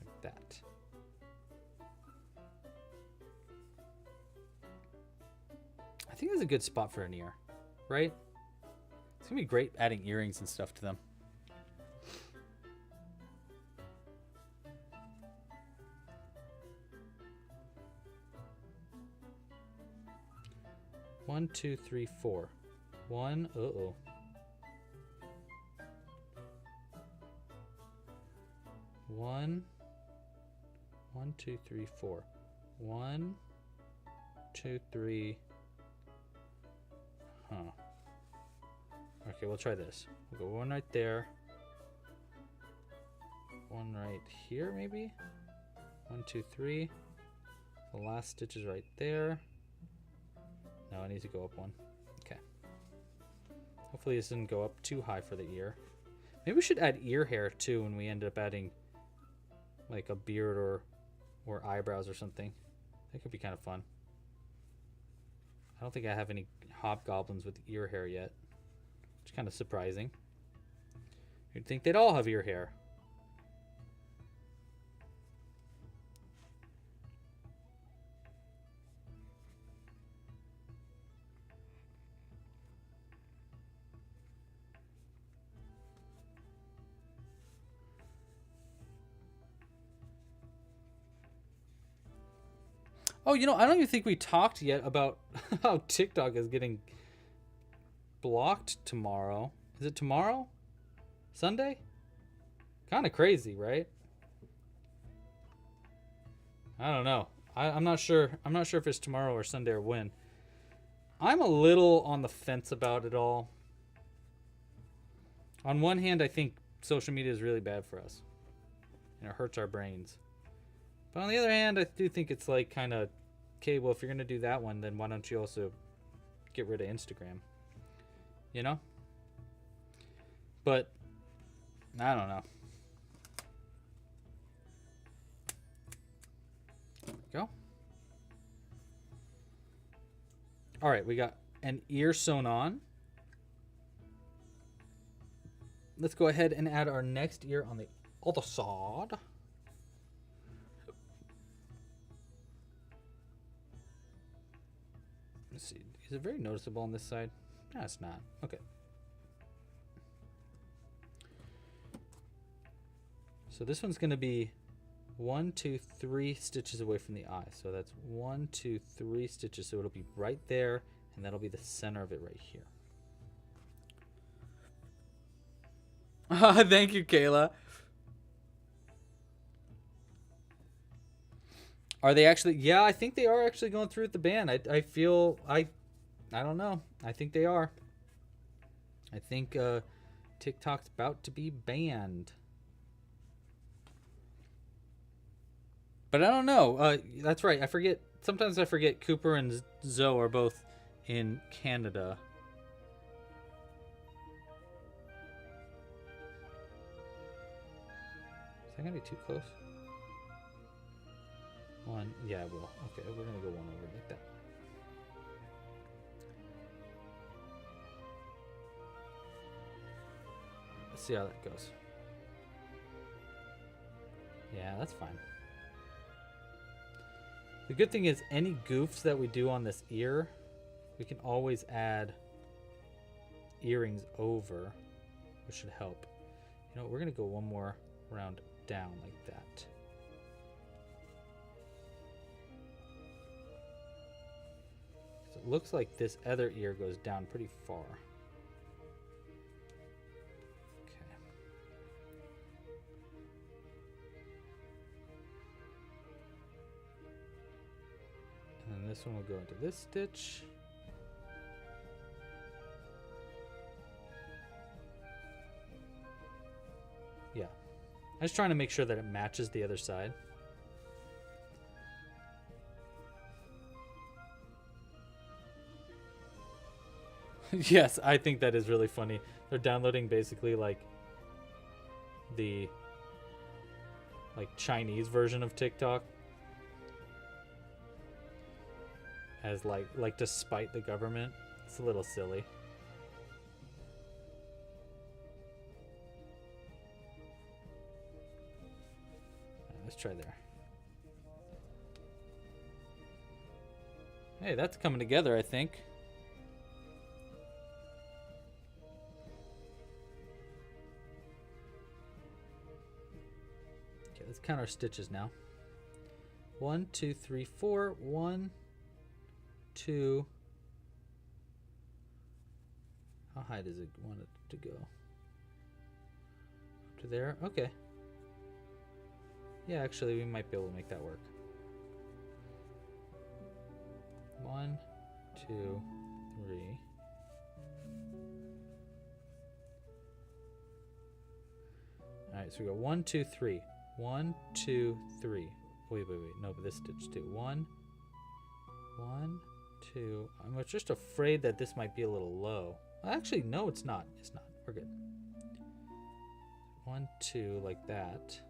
like that. I think that's a good spot for an ear, right? It's gonna be great adding earrings and stuff to them. One, 2, 3, 4. 1. Uh-oh. 1. 1, 2, 3, 4. 1, 2, 3. Huh. Okay, we'll try this. We'll go 1 right there. 1 right here, maybe? 1, 2, 3. The last stitch is right there. No, it needs to go up 1. Okay. Hopefully this didn't go up too high for the ear. Maybe we should add ear hair too when we end up adding like a beard or eyebrows or something. That could be kind of fun. I don't think I have any hobgoblins with ear hair yet. Which is kind of surprising. You'd think they'd all have ear hair. Oh, you know, I don't even think we talked yet about how TikTok is getting blocked tomorrow. Is it tomorrow? Sunday? Kind of crazy, right? I don't know. I'm not sure. I'm not sure if it's tomorrow or Sunday or when. I'm a little on the fence about it all. On one hand, I think social media is really bad for us. And it hurts our brains. But on the other hand, I do think it's like kind of, okay, well, if you're going to do that one, then why don't you also get rid of Instagram? You know? But, I don't know. All right, we got an ear sewn on. Let's go ahead and add our next ear on the other side. Let's see. Is it very noticeable on this side? No, it's not. Okay. So this one's going to be 1, 2, 3 stitches away from the eye. So that's 1, 2, 3 stitches. So it'll be right there, and that'll be the center of it right here. Thank you, Kayla. Are they actually? Yeah, I think they are actually going through with the ban. I feel I don't know. I think they are. I think TikTok's about to be banned. But I don't know. That's right. I forget. Sometimes I forget Cooper and Zoe are both in Canada. Is that going to be too close? One. Yeah, I will. Okay, we're going to go one over like that. Let's see how that goes. Yeah, that's fine. The good thing is any goofs that we do on this ear, we can always add earrings over, which should help. You know, we're going to go one more round down like that. So it looks like this other ear goes down pretty far. And this one will go into this stitch. Yeah. I'm just trying to make sure that it matches the other side. Yes, I think that is really funny. They're downloading basically like the Chinese version of TikTok. As like to spite the government. It's a little silly. Let's try there. Hey, that's coming together, I think. Okay, let's count our stitches now. 1, 2, 3, 4. 1, 2. How high does it want it to go? Up to there? Okay. Yeah, actually, we might be able to make that work. 1, 2, 3. Alright, so we go 1, 2, 3. 1, 2, 3. Wait. No, but this stitch too. 1, 2. I'm just afraid that this might be a little low. Actually, no, it's not. It's not. We're good. 1, 2, like that.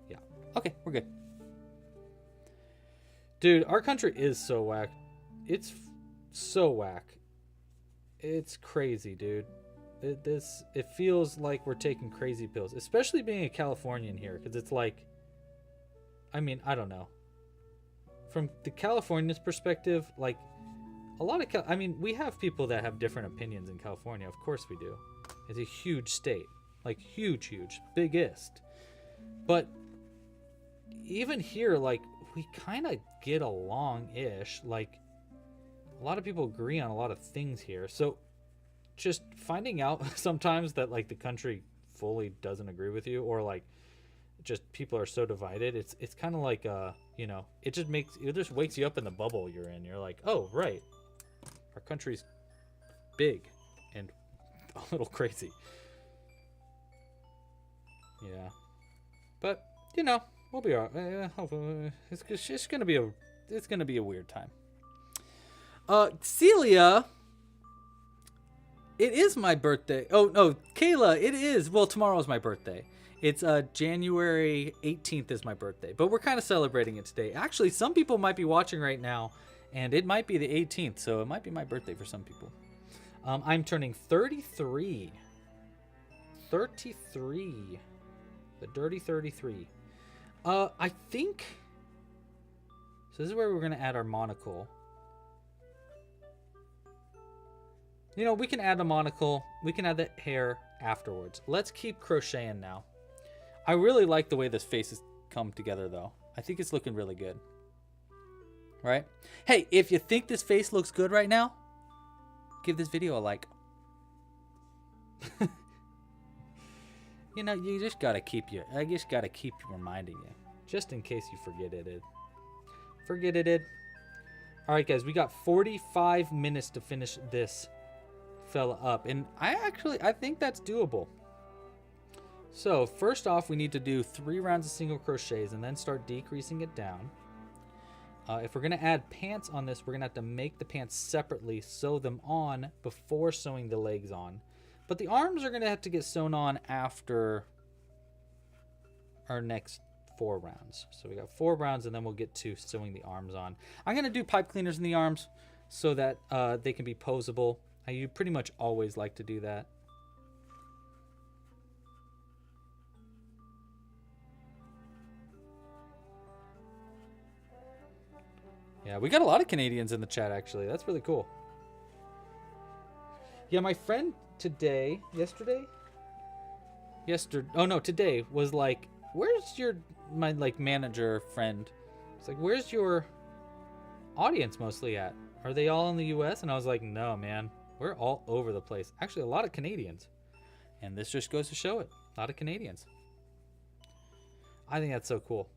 Yeah. Okay, we're good. Dude, our country is so whack. It's so whack. It's crazy, dude. It feels like we're taking crazy pills, especially being a Californian here, because it's like, I mean, I don't know. From the Californian's perspective, like, a lot of I mean, we have people that have different opinions in California. Of course we do. It's a huge state. Like, huge, biggest. But even here, like, we kind of get along-ish. Like, a lot of people agree on a lot of things here. So, just finding out sometimes that, like, the country fully doesn't agree with you, or, like, just people are so divided, it's kind of like, you know, it just wakes you up in the bubble you're in. You're like, oh, right. Our country's big and a little crazy. Yeah. But, you know, we'll be all right. It's just gonna be a weird time. Celia, it is my birthday. Oh no, Kayla, it is. Well, tomorrow's my birthday. It's January 18th is my birthday, but we're kind of celebrating it today. Actually, some people might be watching right now, And it might be the 18th, so it might be my birthday for some people. I'm turning 33. 33. The dirty 33. I think... So this is where we're going to add our monocle. You know, we can add a monocle. We can add the hair afterwards. Let's keep crocheting now. I really like the way this face has come together, though. I think it's looking really good. Right? Hey, if you think this face looks good right now, give this video a like. You know, you just gotta keep reminding you, just in case you forget it. All right, guys, we got 45 minutes to finish this fella up, and I think that's doable. So first off, we need to do 3 rounds of single crochets and then start decreasing it down. If we're gonna add pants on this, we're gonna have to make the pants separately, sew them on before sewing the legs on. But the arms are gonna have to get sewn on after our next 4 rounds. So we got 4 rounds, and then we'll get to sewing the arms on. I'm gonna do pipe cleaners in the arms so that they can be posable. I pretty much always like to do that. Yeah, we got a lot of Canadians in the chat, actually. That's really cool. Yeah, my friend today was like, where's my manager friend? It's like, where's your audience mostly at? Are they all in the US? And I was like, no, man, we're all over the place. Actually, a lot of Canadians. And this just goes to show it. A lot of Canadians. I think that's so cool.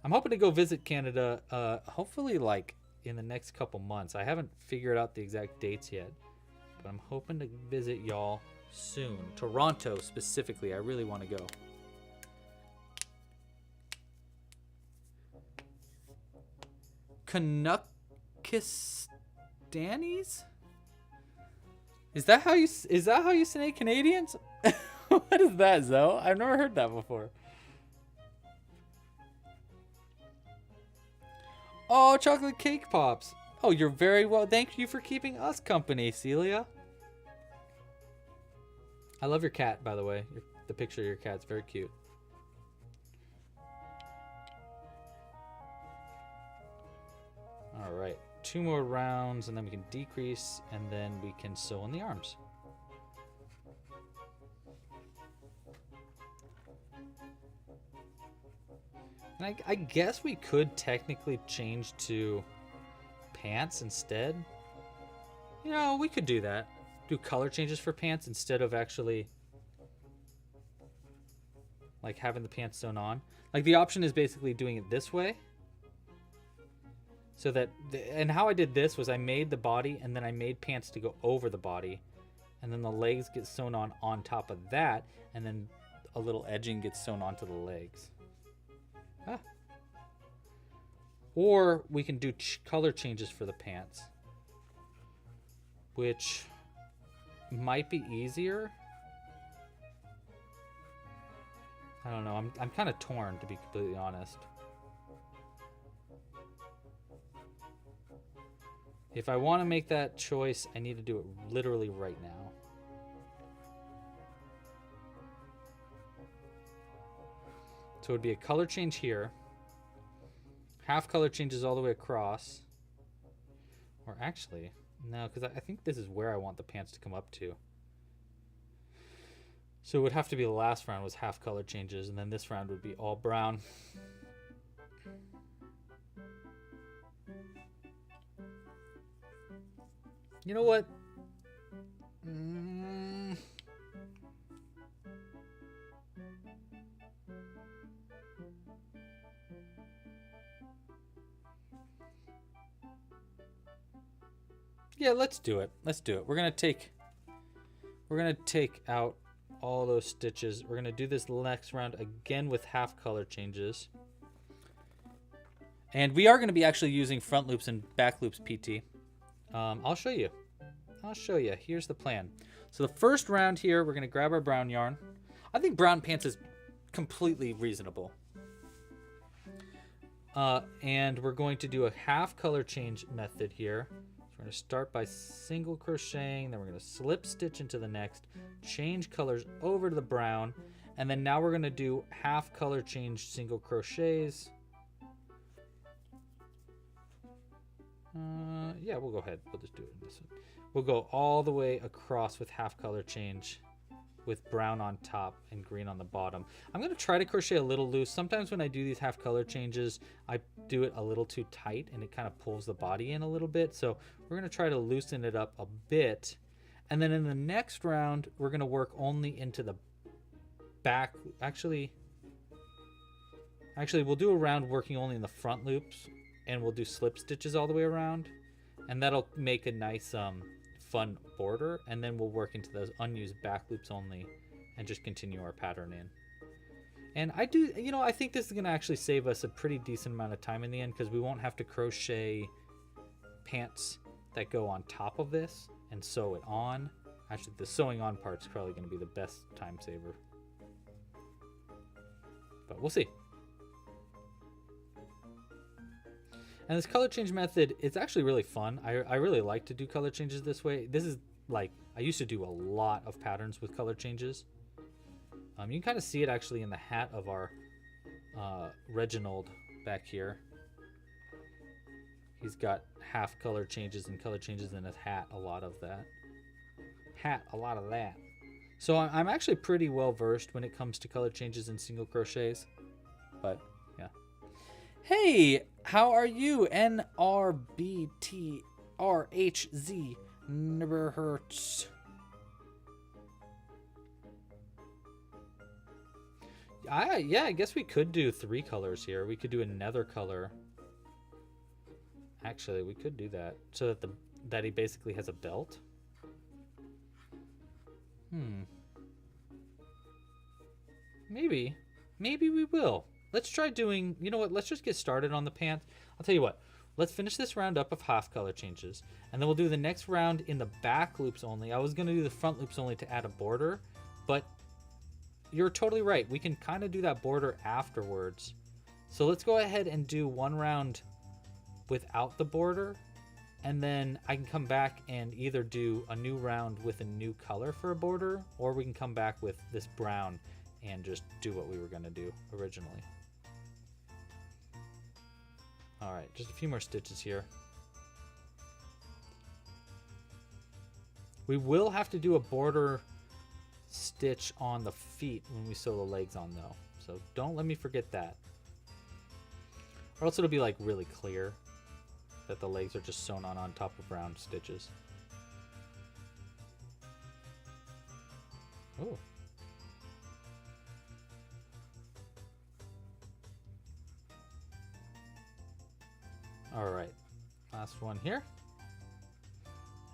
I'm hoping to go visit Canada, hopefully like in the next couple months. I haven't figured out the exact dates yet, but I'm hoping to visit y'all soon. Toronto specifically, I really want to go. Canuckistanis? Is that how you say Canadians? What is that, Zoe? I've never heard that before. Oh, chocolate cake pops. Oh, you're very well. Thank you for keeping us company, Celia. I love your cat, by the way. The picture of your cat's very cute. All right, 2 more rounds, and then we can decrease, and then we can sew on the arms. And I guess we could technically change to pants instead. You know, we could do that. Do color changes for pants instead of actually like having the pants sewn on. Like the option is basically doing it this way. So that, and how I did this was I made the body and then I made pants to go over the body. And then the legs get sewn on top of that. And then a little edging gets sewn onto the legs. Ah. Or we can do color changes for the pants, which might be easier. I don't know. I'm kind of torn, to be completely honest. If I want to make that choice, I need to do it literally right now. So it would be a color change here. Half color changes all the way across. Or actually, no, because I think this is where I want the pants to come up to. So it would have to be the last round was half color changes, and then this round would be all brown. You know what? Yeah, let's do it. Let's do it. We're gonna take out all those stitches. We're gonna do this next round again with half color changes. And we are gonna be actually using front loops and back loops PT. I'll show you. Here's the plan. So the first round here, we're gonna grab our brown yarn. I think brown pants is completely reasonable. And we're going to do a half color change method here. So we're going to start by single crocheting, then we're going to slip stitch into the next, change colors over to the brown, and then now we're going to do half color change single crochets. Yeah, we'll go ahead. We'll just do it in this one. We'll go all the way across with half color change with brown on top and green on the bottom. I'm going to try to crochet a little loose. Sometimes when I do these half color changes, I do it a little too tight and it kind of pulls the body in a little bit. So we're going to try to loosen it up a bit. And then in the next round, we're going to work only into the back. Actually, we'll do a round working only in the front loops, and we'll do slip stitches all the way around. And that'll make a nice fun border, and then we'll work into those unused back loops only and just continue our pattern in. And I do, you know, I think this is going to actually save us a pretty decent amount of time in the end, because we won't have to crochet pants that go on top of this and sew it on. Actually, the sewing on part's probably going to be the best time saver, but we'll see. And this color change method, it's actually really fun. I really like to do color changes this way. This is like, I used to do a lot of patterns with color changes. You can kind of see it actually in the hat of our Reginald back here. He's got half color changes and color changes in his hat, a lot of that. So I'm actually pretty well versed when it comes to color changes and single crochets, but yeah. Hey, how are you? NRBTRHZ never hurts. Yeah, I guess we could do 3 colors here. We could do another color. Actually, we could do that so that he basically has a belt. Maybe we will. Let's try doing, you know what, let's just get started on the pants. I'll tell you what, let's finish this round up of half color changes, and then we'll do the next round in the back loops only. I was going to do the front loops only to add a border, but you're totally right. We can kind of do that border afterwards. So let's go ahead and do one round without the border, and then I can come back and either do a new round with a new color for a border, or we can come back with this brown and just do what we were going to do originally. All right, just a few more stitches here. We will have to do a border stitch on the feet when we sew the legs on though. So don't let me forget that. Or else it'll be like really clear that the legs are just sewn on top of round stitches. Oh. All right, last one here.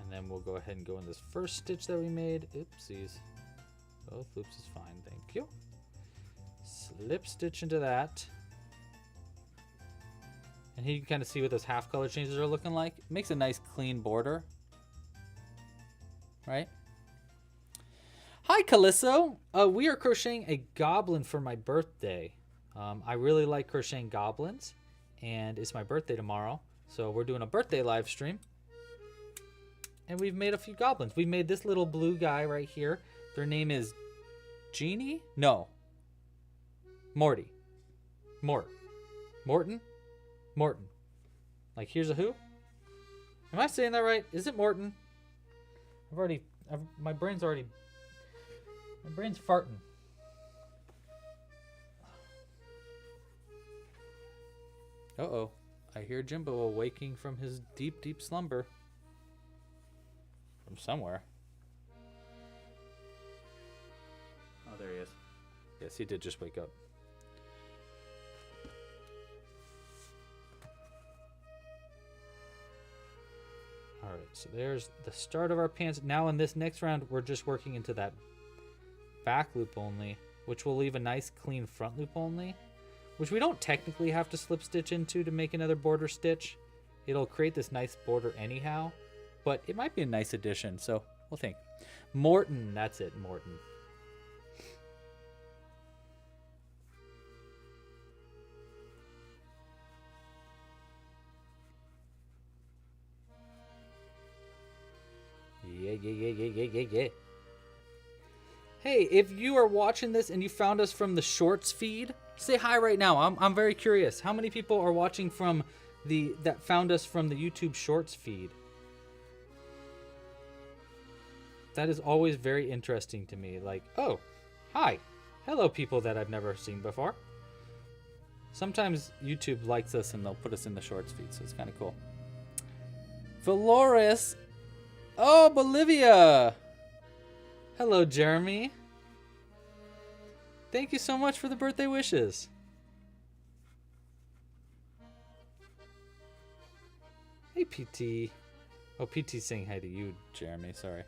And then we'll go ahead and go in this first stitch that we made. Oopsies. Both loops is fine, thank you. Slip stitch into that. And here you can kind of see what those half color changes are looking like. It makes a nice clean border. Right? Hi, Calisso. We are crocheting a goblin for my birthday. I really like crocheting goblins, and it's my birthday tomorrow. So we're doing a birthday live stream. And we've made a few goblins. We made this little blue guy right here. Their name is Jeannie? No. Morty. Morton? Morton. Like, here's a who? Am I saying that right? Is it Morton? My brain's farting. Uh-oh. I hear Jimbo awaking from his deep, deep slumber. From somewhere. Oh, there he is. Yes, he did just wake up. All right, so there's the start of our pants. Now in this next round, we're just working into that back loop only, which will leave a nice clean front loop only, which we don't technically have to slip stitch into to make another border stitch. It'll create this nice border anyhow, but it might be a nice addition, so we'll think. Morton, that's it, Morton. Yeah. Hey, if you are watching this and you found us from the Shorts feed, say hi right now. I'm very curious. How many people are watching from that found us from the YouTube Shorts feed? That is always very interesting to me. Like, oh, hi. Hello, people that I've never seen before. Sometimes YouTube likes us and they'll put us in the Shorts feed, so it's kind of cool. Valores. Oh, Bolivia. Hello, Jeremy. Thank you so much for the birthday wishes. Hey, PT. Oh, PT's saying hi to you, Jeremy. Sorry.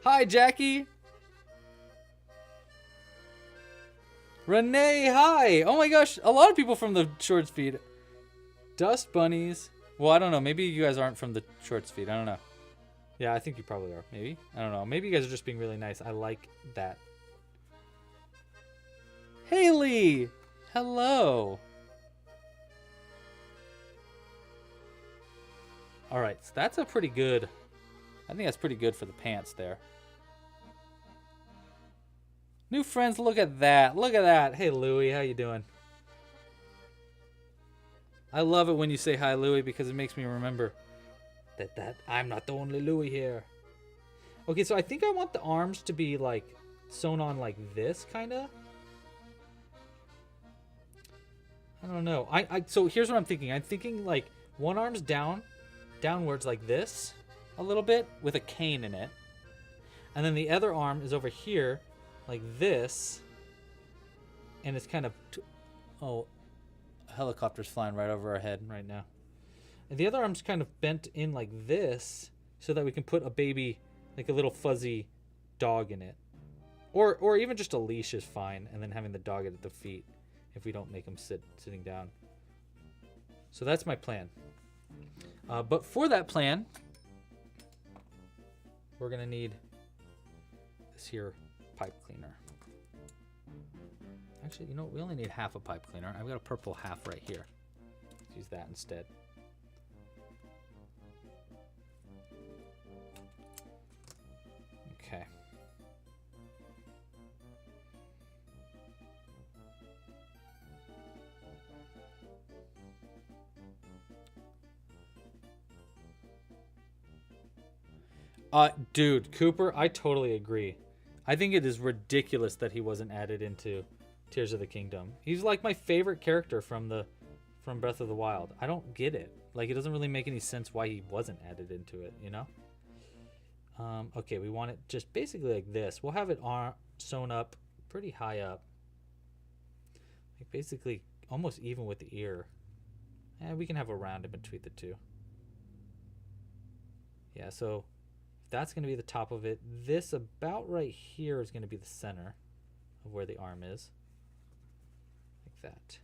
Hi, Jackie. Renee, hi. Oh my gosh, a lot of people from the Shorts feed. Dust bunnies. Well, I don't know. Maybe you guys aren't from the Shorts feed. I don't know. Yeah, I think you probably are. Maybe. I don't know. Maybe you guys are just being really nice. I like that. Haley! Hello. Alright, so that's a pretty good... I think that's pretty good for the pants there. New friends, look at that. Look at that. Hey, Louie, how you doing? I love it when you say hi, Louie, because it makes me remember that I'm not the only Louie here. Okay, so I think I want the arms to be like sewn on like this, kind of. I don't know. So here's what I'm thinking. I'm thinking like one arm's downwards like this a little bit with a cane in it. And then the other arm is over here like this. And it's kind of... Oh, a helicopter's flying right over our head right now. And the other arm's kind of bent in like this so that we can put a baby, like a little fuzzy dog in it. Or even just a leash is fine, and then having the dog at the feet if we don't make him sitting down. So that's my plan. But for that plan, we're going to need this here pipe cleaner. Actually, you know, we only need half a pipe cleaner. I've got a purple half right here. Let's use that instead. Okay. Dude, Cooper, I totally agree. I think it is ridiculous that he wasn't added into Tears of the Kingdom. He's like my favorite character from Breath of the Wild. I don't get it. Like, it doesn't really make any sense why he wasn't added into it, you know? Okay, we want it just basically like this. We'll have it sewn up pretty high up. Like basically almost even with the ear. And we can have a round in between the two. Yeah, so that's going to be the top of it. This about right here is going to be the center of where the arm is. Like that.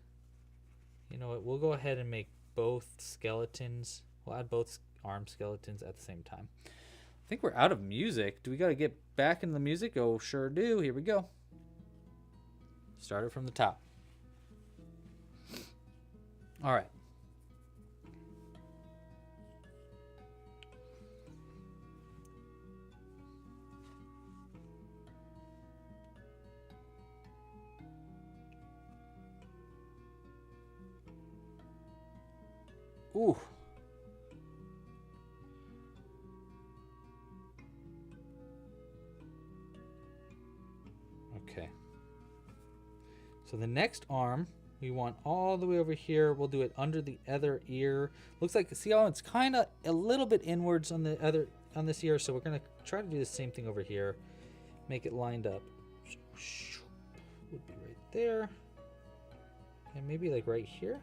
You know what? We'll go ahead and make both skeletons. We'll add both arm skeletons at the same time. I think we're out of music. Do we got to get back in the music? Oh, sure do. Here we go. Start it from the top. All right. Ooh. Okay. So the next arm, we want all the way over here. We'll do it under the other ear. Looks like, see how it's kind of a little bit inwards on this ear. So we're going to try to do the same thing over here. Make it lined up. Would be right there. And maybe like right here.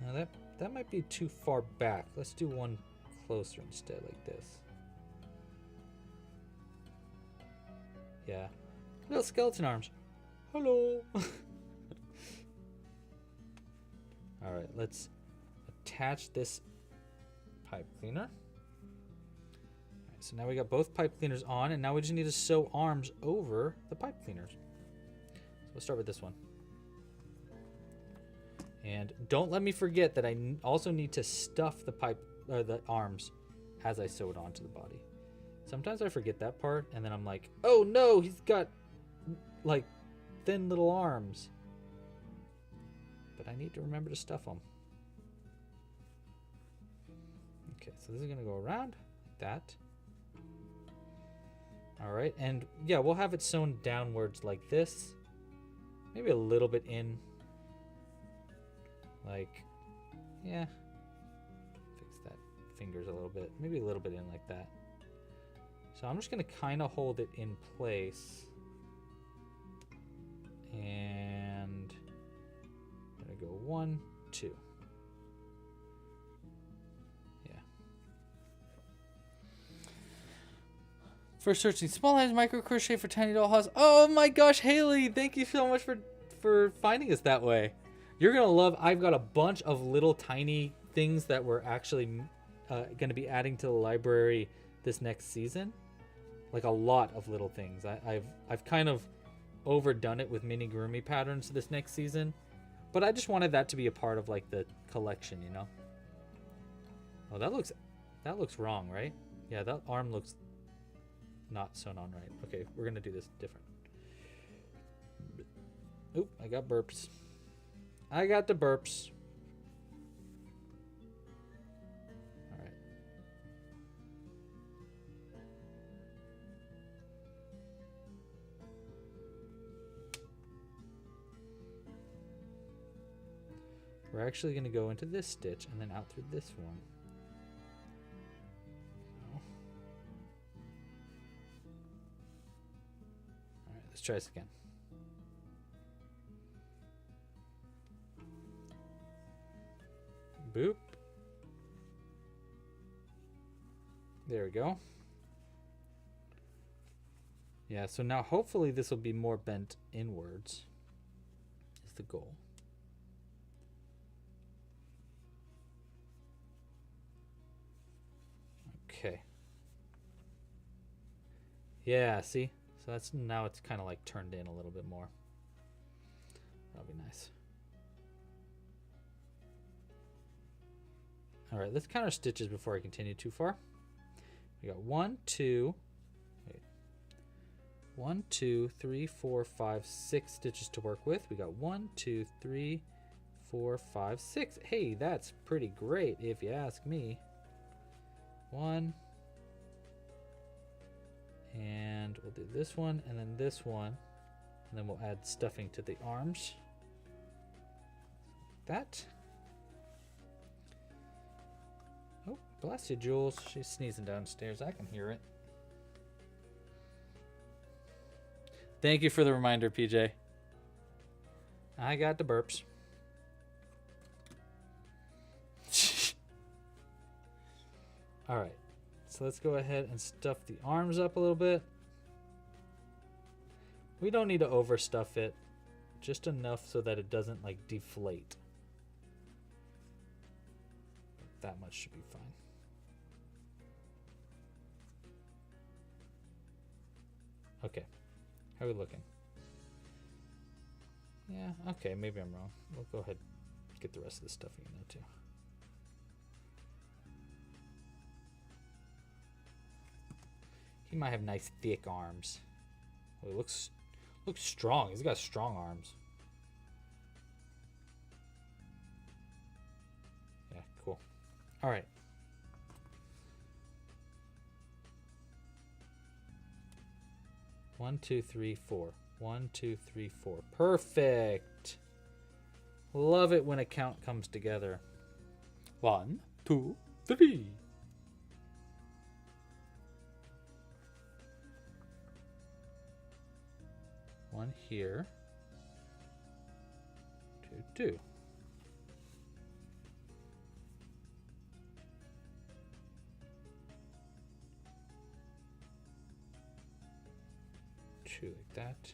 Now that might be too far back. Let's do one closer instead, like this. Yeah. Little skeleton arms. Hello. All right, let's attach this pipe cleaner. All right, so now we got both pipe cleaners on, and now we just need to sew arms over the pipe cleaners. So we'll start with this one. And don't let me forget that I also need to stuff the pipe or the arms as I sew it onto the body. Sometimes I forget that part, and then I'm like, oh no, he's got like thin little arms. But I need to remember to stuff them. Okay, so this is gonna go around like that. All right, and yeah, we'll have it sewn downwards like this. Maybe a little bit in. Like, yeah. Fix that fingers a little bit. Maybe a little bit in like that. So I'm just gonna kind of hold it in place. And I'm gonna go 1, 2. Yeah. For searching small items, micro crochet for tiny dollhouse. Oh my gosh, Haley, thank you so much for finding us that way. You're gonna love. I've got a bunch of little tiny things that we're actually gonna be adding to the library this next season. Like a lot of little things. I've kind of overdone it with amigurumi patterns this next season, but I just wanted that to be a part of like the collection, you know. Oh, that looks wrong, right? Yeah, that arm looks not sewn on right. Okay, we're gonna do this different. Oop, I got burps. I got the burps. All right. We're actually going to go into this stitch and then out through this one. So. All right, let's try this again. Boop. There we go. Yeah, so now hopefully this will be more bent inwards is the goal. Okay. Yeah, see? So that's now it's kind of like turned in a little bit more. That'll be nice. All right, let's count our stitches before I continue too far. We got 1, 2, 3, 4, 5, 6 stitches to work with. We got 1, 2, 3, 4, 5, 6. Hey, that's pretty great if you ask me. 1, and we'll do this one, and then this one, and then we'll add stuffing to the arms. Like that. Oh, bless you, Jules. She's sneezing downstairs. I can hear it. Thank you for the reminder, PJ. I got the burps. All right, so let's go ahead and stuff the arms up a little bit. We don't need to overstuff it, just enough so that it doesn't like deflate. That much should be fine. Okay, how are we looking? Yeah, okay, maybe I'm wrong. We'll go ahead and get the rest of the stuffing in there too. He might have nice thick arms. Oh, he looks strong. He's got strong arms. Yeah, cool. All right. One, two, three, four. 1, 2, 3, 4. Perfect. Love it when a count comes together. 1, 2, 3. One here. 2, 2. Two like that.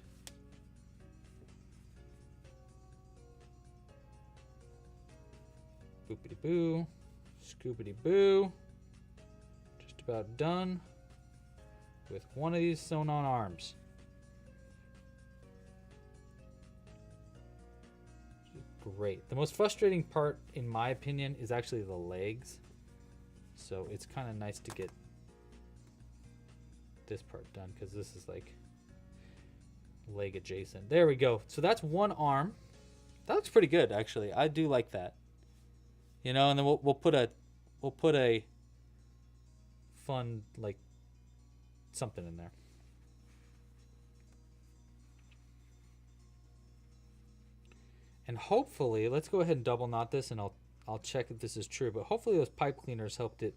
Boopity boo. Scoopity boo. Just about done with one of these sewn on arms. great. The most frustrating part, in my opinion, is actually the legs. So it's kind of nice to get this part done because this is like leg adjacent. There we go. So that's one arm. That looks pretty good, actually. I do like that. You know, and then we'll put a fun like something in there. And hopefully, let's go ahead and double knot this, and I'll check if this is true. But hopefully those pipe cleaners helped it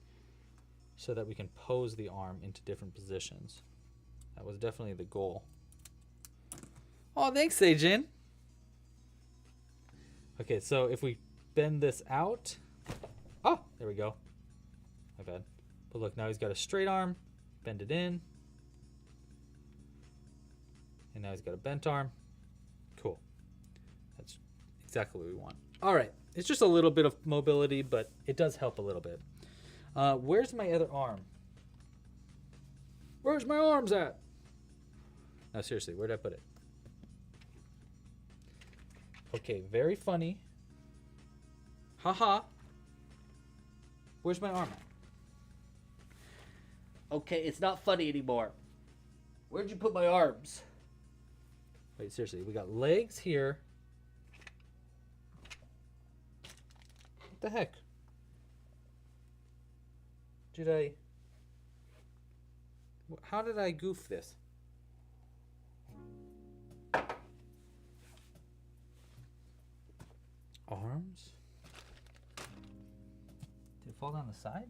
so that we can pose the arm into different positions. That was definitely the goal. Oh, thanks, Seijin. Okay, so if we bend this out. Oh, there we go. My bad. But look, now he's got a straight arm. Bend it in. And now he's got a bent arm. Cool. That's exactly what we want. All right. It's just a little bit of mobility, but it does help a little bit. Where's my other arm? Where's my arms at? No, seriously, where'd I put it? Okay, very funny. Haha. Where's my arm at? Okay, it's not funny anymore. Where'd you put my arms? Wait, seriously, we got legs here. What the heck? How did I goof this? Arms? Did it fall down the side?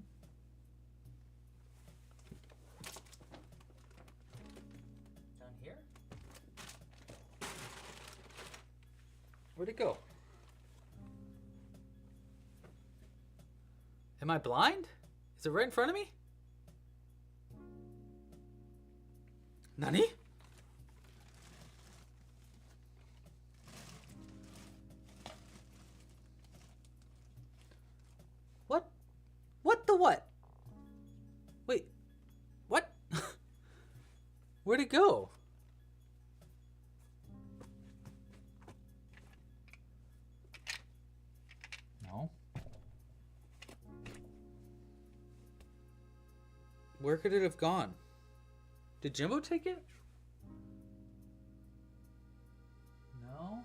Down here? Where'd it go? Am I blind? Is it right in front of me? Nani? What? What the what? Wait. What? Where'd it go? No. Where could it have gone? Did Jimbo take it? No.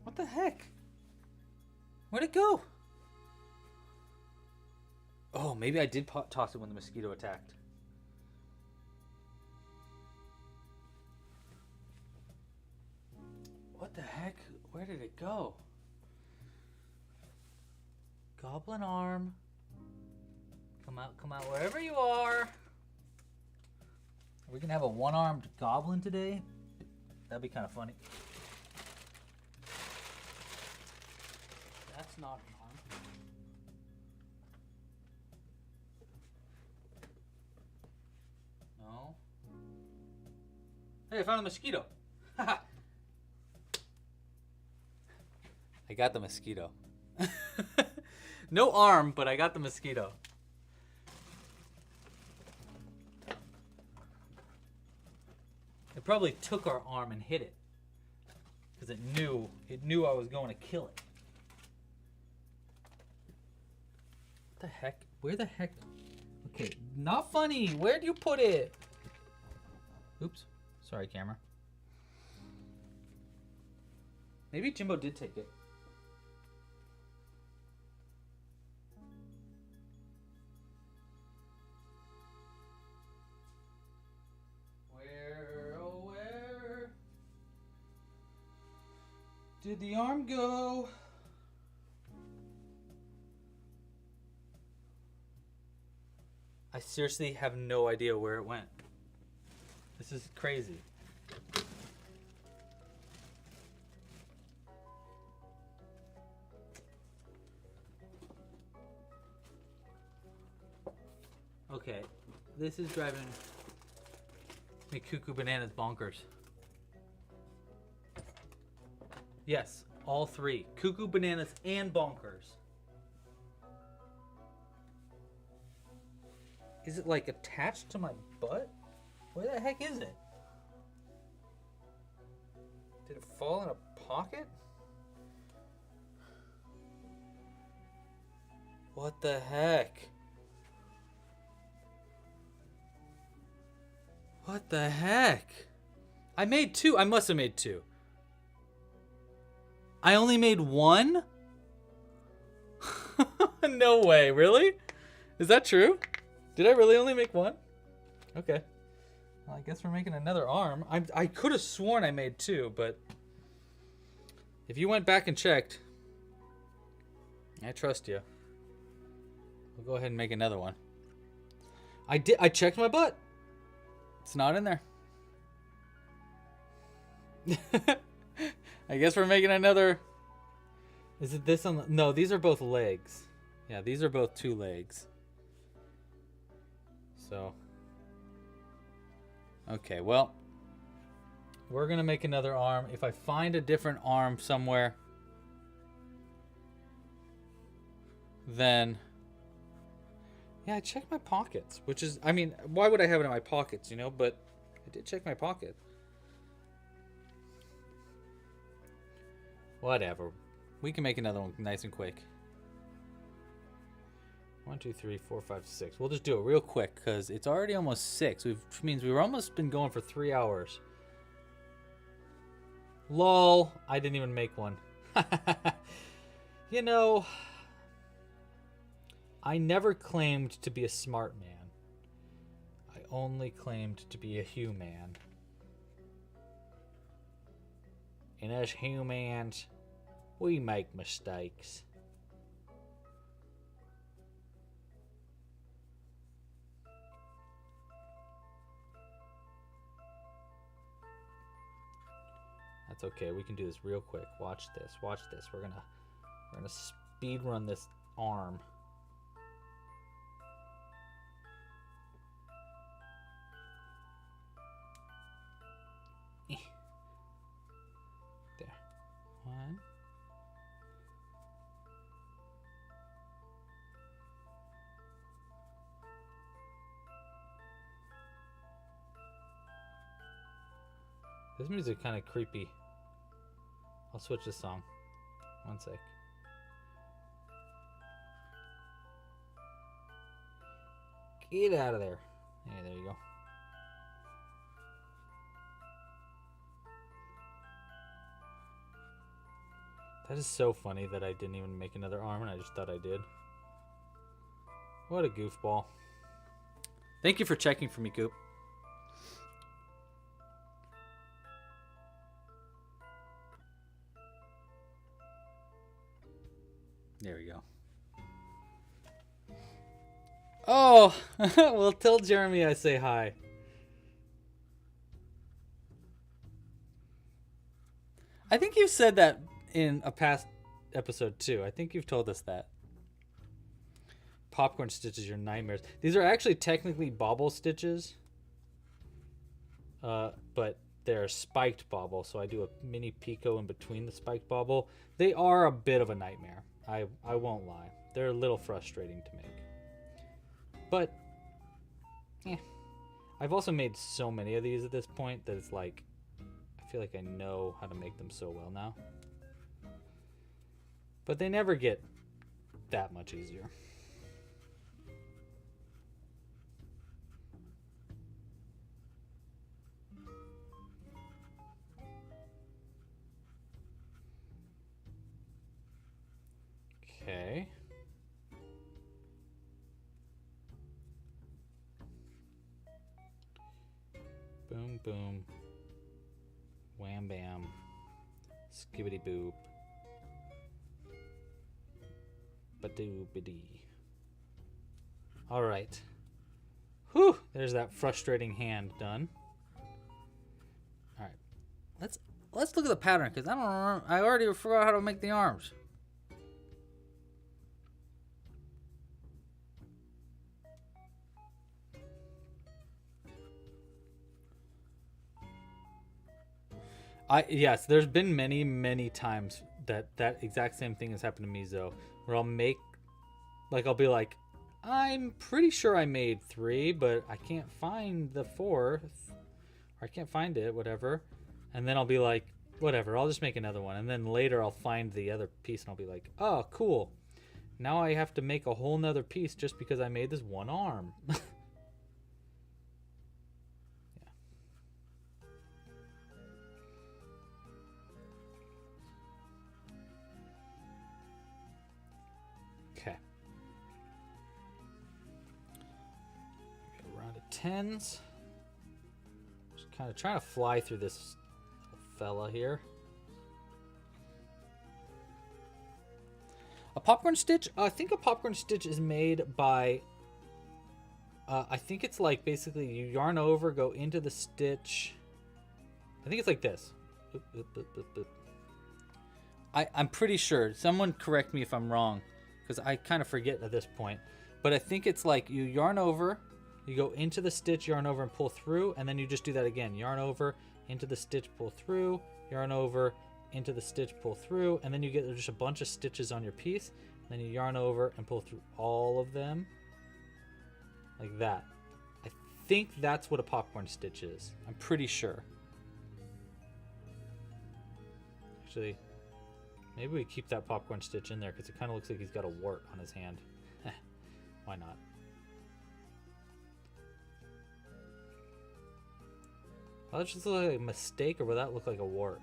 What the heck? Where'd it go? Oh, maybe I did toss it when the mosquito attacked. What the heck? Where did it go? Goblin arm. Come out wherever you are. Are we gonna have a one-armed goblin today? That'd be kind of funny. That's not an arm. No. Hey, I found a mosquito. I got the mosquito. No arm, but I got the mosquito. It probably took our arm and hit it because it knew I was going to kill it. What the heck? Where the heck? Okay, not funny. Where'd you put it? Oops. Sorry, camera. Maybe Jimbo did take it. Did the arm go? I seriously have no idea where it went. This is crazy. Okay, this is driving me cuckoo bananas bonkers. Yes, all three. Cuckoo, bananas, and bonkers. Is it like attached to my butt? Where the heck is it? Did it fall in a pocket? What the heck? What the heck? I made 2. I must have made 2. I only made 1? No way, really? Is that true? Did I really only make 1? Okay. Well, I guess we're making another arm. I could have sworn I made 2, but if you went back and checked, I trust you. We'll go ahead and make another one. I checked my butt. It's not in there. I guess we're making another. Is it this on the... No, these are both legs. Yeah, these are both 2 legs. So. Okay, well. We're going to make another arm. If I find a different arm somewhere, then... Yeah, I checked my pockets, which is... I mean, why would I have it in my pockets, you know? But I did check my pocket. Whatever. We can make another one nice and quick. 1, 2, 3, 4, 5, 6. We'll just do it real quick because it's already almost 6, which means we've almost been going for 3 hours. Lol, I didn't even make one. You know, I never claimed to be a smart man. I only claimed to be a human. And as humans, we make mistakes. That's okay. We can do this real quick. Watch this. Watch this. We're gonna speed run this arm. There. 1. This music kind of creepy. I'll switch this song. 1 sec. Get out of there. Hey, there you go. That is so funny that I didn't even make another arm and I just thought I did. What a goofball. Thank you for checking for me, Coop. There we go. Oh, well, tell Jeremy I say hi. I think you said that in a past episode too. I think you've told us that. Popcorn stitches, your nightmares. These are actually technically bobble stitches. But they're spiked bobble, so I do a mini picot in between the spiked bobble. They are a bit of a nightmare. I won't lie. They're a little frustrating to make. But, yeah. I've also made so many of these at this point that it's like, I feel like I know how to make them so well now. But they never get that much easier. Okay. Boom, boom. Wham, bam. Skibbity boop. Ba-doo-ba-dee. All right. Whew, there's that frustrating hand done. All right. Let's look at the pattern because I don't remember. I already forgot how to make the arms. Yes, there's been many times that exact same thing has happened to me, Zoe, where I'll be like, I'm pretty sure I made 3, but I can't find the 4th, or I can't find it, whatever. And then I'll be like, whatever. I'll just make another one. And then later I'll find the other piece and I'll be like, oh, cool. Now I have to make a whole nother piece just because I made this one arm. Yeah. Okay. Round of tens. Just kind of trying to fly through this fella here. A popcorn stitch? I think a popcorn stitch is made by, I think it's like basically you yarn over, go into the stitch. I think it's like this. Boop, boop, boop, boop, boop. I'm pretty sure. Someone correct me if I'm wrong, because I kind of forget at this point. But I think it's like you yarn over, you go into the stitch, yarn over and pull through, and then you just do that again. Yarn over, into the stitch, pull through, yarn over, into the stitch, pull through, and then you get just a bunch of stitches on your piece. Then you yarn over and pull through all of them like that. I think that's what a popcorn stitch is. I'm pretty sure. Actually, maybe we keep that popcorn stitch in there because it kind of looks like he's got a wart on his hand. Why not? Will that just look like a mistake, or will that look like a wart?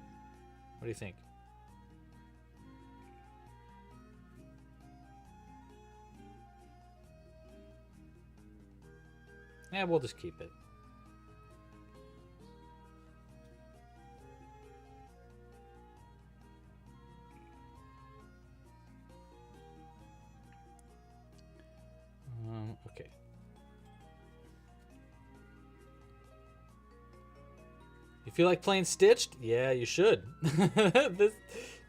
What do you think? Yeah, we'll just keep it. Okay. You feel like playing Stitched? Yeah, you should. This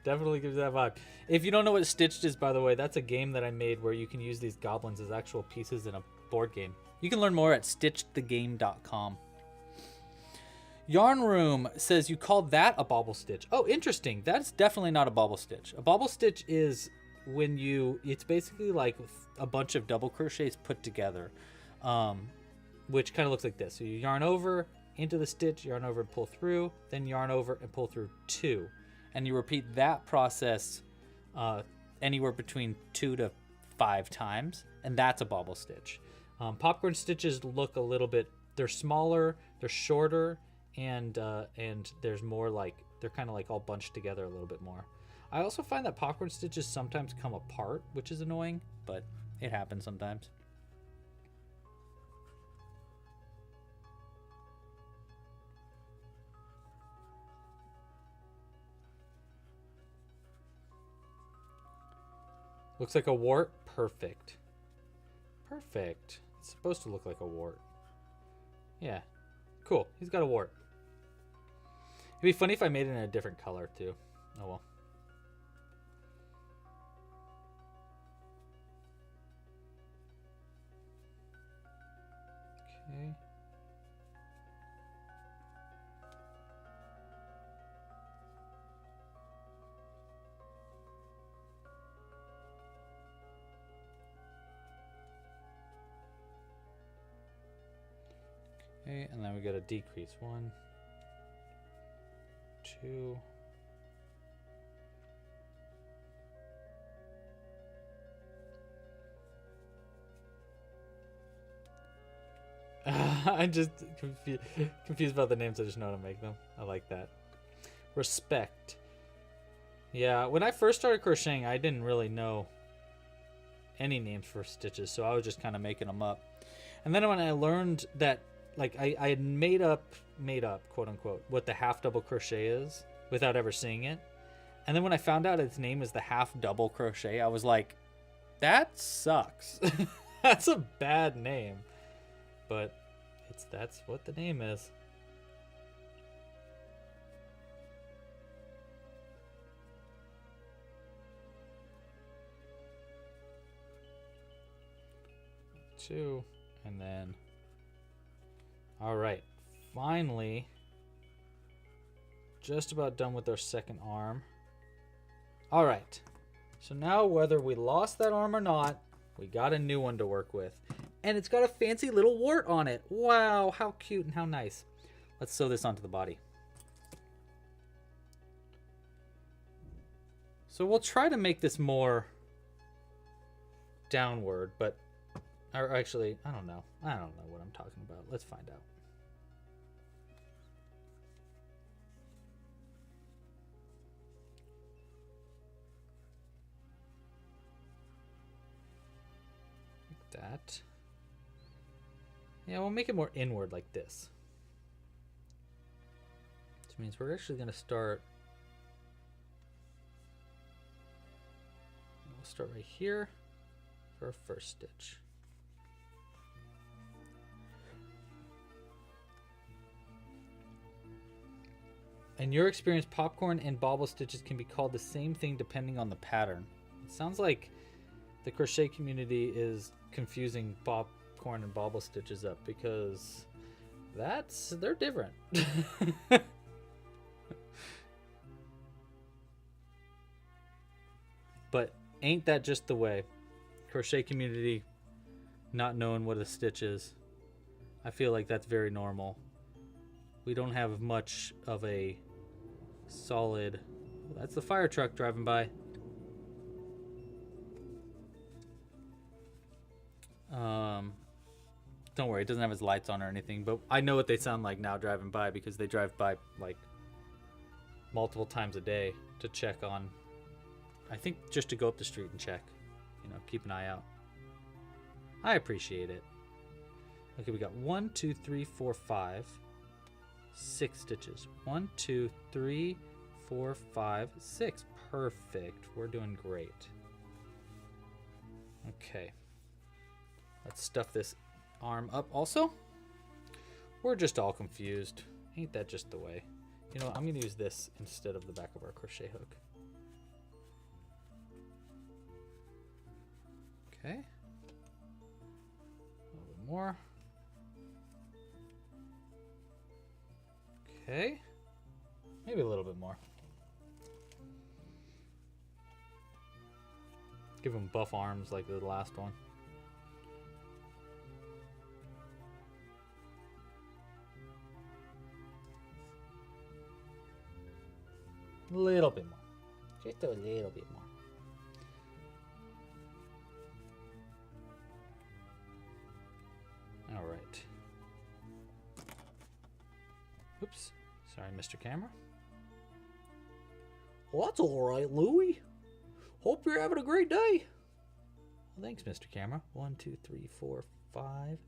definitely gives that vibe. If you don't know what Stitched is, by the way, that's a game that I made where you can use these goblins as actual pieces in a board game. You can learn more at stitchedthegame.com. Yarn Room says you called that a bobble stitch. Oh, interesting. That's definitely not a bobble stitch. A bobble stitch is when it's basically like a bunch of double crochets put together, which kind of looks like this. So you yarn over, into the stitch, yarn over and pull through, then yarn over and pull through 2. And you repeat that process anywhere between 2 to 5 times, and that's a bobble stitch. Popcorn stitches look a little bit, they're smaller, they're shorter, and there's more like, they're kind of like all bunched together a little bit more. I also find that popcorn stitches sometimes come apart, which is annoying, but it happens sometimes. Looks like a wart? Perfect. Perfect. It's supposed to look like a wart. Yeah. Cool. He's got a wart. It'd be funny if I made it in a different color, too. Oh, well. Okay. Okay, and then we got to decrease 1, 2. I'm just confused about the names. I just know how to make them. I like that. Respect. Yeah, when I first started crocheting, I didn't really know any names for stitches, so I was just kind of making them up. And then when I learned that, like, I had made up, quote unquote, what the half double crochet is without ever seeing it. And then when I found out its name is the half double crochet, I was like, that sucks. That's a bad name. But that's what the name is. Two, and then all right, finally just about done with our second arm. All right, so now whether we lost that arm or not, we got a new one to work with, and it's got a fancy little wart on it. Wow, how cute and how nice. Let's sew this onto the body. So we'll try to make this more downward, but, or actually, I don't know. I don't know what I'm talking about. Let's find out. Like that. Yeah, we'll make it more inward like this. Which means we're actually going to start. We'll start right here for our first stitch. In your experience, popcorn and bobble stitches can be called the same thing depending on the pattern. It sounds like the crochet community is confusing popcorn and bobble stitches up because they're different. But ain't that just the way? Crochet community not knowing what a stitch is. I feel like that's very normal. We don't have much of a solid... That's the fire truck driving by. Don't worry, it doesn't have its lights on or anything, but I know what they sound like now driving by because they drive by like multiple times a day to check on, I think just to go up the street and check, you know, keep an eye out. I appreciate it. Okay, we got 1, 2, 3, 4, 5, 6 stitches. 1, 2, 3, 4, 5, 6. Perfect. We're doing great. Okay. Let's stuff this arm up also. We're just all confused. Ain't that just the way? You know what? I'm going to use this instead of the back of our crochet hook. Okay. A little bit more. Okay. Maybe a little bit more. Give him buff arms like the last one. A little bit more. Just a little bit more. All right. Oops. Sorry, Mr. Camera. Well, that's all right, Louie. Hope you're having a great day. Well, thanks, Mr. Camera. 1, 2, 3, 4, 5.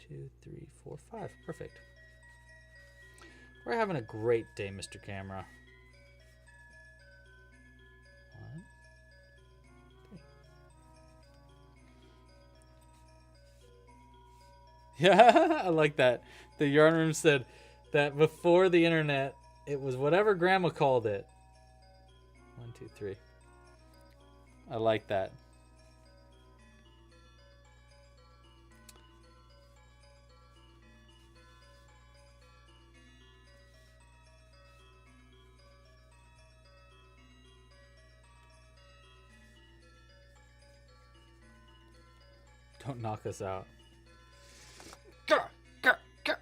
2, 3, 4, 5. Perfect. We're having a great day, Mr. Camera. 1, 3. Yeah, I like that. The yarn room said that before the internet, it was whatever Grandma called it. 1, 2, 3. I like that. Don't knock us out. Grr, grr, grr.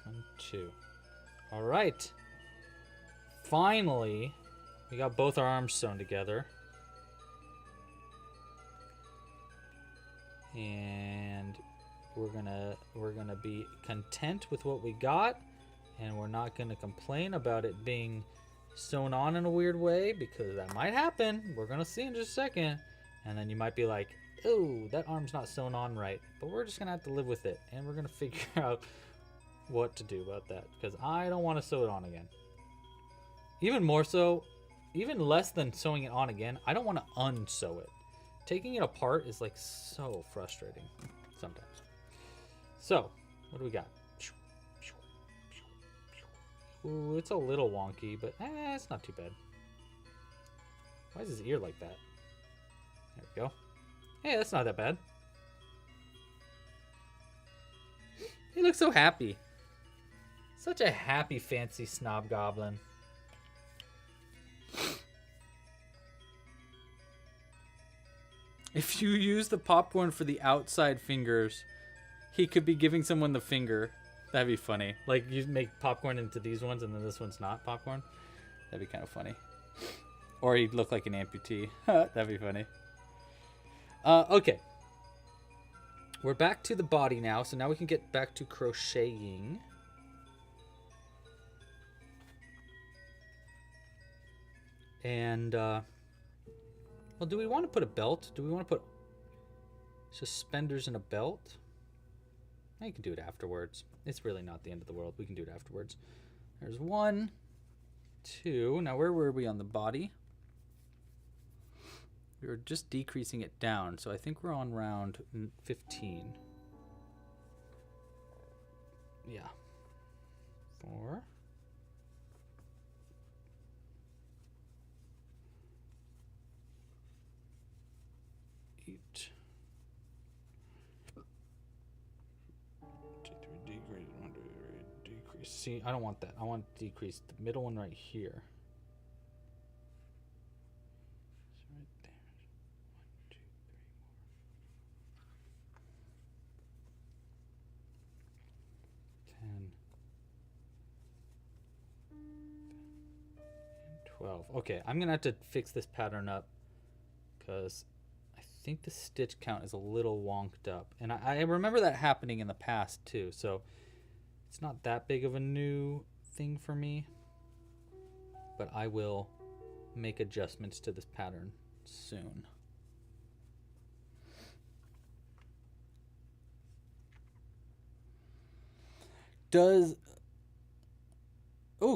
One, 2. All right. Finally, we got both our arms sewn together. And we're gonna be content with what we got, and we're not gonna complain about it being sewn on in a weird way, because that might happen. We're gonna see in just a second, and then you might be like, oh, that arm's not sewn on right, but we're just gonna have to live with it, and we're gonna figure out what to do about that, because I don't want to sew it on again. Even more so, even less than sewing it on again, I don't want to unsew it. Taking it apart is like so frustrating sometimes. So what do we got? Ooh, it's a little wonky, but it's not too bad. Why is his ear like that? There we go. Hey, that's not that bad. He looks so happy. Such a happy, fancy snob goblin. If you use the popcorn for the outside fingers, he could be giving someone the finger. That'd be funny. Like you make popcorn into these ones and then this one's not popcorn. That'd be kind of funny. Or he'd look like an amputee. That'd be funny. Okay. We're back to the body now. So now we can get back to crocheting. And, well, do we want to put a belt? Do we want to put suspenders in a belt? I can do it afterwards. It's really not the end of the world. We can do it afterwards. There's 1, 2. Now, where were we on the body? We were just decreasing it down. So I think we're on round 15. Yeah. 4. 8. Decrease. See, I don't want that. I want to decrease the middle one right here. So right there. 1, 2, 3, 4. 10. 12. Okay, I'm gonna have to fix this pattern up because I think the stitch count is a little wonked up, and I remember that happening in the past too, so it's not that big of a new thing for me, but I will make adjustments to this pattern soon.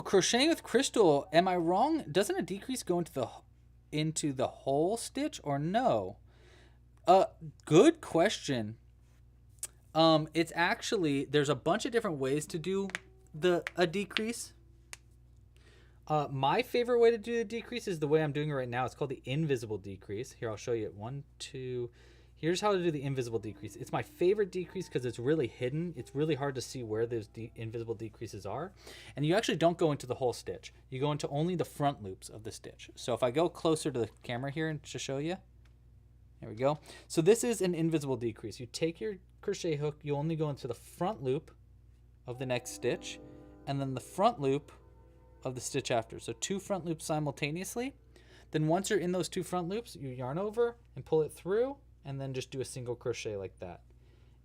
Crocheting with crystal, am I wrong? Doesn't a decrease go into the whole stitch or no? Good question. It's actually, there's a bunch of different ways to do a decrease. My favorite way to do the decrease is the way I'm doing it right now. It's called the invisible decrease. Here, I'll show you. 1, 2. Here's how to do the invisible decrease. It's my favorite decrease because it's really hidden. It's really hard to see where those invisible decreases are. And you actually don't go into the whole stitch. You go into only the front loops of the stitch. So if I go closer to the camera here and to show you. There we go. So this is an invisible decrease. You take your crochet hook, you only go into the front loop of the next stitch, and then the front loop of the stitch after. So 2 front loops simultaneously. Then once you're in those 2 front loops, you yarn over and pull it through, and then just do a single crochet like that.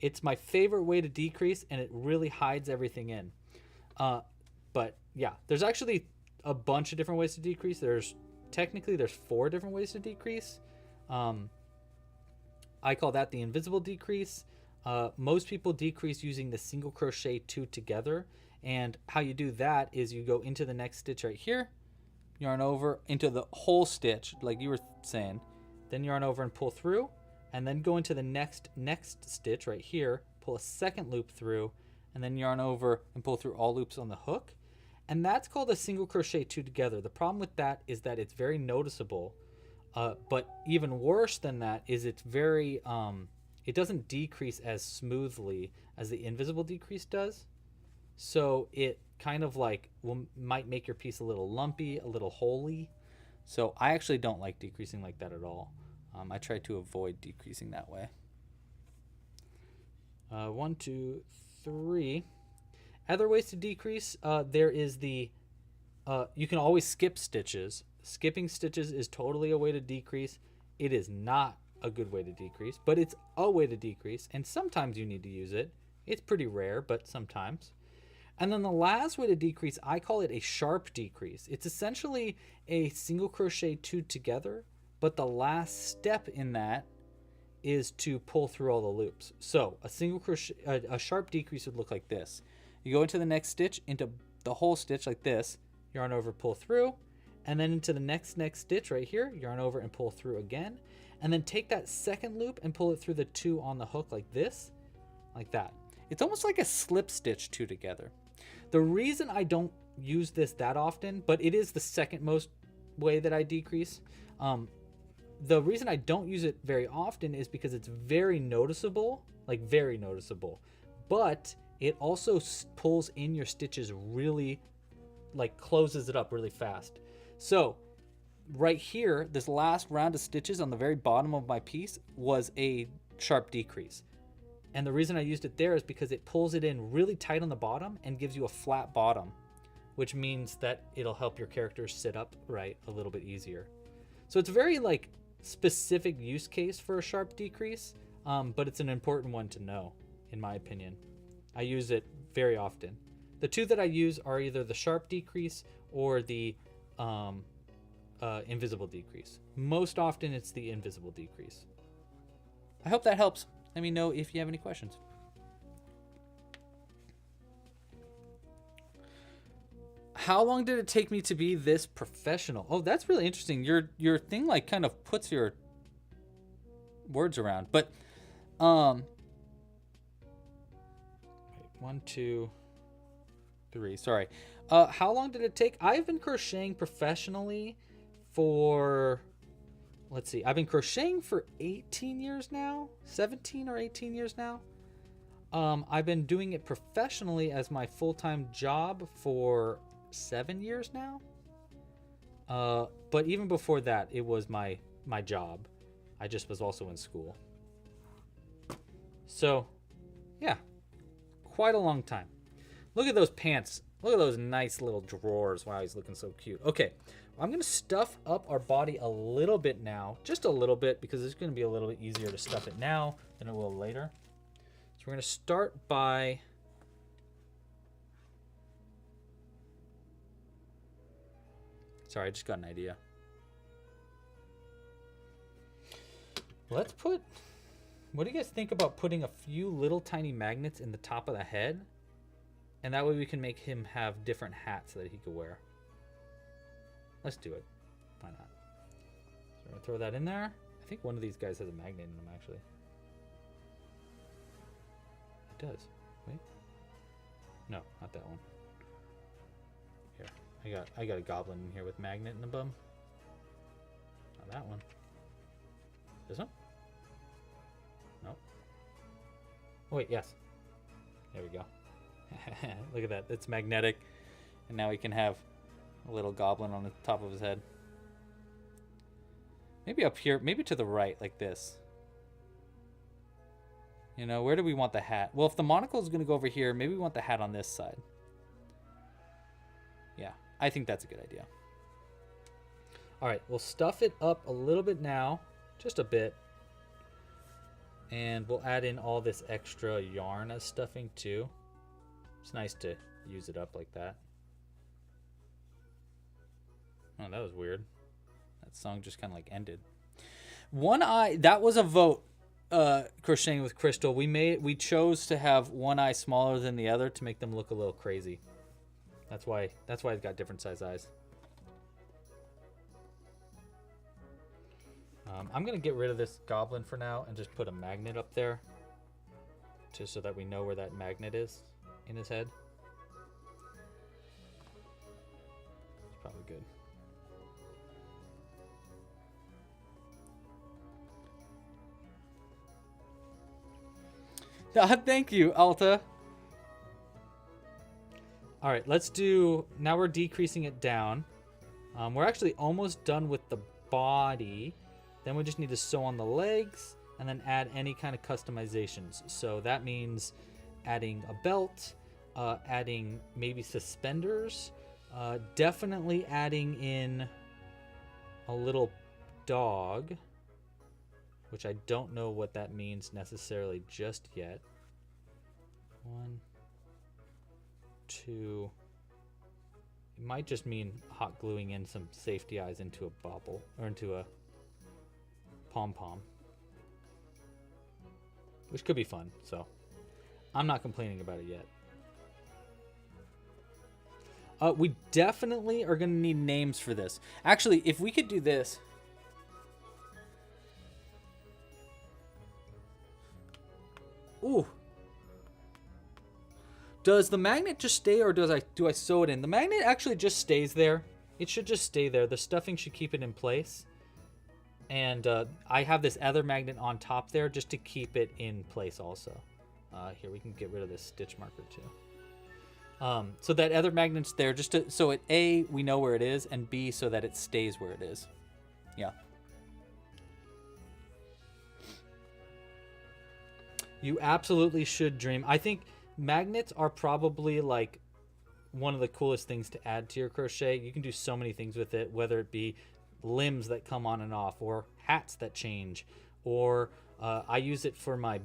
It's my favorite way to decrease, and it really hides everything in. But yeah, there's actually a bunch of different ways to decrease. Technically there's 4 different ways to decrease. I call that the invisible decrease. Most people decrease using the single crochet 2 together, and how you do that is you go into the next stitch right here, yarn over into the whole stitch like you were saying, then yarn over and pull through, and then go into the next stitch right here, pull a second loop through, and then yarn over and pull through all loops on the hook. And that's called a single crochet 2 together. The problem with that is that it's very noticeable, but even worse than that is it's very it doesn't decrease as smoothly as the invisible decrease does. So it kind of like might make your piece a little lumpy, a little holy. So I actually don't like decreasing like that at all. I try to avoid decreasing that way. 1, 2, 3. Other ways to decrease, there is the, you can always skip stitches. Skipping stitches is totally a way to decrease. It is not a good way to decrease, but it's a way to decrease, and sometimes you need to use it. It's pretty rare, but sometimes. And then the last way to decrease, I call it a sharp decrease. It's essentially a single crochet 2 together, but the last step in that is to pull through all the loops. So a single crochet, a sharp decrease would look like this. You go into the next stitch, into the whole stitch like this, yarn over, pull through, and then into the next stitch right here, yarn over and pull through again, and then take that second loop and pull it through the 2 on the hook like this, like that. It's almost like a slip stitch 2 together. The reason I don't use this that often, but it is the second most way that I decrease. The reason I don't use it very often is because it's very noticeable, like very noticeable, but it also pulls in your stitches really, like closes it up really fast. So right here, this last round of stitches on the very bottom of my piece was a sharp decrease. And the reason I used it there is because it pulls it in really tight on the bottom and gives you a flat bottom, which means that it'll help your character sit up right a little bit easier. So it's a very like specific use case for a sharp decrease, but it's an important one to know, in my opinion. I use it very often. The two that I use are either the sharp decrease or the invisible decrease. Most often it's the invisible decrease. I hope that helps. Let me know if you have any questions. How long did it take me to be this professional? Oh, that's really interesting. Your thing like kind of puts your words around. But wait, 1, 2, 3. Sorry. How long did it take? I've been crocheting professionally for, let's see, I've been crocheting for 18 years now, 17 or 18 years now. I've been doing it professionally as my full-time job for 7 years now. But even before that, it was my job. I just was also in school. So, yeah, quite a long time. Look at those pants. Look at those nice little drawers. Wow, he's looking so cute. Okay, I'm going to stuff up our body a little bit now. Just a little bit, because it's going to be a little bit easier to stuff it now than it will later. So we're going to start by... Sorry, I just got an idea. Let's put... What do you guys think about putting a few little tiny magnets in the top of the head? And that way we can make him have different hats that he could wear. Let's do it. Why not? So we're going to throw that in there. I think one of these guys has a magnet in them, actually. It does. Wait. No, not that one. Here. I got a goblin in here with magnet in the bum. Not that one. This one? Nope. Oh, wait, yes. There we go. Look at that. It's magnetic. And now we can have a little goblin on the top of his head. Maybe up here. Maybe to the right, like this. You know, where do we want the hat? Well, if the monocle is going to go over here, maybe we want the hat on this side. Yeah, I think that's a good idea. All right, we'll stuff it up a little bit now. Just a bit. And we'll add in all this extra yarn as stuffing too. It's nice to use it up like that. Oh, that was weird. That song just kind of like ended. One eye, that was a vote. Crocheting with Crystal. We chose to have one eye smaller than the other to make them look a little crazy. That's why it's got different size eyes. I'm gonna get rid of this goblin for now and just put a magnet up there, just so that we know where that magnet is in his head. It's probably good. Thank you, Alta. All right, let's do, now we're decreasing it down. We're actually almost done with the body. Then we just need to sew on the legs and then add any kind of customizations. So that means adding a belt, adding maybe suspenders, definitely adding in a little dog, which I don't know what that means necessarily just yet. 1, 2. It might just mean hot gluing in some safety eyes into a bobble or into a pom-pom, which could be fun. So I'm not complaining about it yet. We definitely are going to need names for this. Actually, if we could do this. Ooh. Does the magnet just stay, or do I sew it in? The magnet actually just stays there. It should just stay there. The stuffing should keep it in place. And I have this other magnet on top there just to keep it in place also. Here, we can get rid of this stitch marker too. So that other magnet's there just to, so A, we know where it is, and B, so that it stays where it is. Yeah. You absolutely should dream. I think magnets are probably like one of the coolest things to add to your crochet. You can do so many things with it, whether it be limbs that come on and off, or hats that change, or I use it for my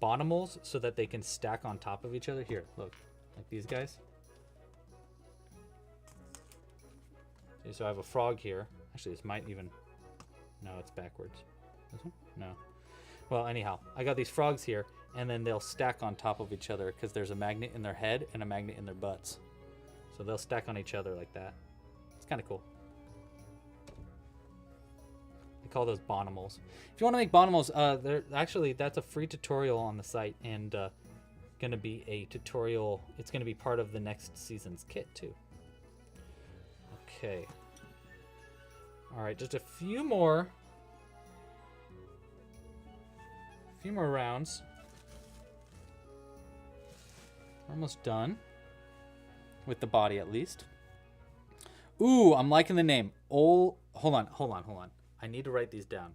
bottomals so that they can stack on top of each other. Here, look, like these guys. See, so I have a frog here. Actually, this might even... No, it's backwards. This one? No. Well, anyhow, I got these frogs here, and then they'll stack on top of each other because there's a magnet in their head and a magnet in their butts. So they'll stack on each other like that. It's kind of cool. We call those bonimals. If you want to make bonimals, actually that's a free tutorial on the site, and gonna be a tutorial. It's gonna be part of the next season's kit too. Okay. All right, just a few more rounds. Almost done with the body, at least. Ooh, I'm liking the name. Hold on. I need to write these down.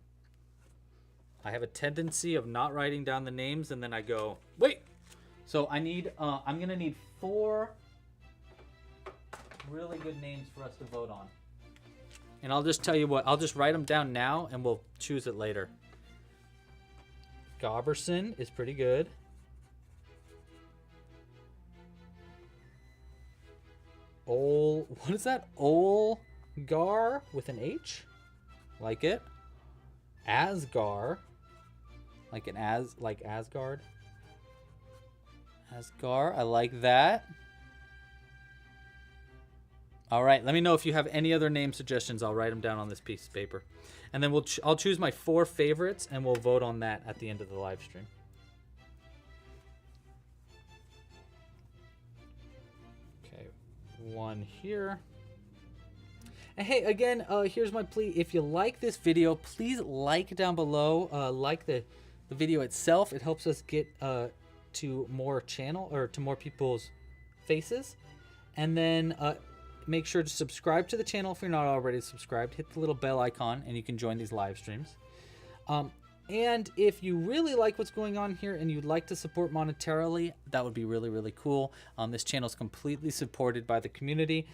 I have a tendency of not writing down the names, and then I go, wait. So I need, I'm gonna need 4 really good names for us to vote on. And I'll just tell you what, I'll just write them down now, and we'll choose it later. Goberson is pretty good. What is that? Olgar with an H? Like it. Asgar. Like Asgard. Asgar, I like that. All right, let me know if you have any other name suggestions. I'll write them down on this piece of paper. And then I'll choose my 4 favorites, and we'll vote on that at the end of the live stream. Okay, 1 here. And hey, again, here's my plea. If you like this video, please like down below. Like the video itself. It helps us get to more to more people's faces. And then make sure to subscribe to the channel if you're not already subscribed. Hit the little bell icon and you can join these live streams. And if you really like what's going on here and you'd like to support monetarily, that would be really, really cool. This channel is completely supported by the community.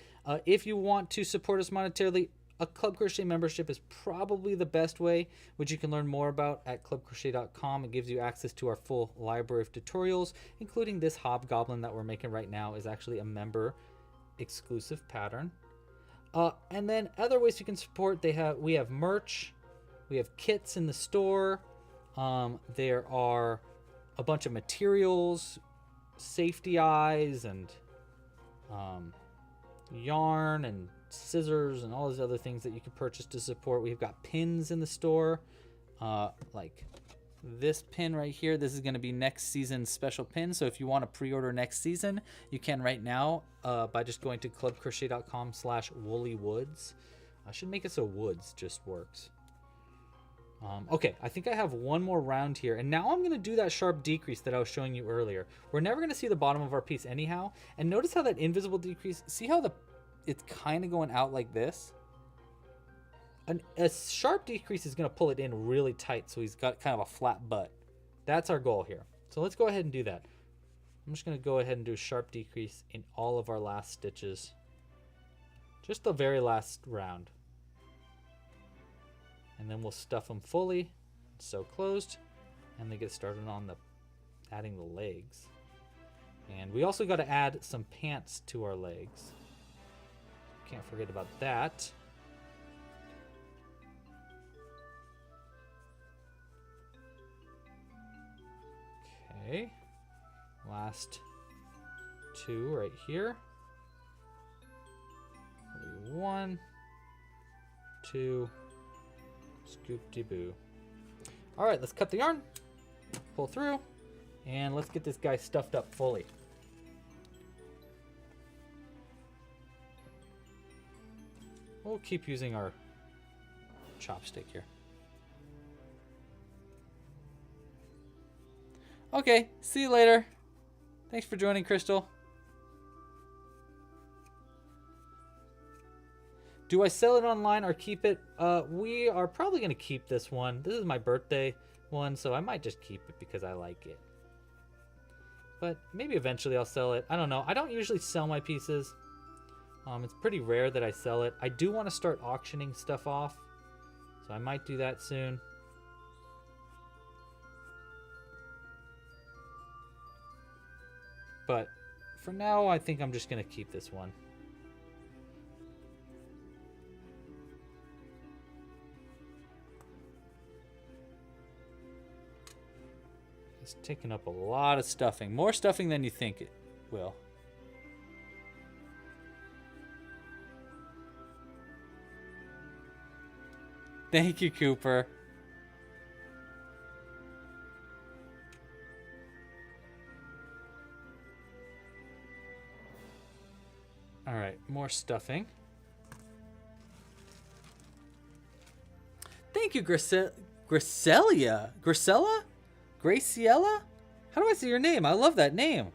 If you want to support us monetarily, a Club Crochet membership is probably the best way, which you can learn more about at clubcrochet.com. It gives you access to our full library of tutorials, including this Hobgoblin that we're making right now is actually a member exclusive pattern. And then other ways you can support, we have merch, we have kits in the store, there are a bunch of materials, safety eyes, and yarn and scissors and all those other things that you can purchase to support. We've got pins in the store, like this pin right here. This is going to be next season's special pin, so if you want to pre-order next season, you can right now by just going to clubcrochet.com/woolywoods. I should make it so woods just works. Okay, I think I have one more round here, and now I'm going to do that sharp decrease that I was showing you earlier. We're never going to see the bottom of our piece anyhow, and notice how that invisible decrease, see how it's kind of going out like this? A sharp decrease is going to pull it in really tight, so he's got kind of a flat butt. That's our goal here. So let's go ahead and do that. I'm just going to go ahead and do a sharp decrease in all of our last stitches. Just the very last round. And then we'll stuff them fully, sew closed, and then get started on adding the legs. And we also got to add some pants to our legs. Can't forget about that. Okay, last 2 right here. 1, 2, scoop-de-boo. All right, let's cut the yarn, pull through, and let's get this guy stuffed up fully. We'll keep using our chopstick here. Okay, see you later. Thanks for joining, Crystal. Do I sell it online or keep it? We are probably going to keep this one. This is my birthday one, so I might just keep it because I like it. But maybe eventually I'll sell it. I don't know. I don't usually sell my pieces. It's pretty rare that I sell it. I do want to start auctioning stuff off, so I might do that soon. But for now, I think I'm just going to keep this one. It's taking up a lot of stuffing. More stuffing than you think it will. Thank you, Cooper. All right, more stuffing. Thank you, Gracelia. Graciela? Graciela? How do I say your name? I love that name.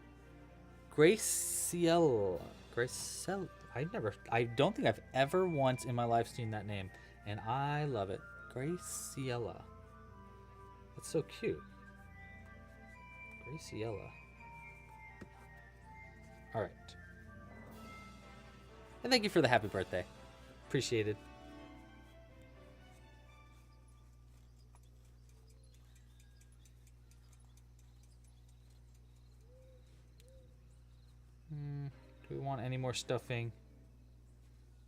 Graciela. Gracel. I don't think I've ever once in my life seen that name. And I love it. Graciela. That's so cute. Graciela. All right. And thank you for the happy birthday. Appreciated. Do we want any more stuffing?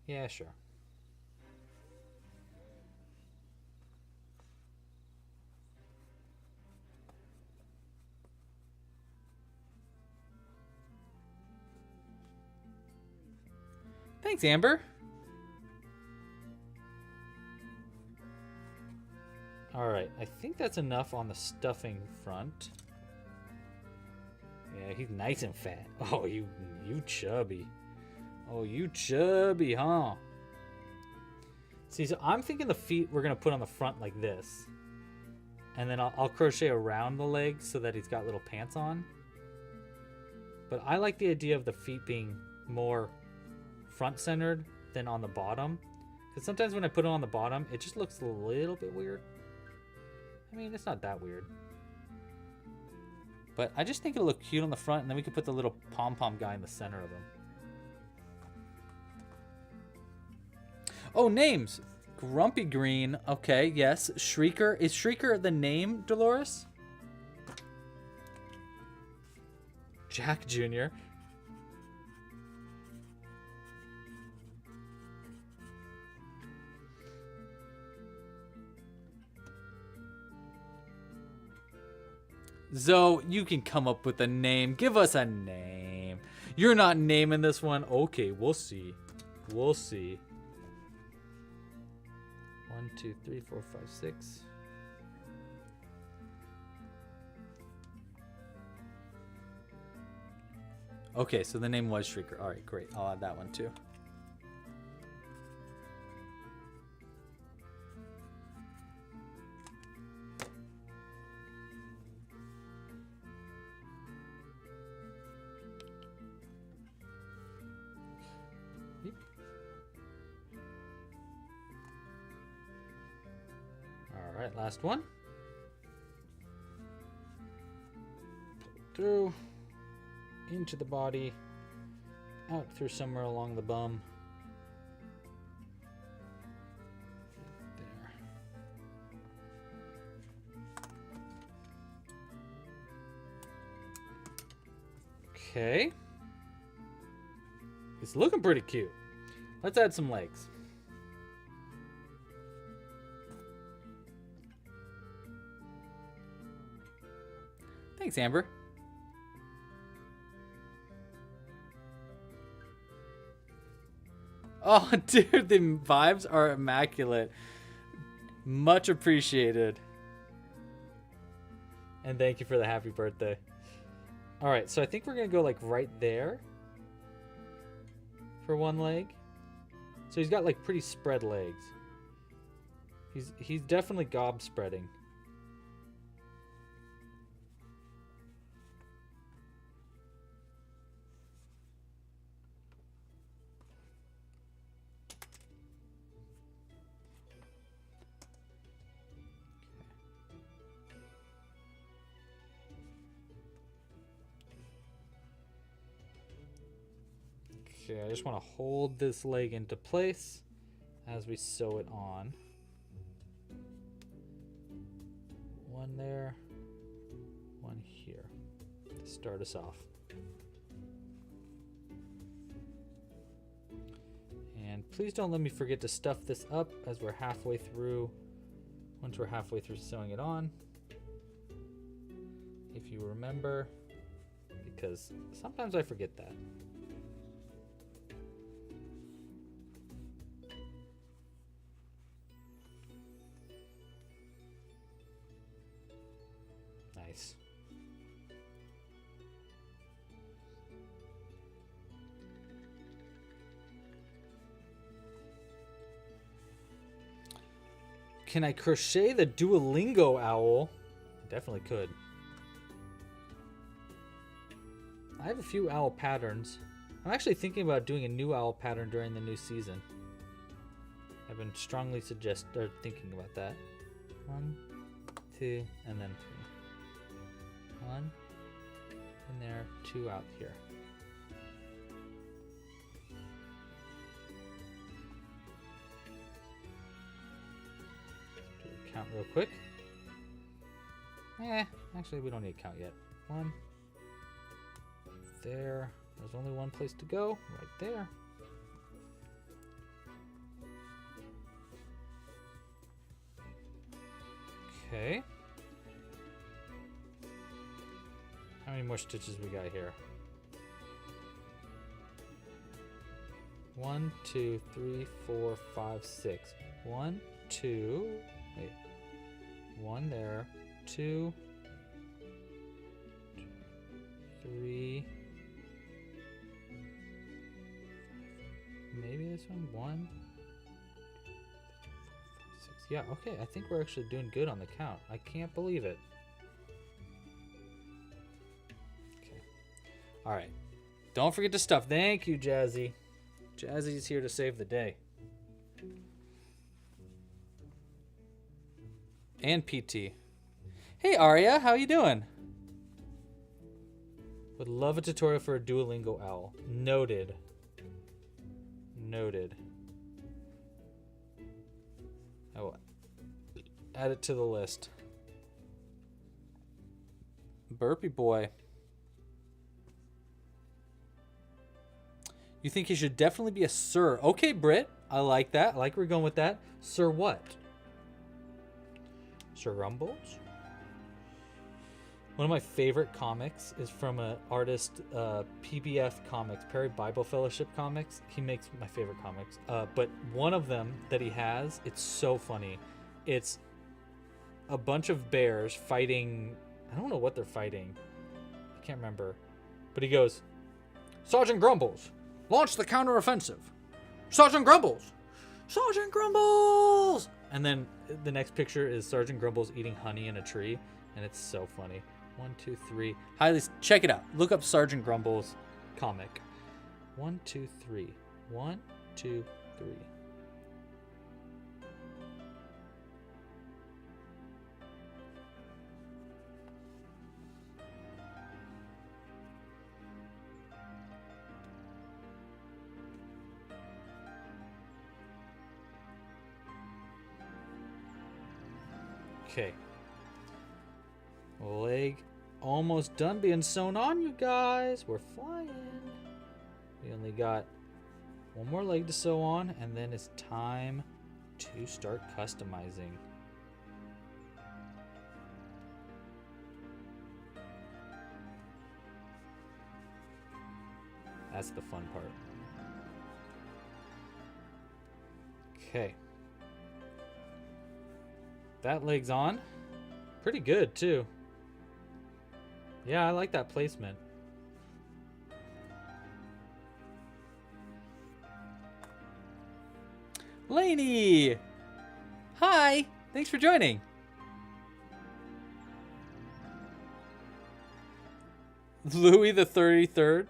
Yeah, sure. Thanks, Amber. All right, I think that's enough on the stuffing front. Yeah, he's nice and fat. Oh, you chubby. Oh, you chubby, huh? See, so I'm thinking the feet we're gonna put on the front like this. And then I'll crochet around the legs so that he's got little pants on. But I like the idea of the feet being more front-centered than on the bottom. Because sometimes when I put it on the bottom, it just looks a little bit weird. I mean, it's not that weird. But I just think it'll look cute on the front, and then we can put the little pom-pom guy in the center of them. Oh, names. Grumpy Green. Okay, yes. Shrieker. Is Shrieker the name, Dolores? Jack Jr. Zoe, you can come up with a name. Give us a name. You're not naming this one? Okay, we'll see. We'll see. 1, 2, 3, 4, 5, 6. Okay, so the name was Shrieker. All right, great. I'll add that one too. All right, last one. Through, into the body, out through somewhere along the bum. There. Okay. It's looking pretty cute. Let's add some legs. Thanks, Amber. Oh, dude, the vibes are immaculate. Much appreciated. And thank you for the happy birthday. All right, so I think we're going to go like right there for one leg. So he's got like pretty spread legs. He's definitely gob spreading. Okay, I just want to hold this leg into place as we sew it on. One there, one here to start us off. And please don't let me forget to stuff this up as we're halfway through, once we're halfway through sewing it on. If you remember, because sometimes I forget that. Nice. Can I crochet the Duolingo owl? Definitely could. I have a few owl patterns. I'm actually thinking about doing a new owl pattern during the new season. I've been strongly thinking about that. 1, 2, and then 3. 1, and there, 2 out here. Do a count real quick. Actually, we don't need a count yet. 1. There. There's only one place to go, right there. Okay. How many more stitches we got here? 1, 2, 3, 4, 5, 6. 1, 2. Wait. 1 there. 2, 3. Maybe this one. 1, 6. Yeah, okay. I think we're actually doing good on the count. I can't believe it. Okay. All right. Don't forget to stuff. Thank you, Jazzy. Jazzy's here to save the day. And PT. Hey, Aria. How you doing? Would love a tutorial for a Duolingo owl. Noted. Noted. I will add it to the list. Burpee boy. You think he should definitely be a sir. Okay, Britt. I like that. I like where we're going with that. Sir what? Sir Rumbles? One of my favorite comics is from an artist, PBF Comics, Perry Bible Fellowship Comics. He makes my favorite comics. But one of them that he has, it's so funny. It's a bunch of bears fighting. I don't know what they're fighting. I can't remember. But he goes, Sergeant Grumbles, launch the counteroffensive. Sergeant Grumbles! Sergeant Grumbles! And then the next picture is Sergeant Grumbles eating honey in a tree. And it's so funny. 1, 2, 3. Highly check it out. Look up Sergeant Grumbles comic. 1, 2, 3. 1, 2, 3. Okay. Leg almost done being sewn on, you guys. We're flying. We only got one more leg to sew on, and then it's time to start customizing. That's the fun part. Okay. That leg's on. Pretty good, too. Yeah, I like that placement. Lainey! Hi! Thanks for joining. Louie the 33rd?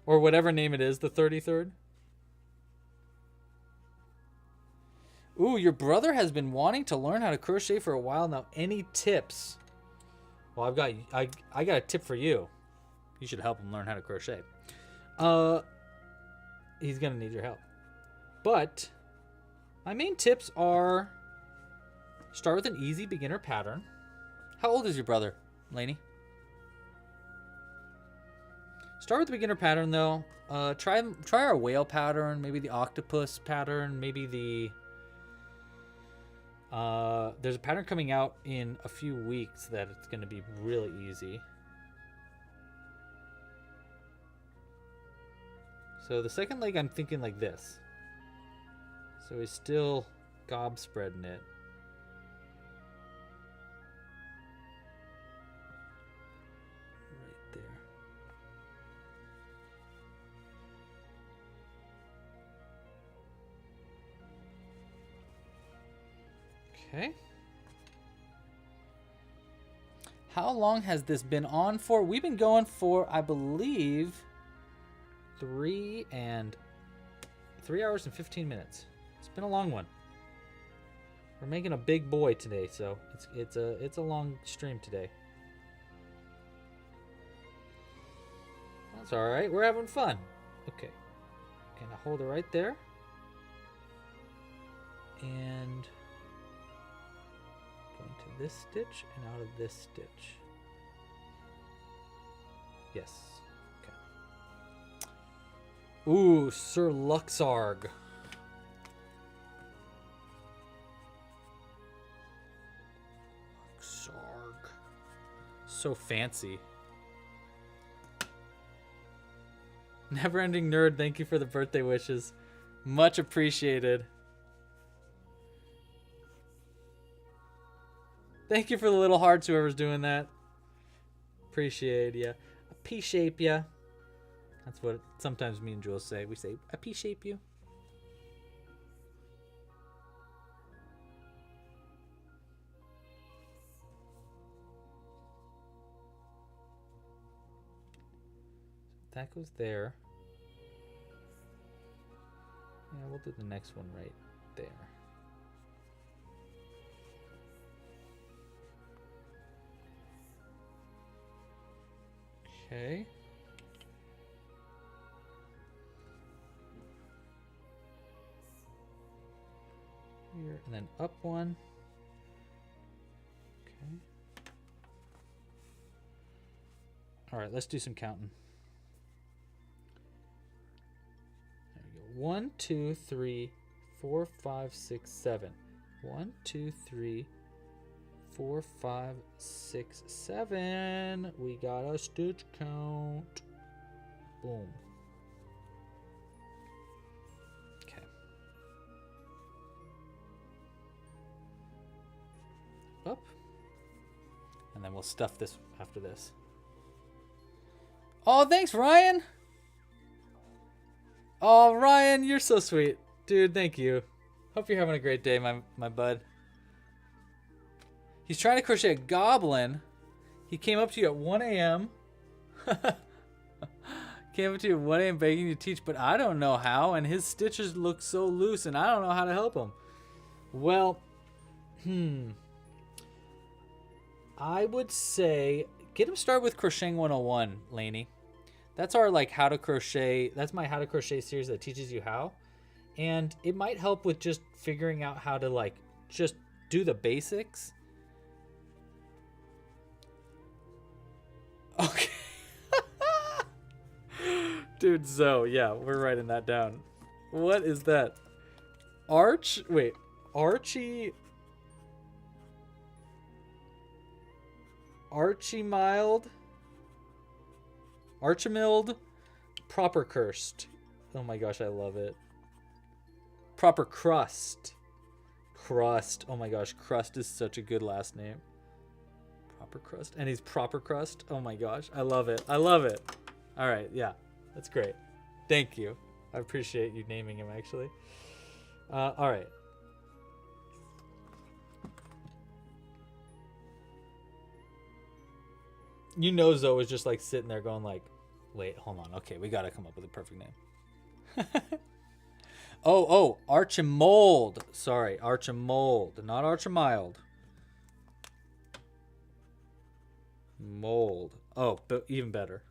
Or whatever name it is, the 33rd? Ooh, your brother has been wanting to learn how to crochet for a while now. Any tips? Well, I got a tip for you. You should help him learn how to crochet. He's gonna need your help. But my main tips are start with an easy beginner pattern. How old is your brother, Lainey? Start with the beginner pattern though. Try our whale pattern, maybe the octopus pattern, maybe the there's a pattern coming out in a few weeks that it's going to be really easy. So the second leg I'm thinking like this. So he's still gob spreading it. Right there. Okay. How long has this been on for? We've been going for, I believe, 3 hours and 15 minutes. It's been a long one. We're making a big boy today, so it's a long stream today. That's all right. We're having fun. Okay. Gonna hold it right there. And going to this stitch and out of this stitch. Yes. Okay. Ooh, Sir Luxarg. Luxarg. So fancy. Never-ending nerd, thank you for the birthday wishes. Much appreciated. Thank you for the little hearts, whoever's doing that. Appreciate ya. Appreciate ya. That's what sometimes me and Jules say. We say, appreciate you. That goes there. Yeah, we'll do the next one right there. Okay. Here and then up one. Okay. All right, let's do some counting. There we go. 1, 2, 3, 4, 5, 6, 7. 1, 2, 3, 4, 5, 6, 7. We got a stitch count. Boom. Okay. Up. And then we'll stuff this after this. Oh, thanks, Ryan. Oh, Ryan, you're so sweet. Dude, thank you. Hope you're having a great day, my bud. He's trying to crochet a goblin. He came up to you at 1 a.m. Came up to you at 1 a.m. begging you to teach, but I don't know how, and his stitches look so loose, and I don't know how to help him. Well, I would say get him started with Crocheting 101, Lainey. That's our how to crochet. That's my how to crochet series that teaches you how. And it might help with just figuring out how to just do the basics. Okay. Dude, Zoe, yeah, we're writing that down. What is that? Archie Archimild Proper Cursed. Oh my gosh, I love it. Proper Crust. Oh my gosh, Crust is such a good last name. Proper Crust. And he's Proper Crust. Oh my gosh, I love it. All right, yeah, that's great. Thank you. I appreciate you naming him, actually. All right. You know Zoe was just sitting there going wait, hold on. Okay, we got to come up with a perfect name. Oh, Archimold. Sorry, Archimold, not Archimild. Mold. Oh, but even better.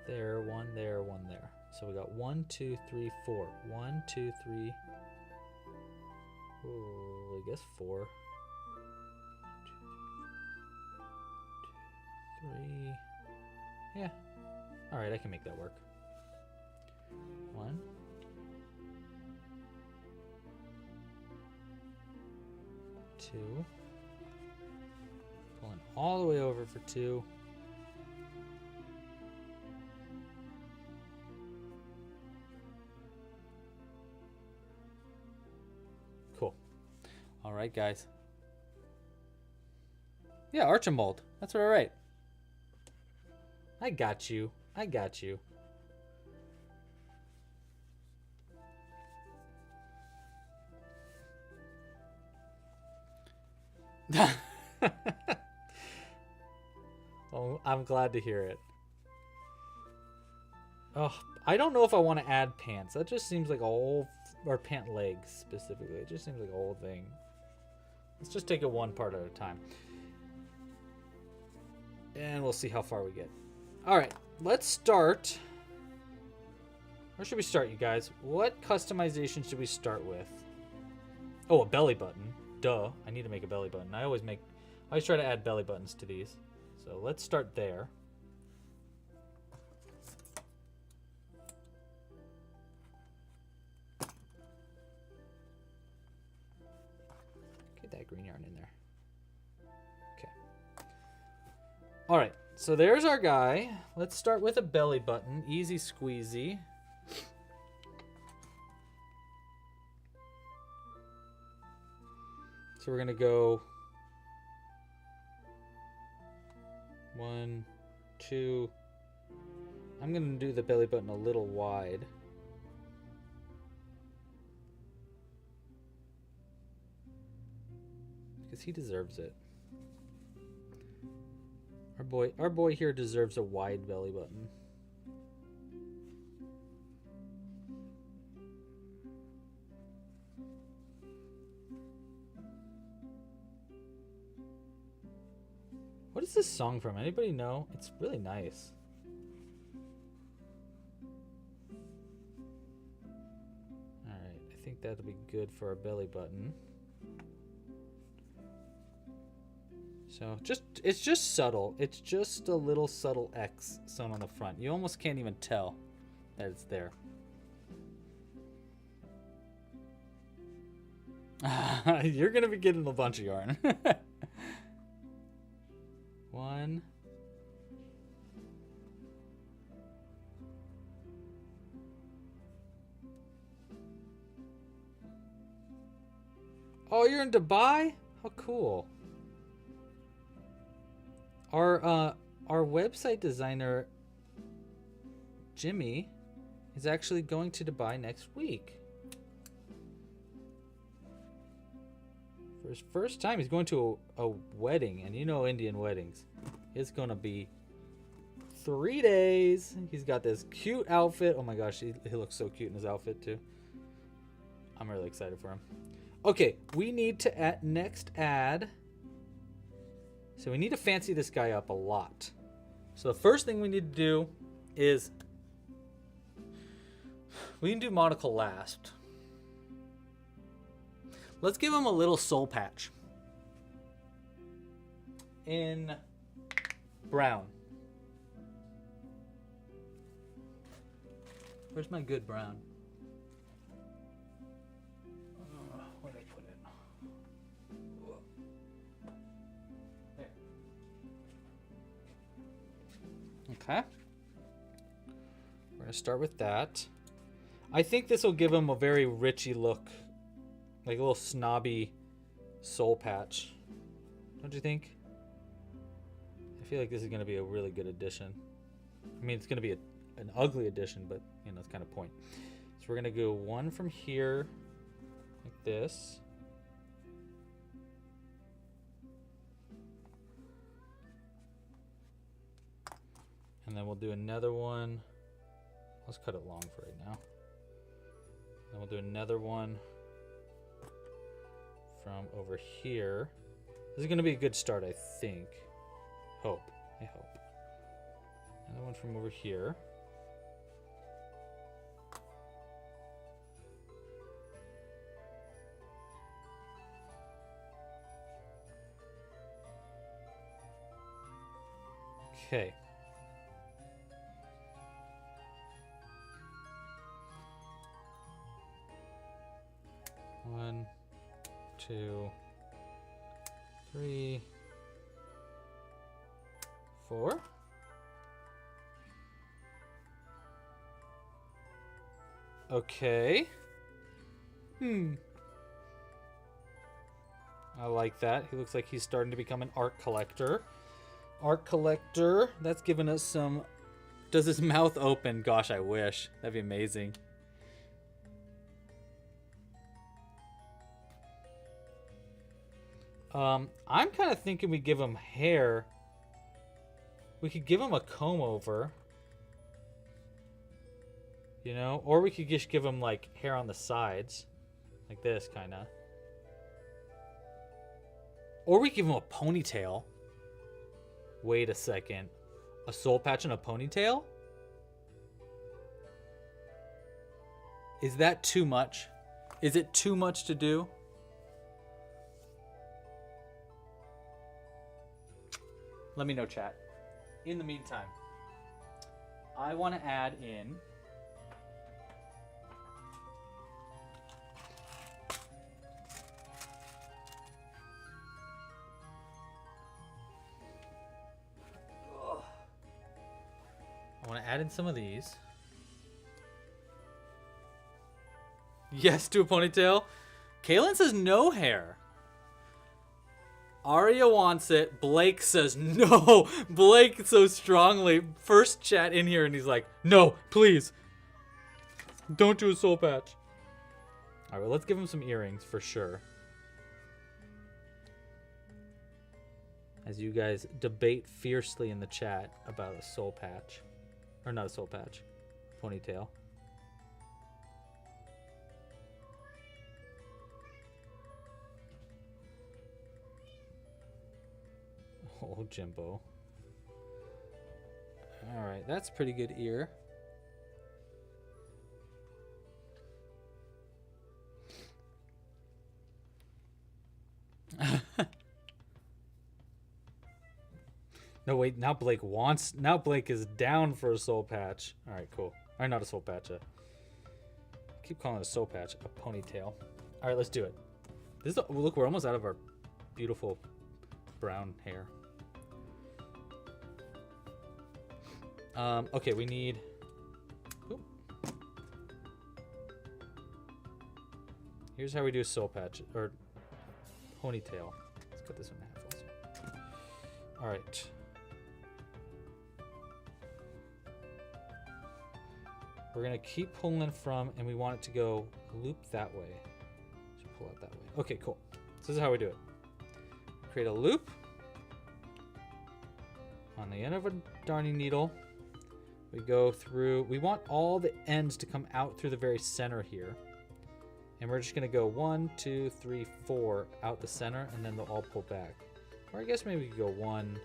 there, one there, one there. So we got 1, 2, 3, 4. 1, 2, 3. Ooh, I guess 4. 2, 3. Yeah. All right, I can make that work. 1. 2. Pulling all the way over for 2. Cool. All right, guys. Yeah, Archibald. That's what I write. I got you. I got you. Oh, I'm glad to hear it. Oh, I don't know if I want to add pants. That just seems like a whole, or pant legs specifically. It just seems like a whole thing. Let's just take it one part at a time. And we'll see how far we get. All right, let's start. Where should we start, you guys? What customization should we start with? Oh, a belly button. Duh, I need to make a belly button. I always try to add belly buttons to these. So let's start there. Get that green yarn in there. Okay. All right, so there's our guy. Let's start with a belly button. Easy squeezy. So we're gonna go 1, 2. I'm gonna do the belly button a little wide. Because he deserves it. Our boy here deserves a wide belly button. What is this song from? Anybody know? It's really nice. Alright, I think that'll be good for our belly button. So it's just subtle. It's just a little subtle X sewn on the front. You almost can't even tell that it's there. You're gonna be getting a bunch of yarn. 1. Oh, you're in Dubai? How cool. Our website designer Jimmy is actually going to Dubai next week. For his first time, he's going to a wedding, and you know Indian weddings. It's going to be 3 days. He's got this cute outfit. Oh my gosh, he looks so cute in his outfit too. I'm really excited for him. Okay, we need to next add. So we need to fancy this guy up a lot. So the first thing we need to do is we can do monocle last. Let's give him a little soul patch in brown. Where's my good brown? Where did I put it? There. Okay. We're going to start with that. I think this will give him a very richy look. Like a little snobby soul patch. Don't you think? I feel like this is going to be a really good addition. I mean, it's going to be an ugly addition, but, you know, it's kind of point. So we're going to go 1 from here, like this. And then we'll do another one. Let's cut it long for right now. Then we'll do another one from over here. This is going to be a good start, I think. I hope. Another one from over here. Okay. One, two, three, four. Okay. I like that. He looks like he's starting to become an art collector. Art collector. That's giving us some... Does his mouth open? Gosh, I wish. That'd be amazing. I'm kind of thinking we give him hair. We could give him a comb over. You know? Or we could just give him, like, hair on the sides. Like this, kind of. Or we give him a ponytail. Wait a second. A soul patch and a ponytail? Is that too much? Is it too much to do? Let me know, chat. In the meantime, I want to add in... I want to add in some of these. Yes to a ponytail. Kaylin says no hair. Aria wants it. Blake says no. Blake so strongly. First chat in here and he's like, no, please. Don't do a soul patch. All right, let's give him some earrings for sure. As you guys debate fiercely in the chat about a soul patch. Or not a soul patch. Ponytail. Oh, Jimbo. Alright, that's pretty good ear. No, wait, now Blake wants... Now Blake is down for a soul patch. Alright, cool. Alright, not a soul patch. Keep calling it a soul patch. A ponytail. Alright, let's do it. This is look, we're almost out of our beautiful brown hair. Okay, we need... Oop. Here's how we do a soul patch. Or ponytail. Let's cut this one in half also. Alright. We're going to keep pulling from, and we want it to go loop that way. Should pull it that way. Okay, cool. So this is how we do it. Create a loop on the end of a darning needle. We go through, we want all the ends to come out through the very center here. And we're just going to go 1, 2, 3, 4 out the center, and then they'll all pull back. Or I guess maybe we could go 1,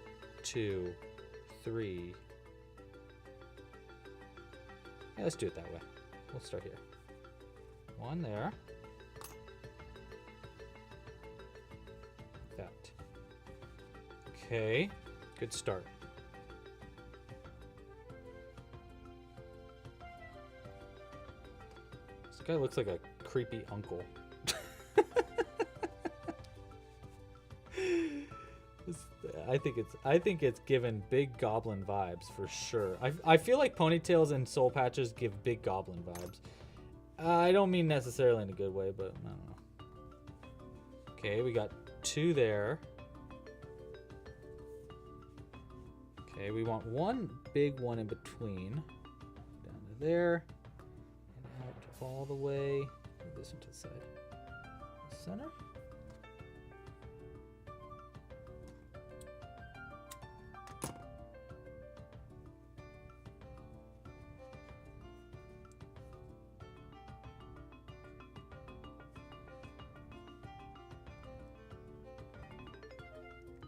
2, 3. Yeah, let's do it that way. We'll start here. 1 there. That. Okay, good start. This guy looks like a creepy uncle. I think it's given big goblin vibes for sure. I feel like ponytails and soul patches give big goblin vibes. I don't mean necessarily in a good way, but I don't know. Okay, we got 2 there. Okay, we want 1 big one in between. Down to there. And out all the way. Move this one to the side. Center.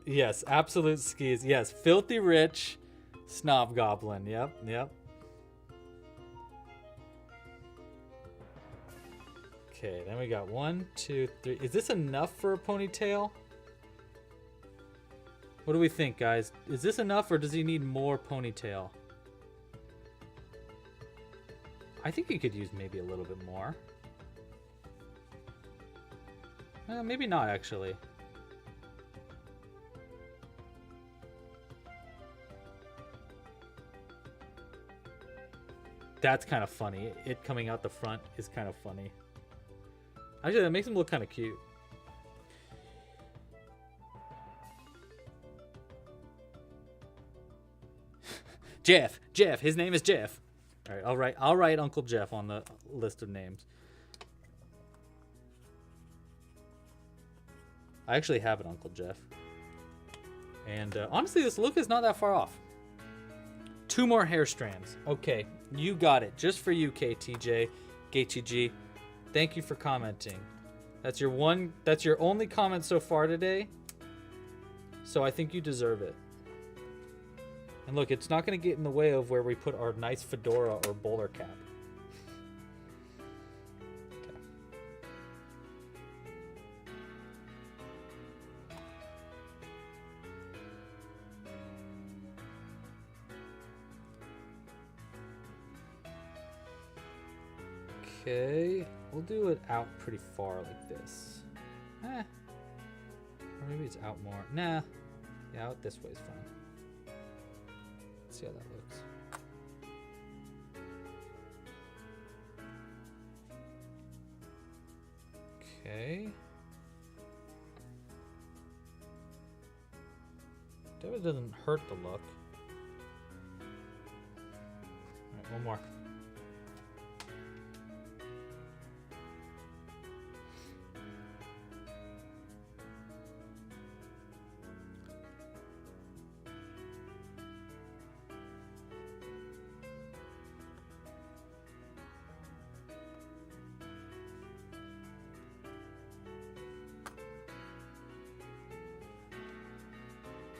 Yes, absolute skis. Yes, filthy rich snob goblin. Yep, yep. Okay, then we got 1, 2, 3. Is this enough for a ponytail? What do we think, guys? Is this enough, or does he need more ponytail? I think he could use maybe a little bit more. Maybe not, actually. That's kind of funny. It coming out the front is kind of funny. Actually, that makes him look kind of cute. Jeff. His name is Jeff. All right, I'll write Uncle Jeff on the list of names. I actually have an Uncle Jeff. And honestly, this look is not that far off. 2 more hair strands. Okay, you got it. Just for you, KTG. Thank you for commenting. That's your only comment so far today. So I think you deserve it. And look, it's not going to get in the way of where we put our nice fedora or bowler cap. Okay, we'll do it out pretty far like this. Or maybe it's out more. Nah, yeah, out this way is fine. Let's see how that looks. Okay. That doesn't hurt the look. Alright, one more.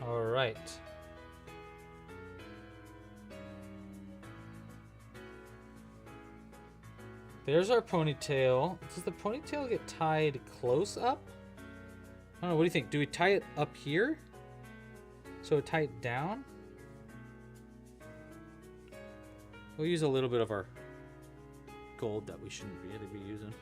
All right. There's our ponytail. Does the ponytail get tied close up? I don't know. What do you think? Do we tie it up here? So tie it down? We'll use a little bit of our gold that we shouldn't really be using.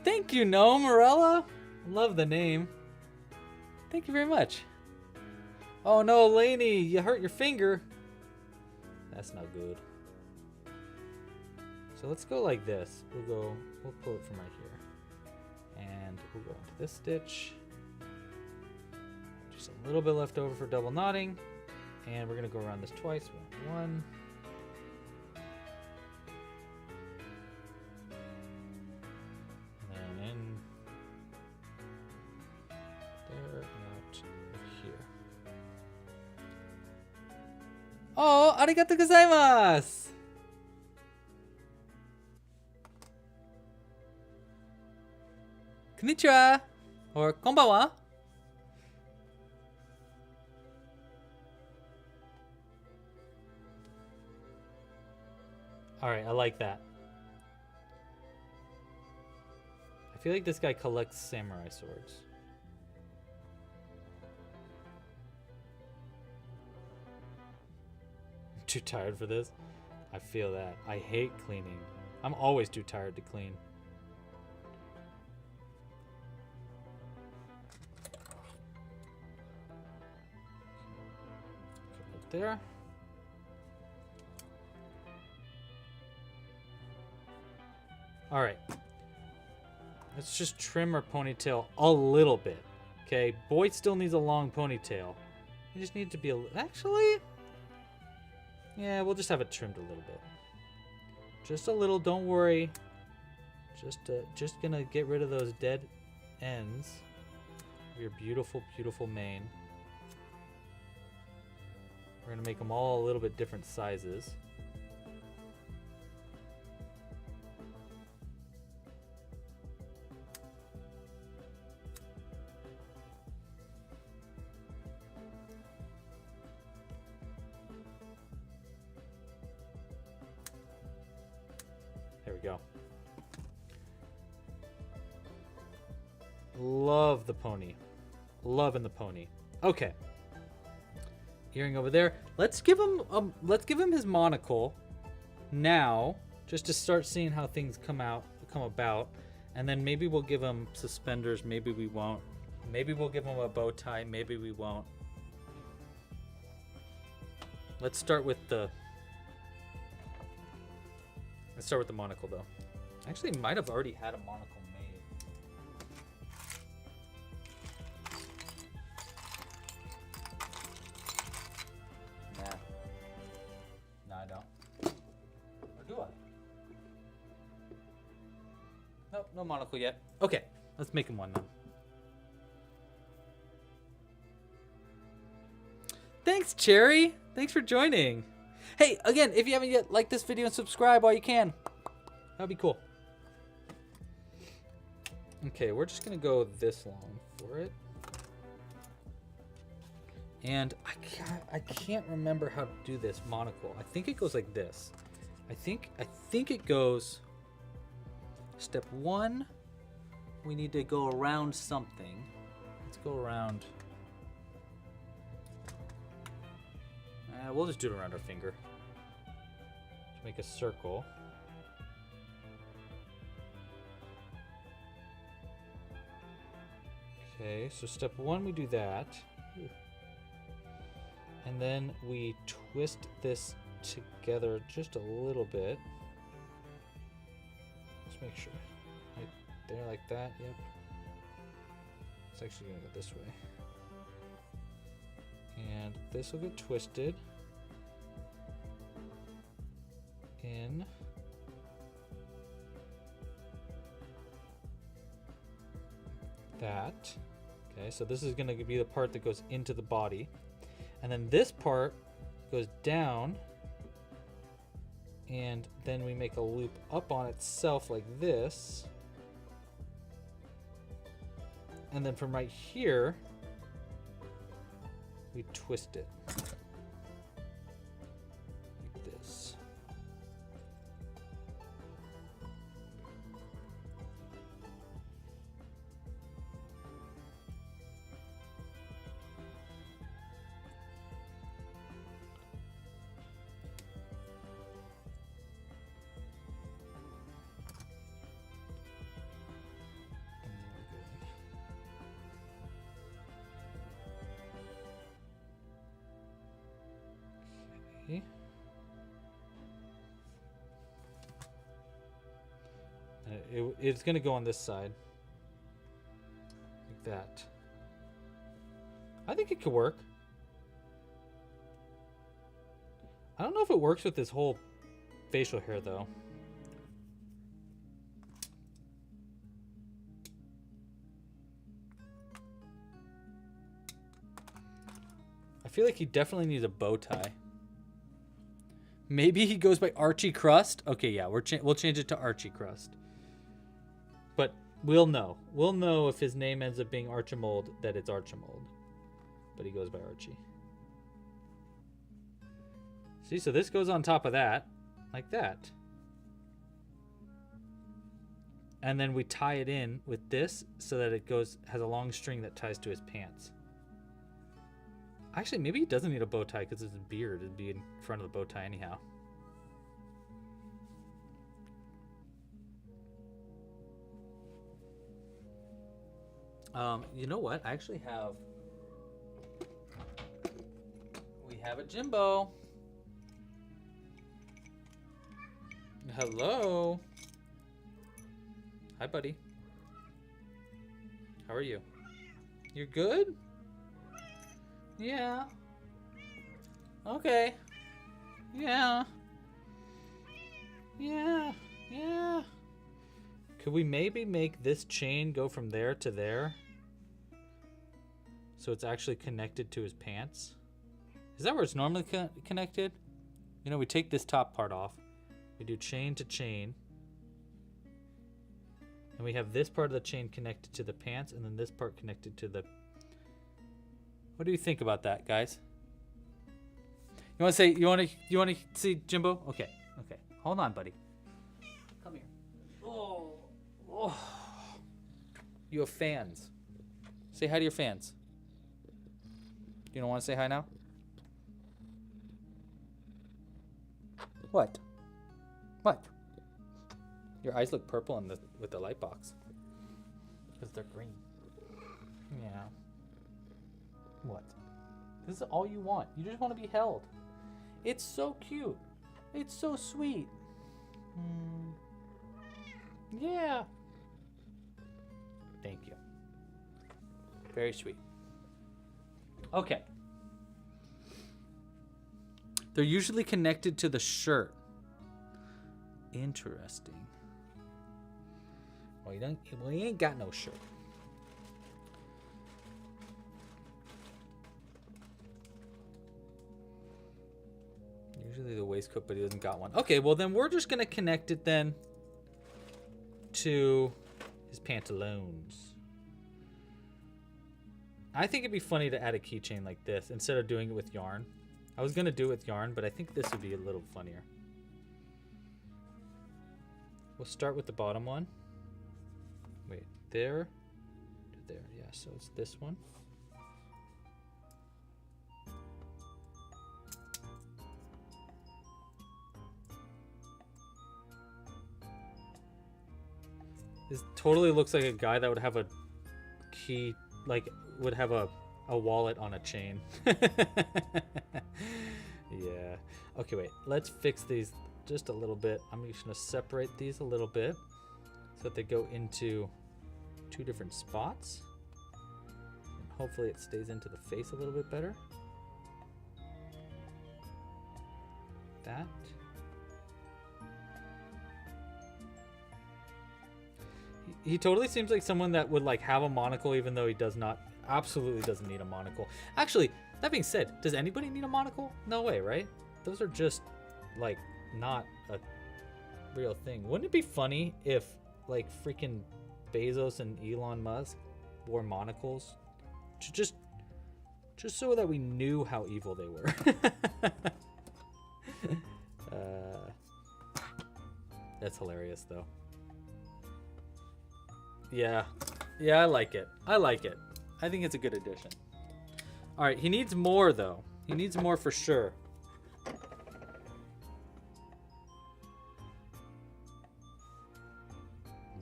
Thank you, No Morella. Love the name. Thank you very much. Oh no, Lainey, you hurt your finger. That's not good. So let's go like this. We'll pull it from right here. And we'll go into this stitch. Just a little bit left over for double knotting. And we're gonna go around this twice. One. Oh, arigatou gozaimasu! Konnichiwa! Or konbanwa? Alright, I like that. I feel like this guy collects samurai swords. Too tired for this? I feel that. I hate cleaning. I'm always too tired to clean. Right there. All right. Let's just trim our ponytail a little bit. Okay, boy still needs a long ponytail. You just need to be actually. Yeah, we'll just have it trimmed a little bit. Just a little, don't worry. Just gonna get rid of those dead ends of your beautiful, beautiful mane. We're gonna make them all a little bit different sizes. we go. Love the pony. Loving the pony. Okay. Earring over there. Let's give him his monocle now, just to start seeing how things come about, and then maybe we'll give him suspenders, maybe we won't. Maybe we'll give him a bow tie, maybe we won't. Let's start with the monocle though. Actually, might have already had a monocle made. Nah, I don't. Or do I? Nope, no monocle yet. Okay, let's make him one now. Thanks, Cherry. Thanks for joining. Hey, again, if you haven't yet, like this video and subscribe while you can. That'd be cool. Okay, we're just gonna go this long for it. And I can't remember how to do this monocle. I think it goes like this. I think it goes step 1. We need to go around something. Let's go around. We'll just do it around our finger. Just make a circle. Okay, so step 1 we do that. And then we twist this together just a little bit. Let's make sure. Right there, like that, yep. It's actually gonna go this way. And this will get twisted in. That. Okay, so this is going to be the part that goes into the body. And then this part goes down. And then we make a loop up on itself like this. And then from right here, we twist it. Like this. It's going to go on this side. Like that. I think it could work. I don't know if it works with this whole facial hair, though. I feel like he definitely needs a bow tie. Maybe he goes by Archie Crust. Okay, yeah, we'll change it to Archie Crust. But we'll know. We'll know if his name ends up being Archimold that it's Archimold. But he goes by Archie. See, so this goes on top of that, like that. And then we tie it in with this so that it has a long string that ties to his pants. Actually, maybe he doesn't need a bow tie because it's his beard. It'd be in front of the bow tie anyhow. You know what? I actually have... We have a Jimbo. Hello. Hi, buddy. How are you? You're good? Yeah. Okay. Yeah. Yeah. Yeah. Could we maybe make this chain go from there to there? So it's actually connected to his pants? Is that where it's normally connected? You know, we take this top part off. We do chain to chain. And we have this part of the chain connected to the pants and then this part connected to the... What do you think about that, guys? You want to say, you want to see Jimbo? Okay. Okay. Hold on, buddy. Come here. Oh. You have fans. Say hi to your fans. You don't want to say hi now? What? What? Your eyes look purple in with the light box. Because they're green. Yeah. What? This is all you want. You just want to be held. It's so cute. It's so sweet. Yeah. Thank you. Very sweet. Okay. They're usually connected to the shirt. Interesting. Well, you ain't got no shirt. Usually the waistcoat, but he doesn't got one. Okay, well then we're just gonna connect it then to his pantaloons. I think it'd be funny to add a keychain like this instead of doing it with yarn. I was gonna do it with yarn, but I think this would be a little funnier. We'll start with the bottom one. Wait, there to there. Yeah, so it's this one. This totally looks like a guy that would have a key, like would have a wallet on a chain. Yeah. Okay, wait. Let's fix these just a little bit. I'm just going to separate these a little bit so that they go into two different spots. And hopefully it stays into the face a little bit better. That. He totally seems like someone that would like have a monocle even though he does not, absolutely doesn't need a monocle. Actually, that being said, does anybody need a monocle? No way, right? Those are just like not a real thing. Wouldn't it be funny if like freaking Bezos and Elon Musk wore monocles to just so that we knew how evil they were? That's hilarious though. Yeah, I like it. I think it's a good addition. All right, he needs more though. He needs more for sure.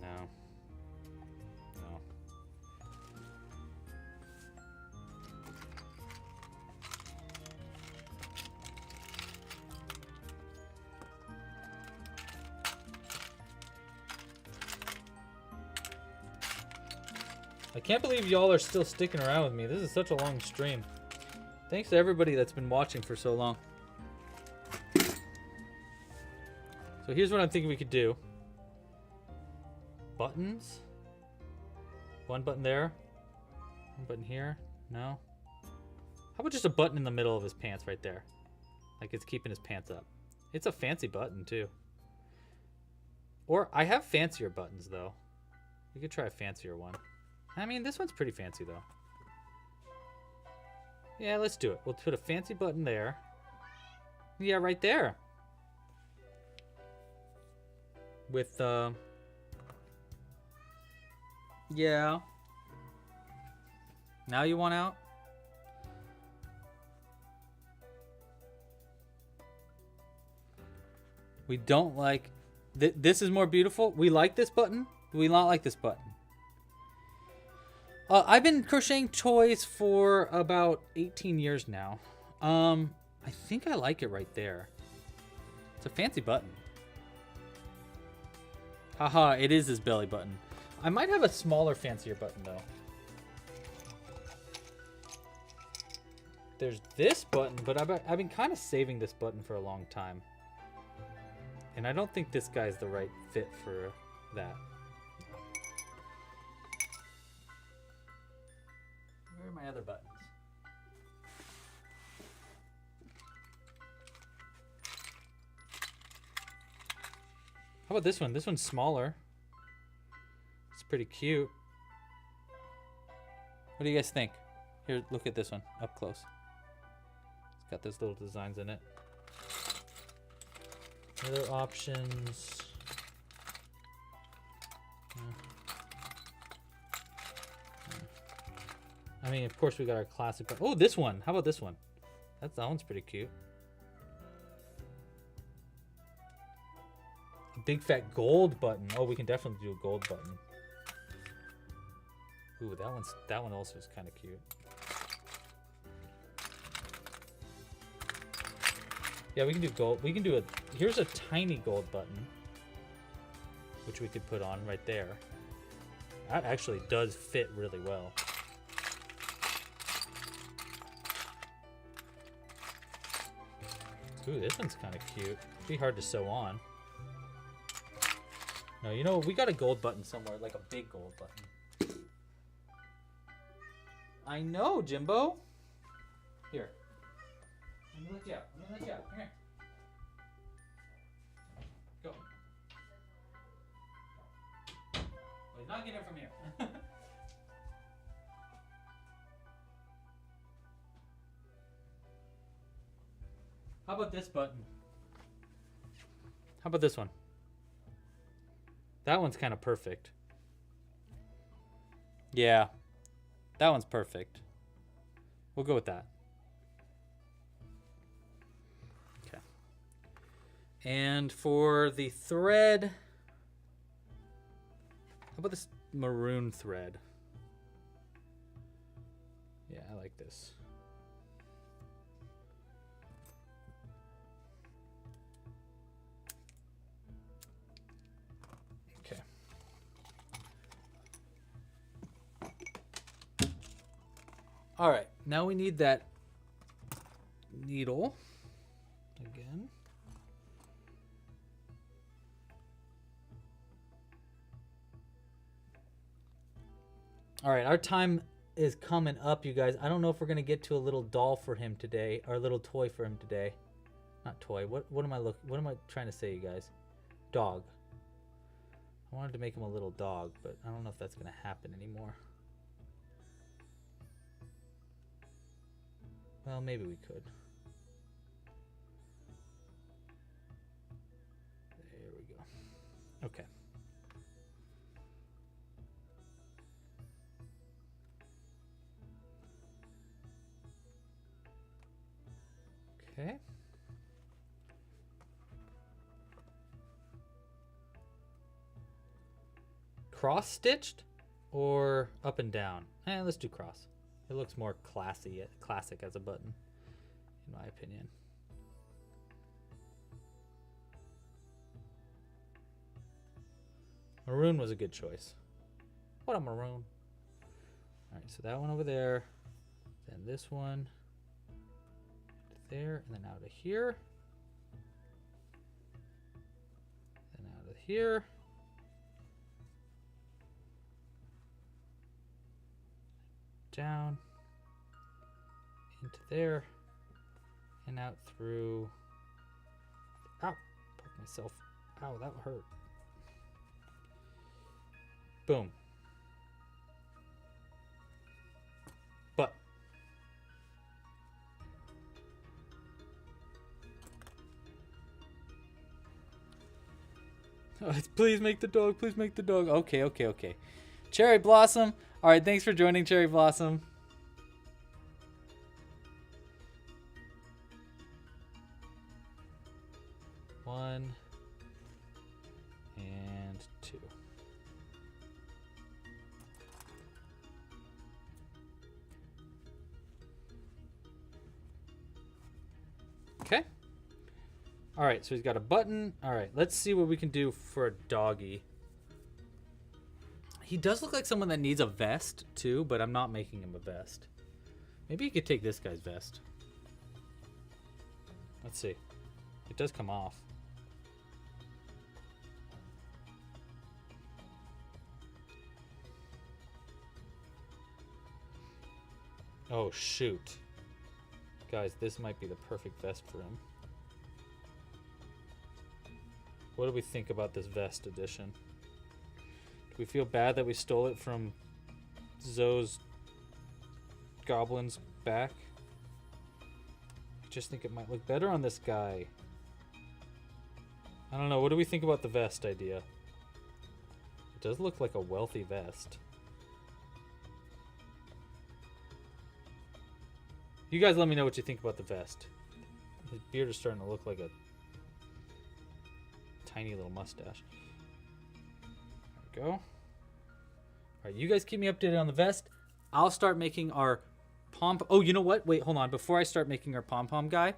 No. I can't believe y'all are still sticking around with me. This is such a long stream. Thanks to everybody that's been watching for so long. So here's what I'm thinking we could do. Buttons. One button there. One button here. No. How about just a button in the middle of his pants right there? Like it's keeping his pants up. It's a fancy button too. Or I have fancier buttons though. We could try a fancier one. I mean, this one's pretty fancy, though. Yeah, let's do it. We'll put a fancy button there. Yeah, right there. With, yeah. Now you want out? We don't like... This is more beautiful. We like this button. Do we not like this button? I've been crocheting toys for about 18 years now. I think I like it right there. It's a fancy button. Haha, it is his belly button. I might have a smaller, fancier button, though. There's this button, but I've been kind of saving this button for a long time. And I don't think this guy's the right fit for that. Where are my other buttons? How about this one? This one's smaller. It's pretty cute. What do you guys think? Here, look at this one up close. It's got those little designs in it. Other options. I mean, of course we got our classic. Oh, this one. How about this one? That one's pretty cute. A big fat gold button. Oh, we can definitely do a gold button. Ooh, that one also is kind of cute. Yeah, we can do gold. We can do here's a tiny gold button, which we could put on right there. That actually does fit really well. Ooh, this one's kind of cute. It'd be hard to sew on. No, you know, we got a gold button somewhere, like a big gold button. I know, Jimbo. Here. Let me let you out. Come here. Go. Well, he's not getting it from here. How about this button? How about this one? That one's kind of perfect. Yeah. That one's perfect. We'll go with that. Okay. And for the thread, how about this maroon thread? Yeah, I like this. Okay. All right, now we need that needle again. All right, our time is coming up, you guys. I don't know if we're gonna get to a little doll for him today, or a little toy for him today. Not toy. What am I trying to say, you guys? Dog. I wanted to make him a little dog, but I don't know if that's gonna happen anymore. Well, maybe we could. There we go. Okay. Okay. Cross stitched or up and down? Let's do cross. It looks more classic as a button, in my opinion. Maroon was a good choice. What a maroon. All right, so that one over there, then this one there, and then out of here, then out of here, down into there, and out through. Ow! Poke myself. Ow, that hurt. Boom. But please make the dog. Please make the dog. Okay. Cherry Blossom. All right, thanks for joining, Cherry Blossom. One and two. Okay. All right, so he's got a button. All right, let's see what we can do for a doggy. He does look like someone that needs a vest too, but I'm not making him a vest. Maybe you could take this guy's vest. Let's see. It does come off. Oh, shoot. Guys, this might be the perfect vest for him. What do we think about this vest edition? Do we feel bad that we stole it from Zoe's Goblin's back? I just think it might look better on this guy. I don't know. What do we think about the vest idea? It does look like a wealthy vest. You guys let me know what you think about the vest. His beard is starting to look like a tiny little mustache. There we go. Alright, you guys keep me updated on the vest. I'll start making our pom. Oh, you know what? Wait, hold on. Before I start making our pom pom guy,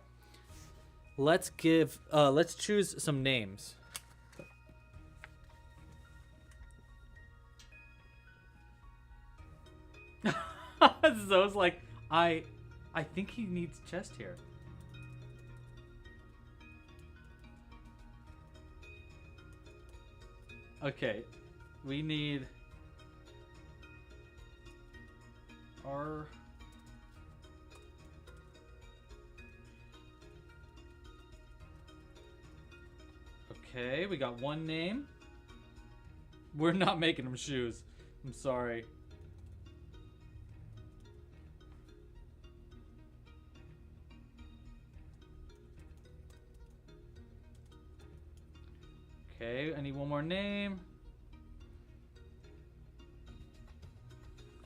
let's choose some names. Zoe's like, I think he needs chest hair. Okay, we need our okay, we got one name. We're not making him shoes. I'm sorry. Okay, I need one more name.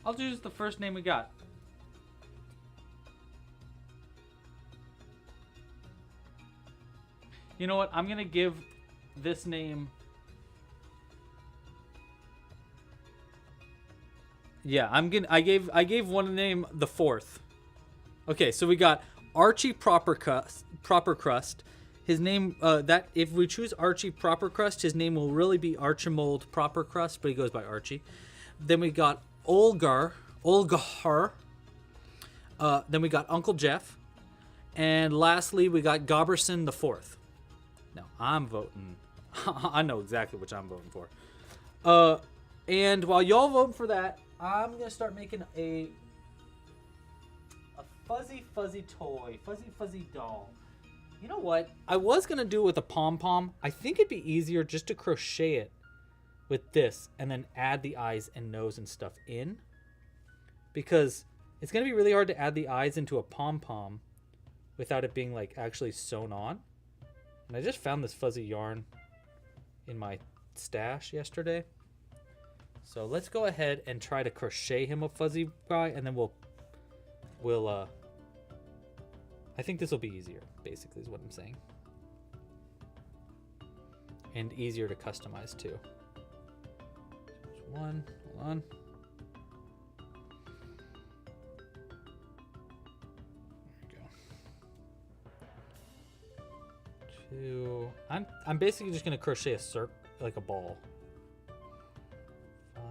I'll choose the first name we got. You know what? I'm gonna give this name. Yeah, I gave one name the fourth. Okay, so we got Archie Proper Crust. His name, that if we choose Archie Proper Crust, his name will really be Archimold Proper Crust, but he goes by Archie. Then we got Olgar. Then we got Uncle Jeff. And lastly, we got Goberson the Fourth. Now, I'm voting. I know exactly which I'm voting for. And while y'all vote for that, I'm going to start making a fuzzy toy. Fuzzy doll. You know what? I was going to do it with a pom-pom. I think it'd be easier just to crochet it with this and then add the eyes and nose and stuff in. Because it's going to be really hard to add the eyes into a pom-pom without it being like actually sewn on. And I just found this fuzzy yarn in my stash yesterday. So let's go ahead and try to crochet him a fuzzy guy, and then we'll I think this will be easier, basically, is what I'm saying. And easier to customize, too. There's one. Hold on. There we go. 2. I'm basically just going to crochet a circle, like a ball. 5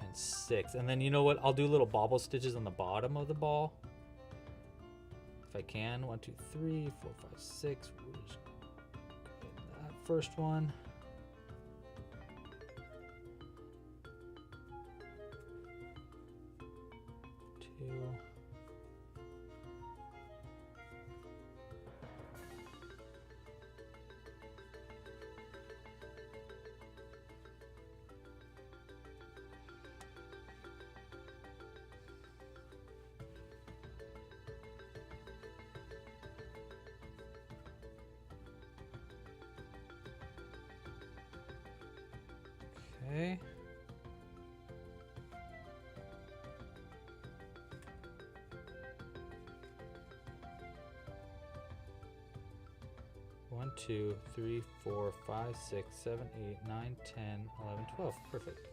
and 6. And then, you know what? I'll do little bobble stitches on the bottom of the ball. If I can. 1, 2, 3, 4, 5, 6. We'll just grab that first one. 2. Okay. One, 2, 3, 4, 5, 6, 7, 8, 9, 10, 11, 12. Perfect.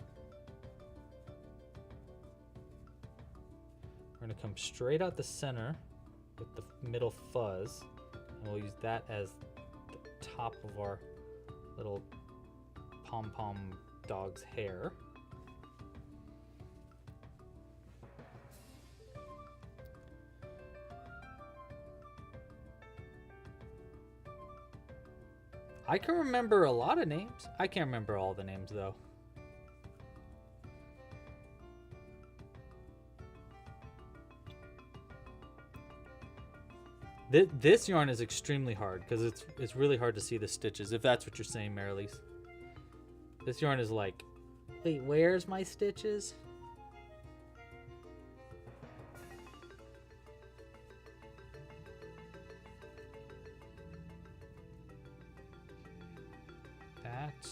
We're going to come straight out the center with the middle fuzz, and we'll use that as the top of our little pom-pom dog's hair. I can remember a lot of names. I can't remember all the names though. This yarn is extremely hard because it's really hard to see the stitches, if that's what you're saying, Marilise. This yarn is like, wait, where's my stitches? That.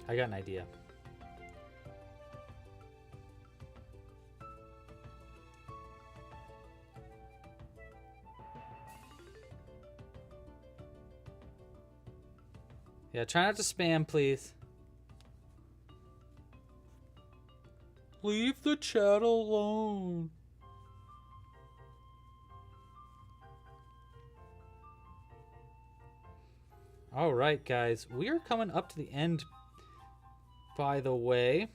I got an idea. Yeah, try not to spam, please. Leave the chat alone. All right, guys. We are coming up to the end, by the way.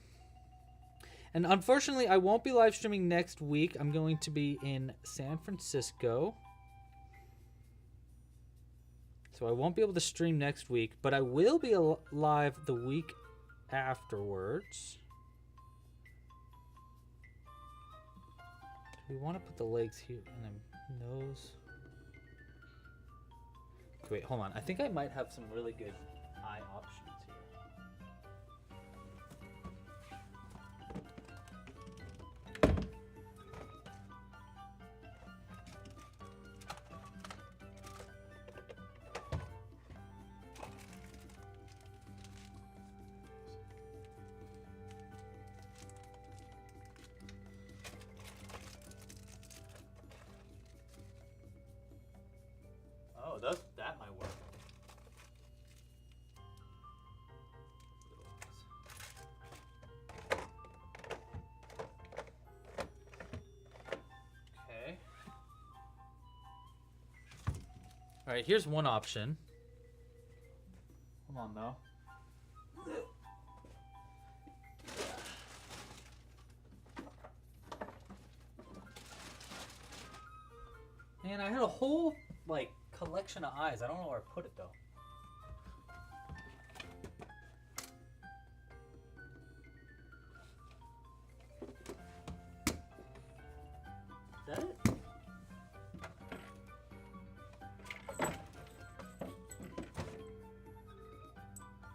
And unfortunately, I won't be live streaming next week. I'm going to be in San Francisco. So I won't be able to stream next week, but I will be live the week afterwards. We want to put the legs here and then nose. Okay, wait, hold on. I think I might have some really good eye options here. Oh, that might work. Okay. All right, here's one option. Hold on, though. Man, I had a whole, like, collection of eyes. I don't know where I put it, though. Is that it?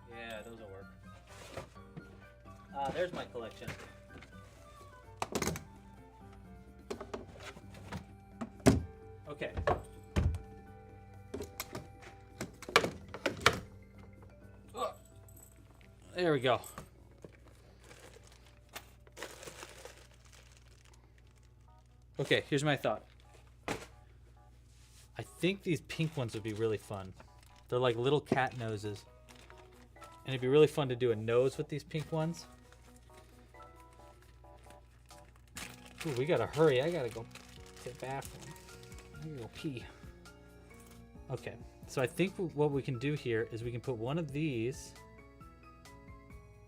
Yeah, those will work. There's my collection. Okay. There we go. Okay, here's my thought. I think these pink ones would be really fun. They're like little cat noses. And it'd be really fun to do a nose with these pink ones. Ooh, we gotta hurry. I gotta go to the bathroom. I gotta go pee. Okay, so I think what we can do here is we can put one of these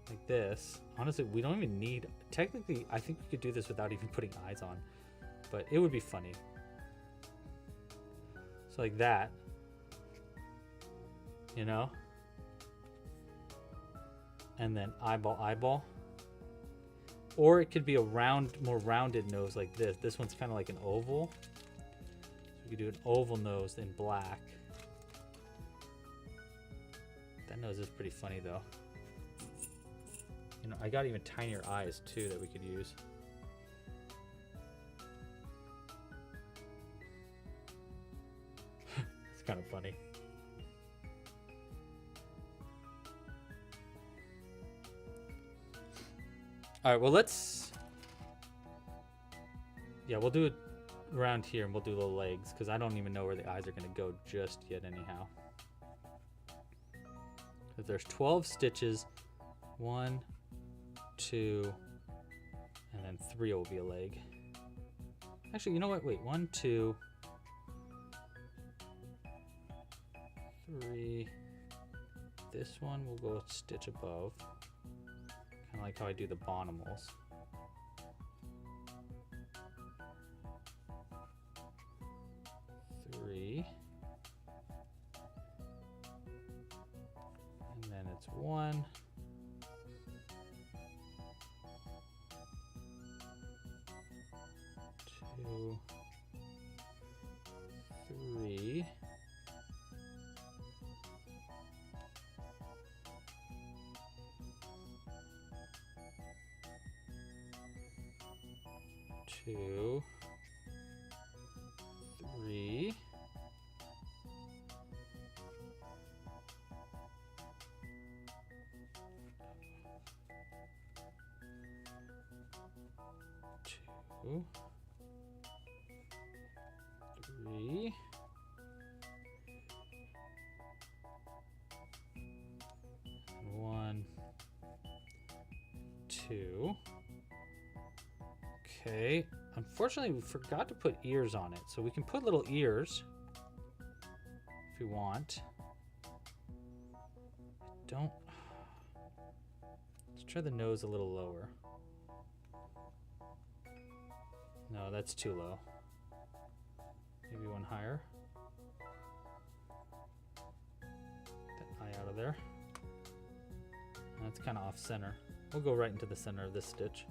like this. Honestly, we don't even need, technically, I think we could do this without even putting eyes on, but it would be funny. So like that, you know? And then eyeball, eyeball. Or it could be a round, more rounded nose like this. This one's kind of like an oval. So we could do an oval nose in black. That nose is pretty funny though. You know, I got even tinier eyes too that we could use. It's kind of funny. All right, well, we'll do it around here and we'll do the legs because I don't even know where the eyes are going to go just yet anyhow. Because there's 12 stitches, 1, 2, and then 3 will be a leg. Actually, you know what? Wait, 1, 2, 3. This one will go a stitch above. Kind of like how I do the bonimals. Three. And then it's 1. 2, 3. 2, 3. 3. 1, 2. Okay. Unfortunately, we forgot to put ears on it, so we can put little ears if we want. Don't. Let's try the nose a little lower. No, that's too low. Maybe one higher. That eye out of there. That's kind of off center. We'll go right into the center of this stitch.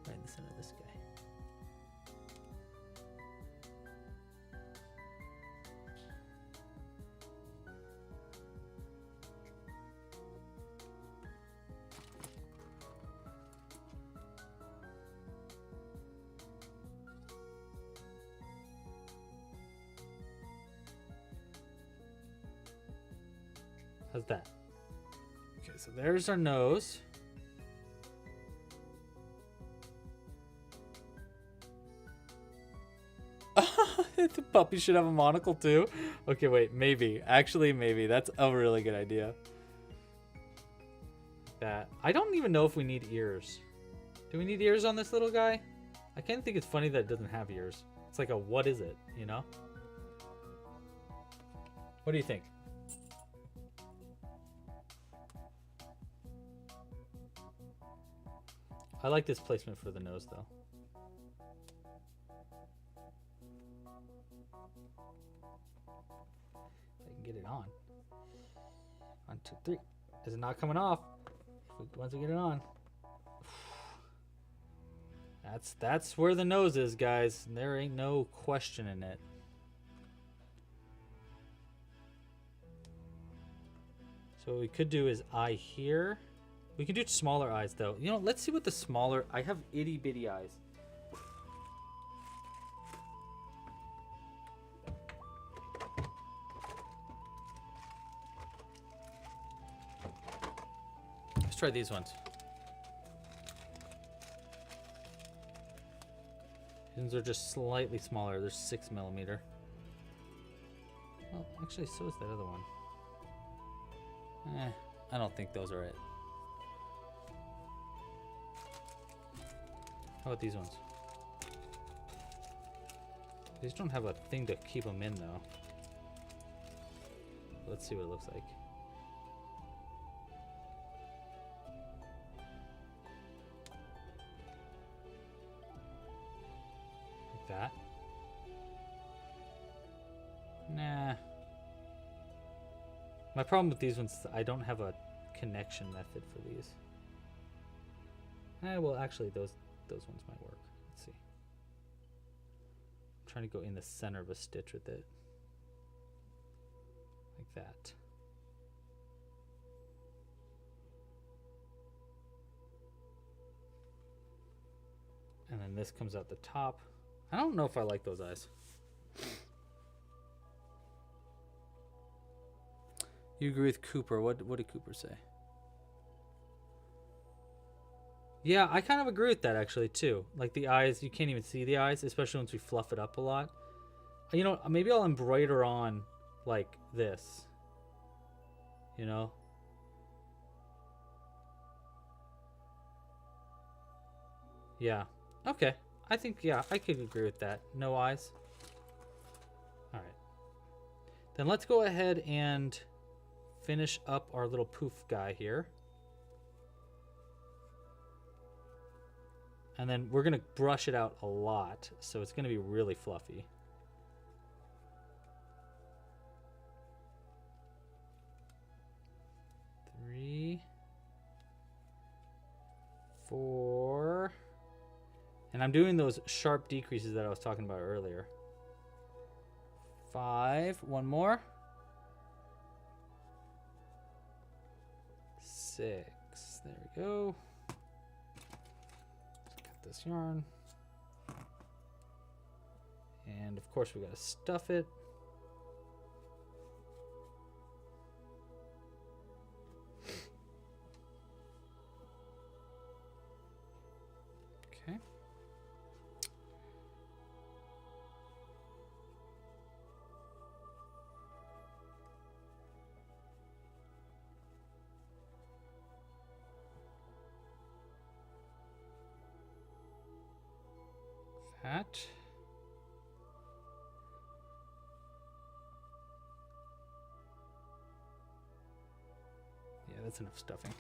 Right in the center of this guy. How's that? Okay, so there's our nose. The puppy should have a monocle too. Okay, wait, maybe. Actually, maybe. That's a really good idea. That. I don't even know if we need ears. Do we need ears on this little guy? I kind of think it's funny that it doesn't have ears. It's like a what is it, you know? What do you think? I like this placement for the nose, though. If I can get it on. 1, 2, 3. Is it not coming off? Once we get it on. That's where the nose is, guys. There ain't no question in it. So what we could do is eye here. We can do smaller eyes, though. You know, let's see what the smaller... I have itty-bitty eyes. Let's try these ones. These are just slightly smaller. They're 6mm. Well, actually, so is that other one. I don't think those are it. How about these ones? These don't have a thing to keep them in, though. Let's see what it looks like. Like that. Nah. My problem with these ones is I don't have a connection method for these. Well, actually, those ones might work. Let's see. I'm trying to go in the center of a stitch with it. Like that. And then this comes out the top. I don't know if I like those eyes. You agree with Cooper. What did Cooper say? Yeah, I kind of agree with that actually too. Like the eyes, you can't even see the eyes, especially once we fluff it up a lot. You know, maybe I'll embroider on like this. You know? Yeah. Okay. I think, yeah, I could agree with that. No eyes. All right. Then let's go ahead and finish up our little poof guy here. And then we're going to brush it out a lot, so it's going to be really fluffy. Three, 4, and I'm doing those sharp decreases that I was talking about earlier. 5, one more. 6, there we go. This yarn, and of course we got to stuff it. Hat. Yeah, that's enough stuffing.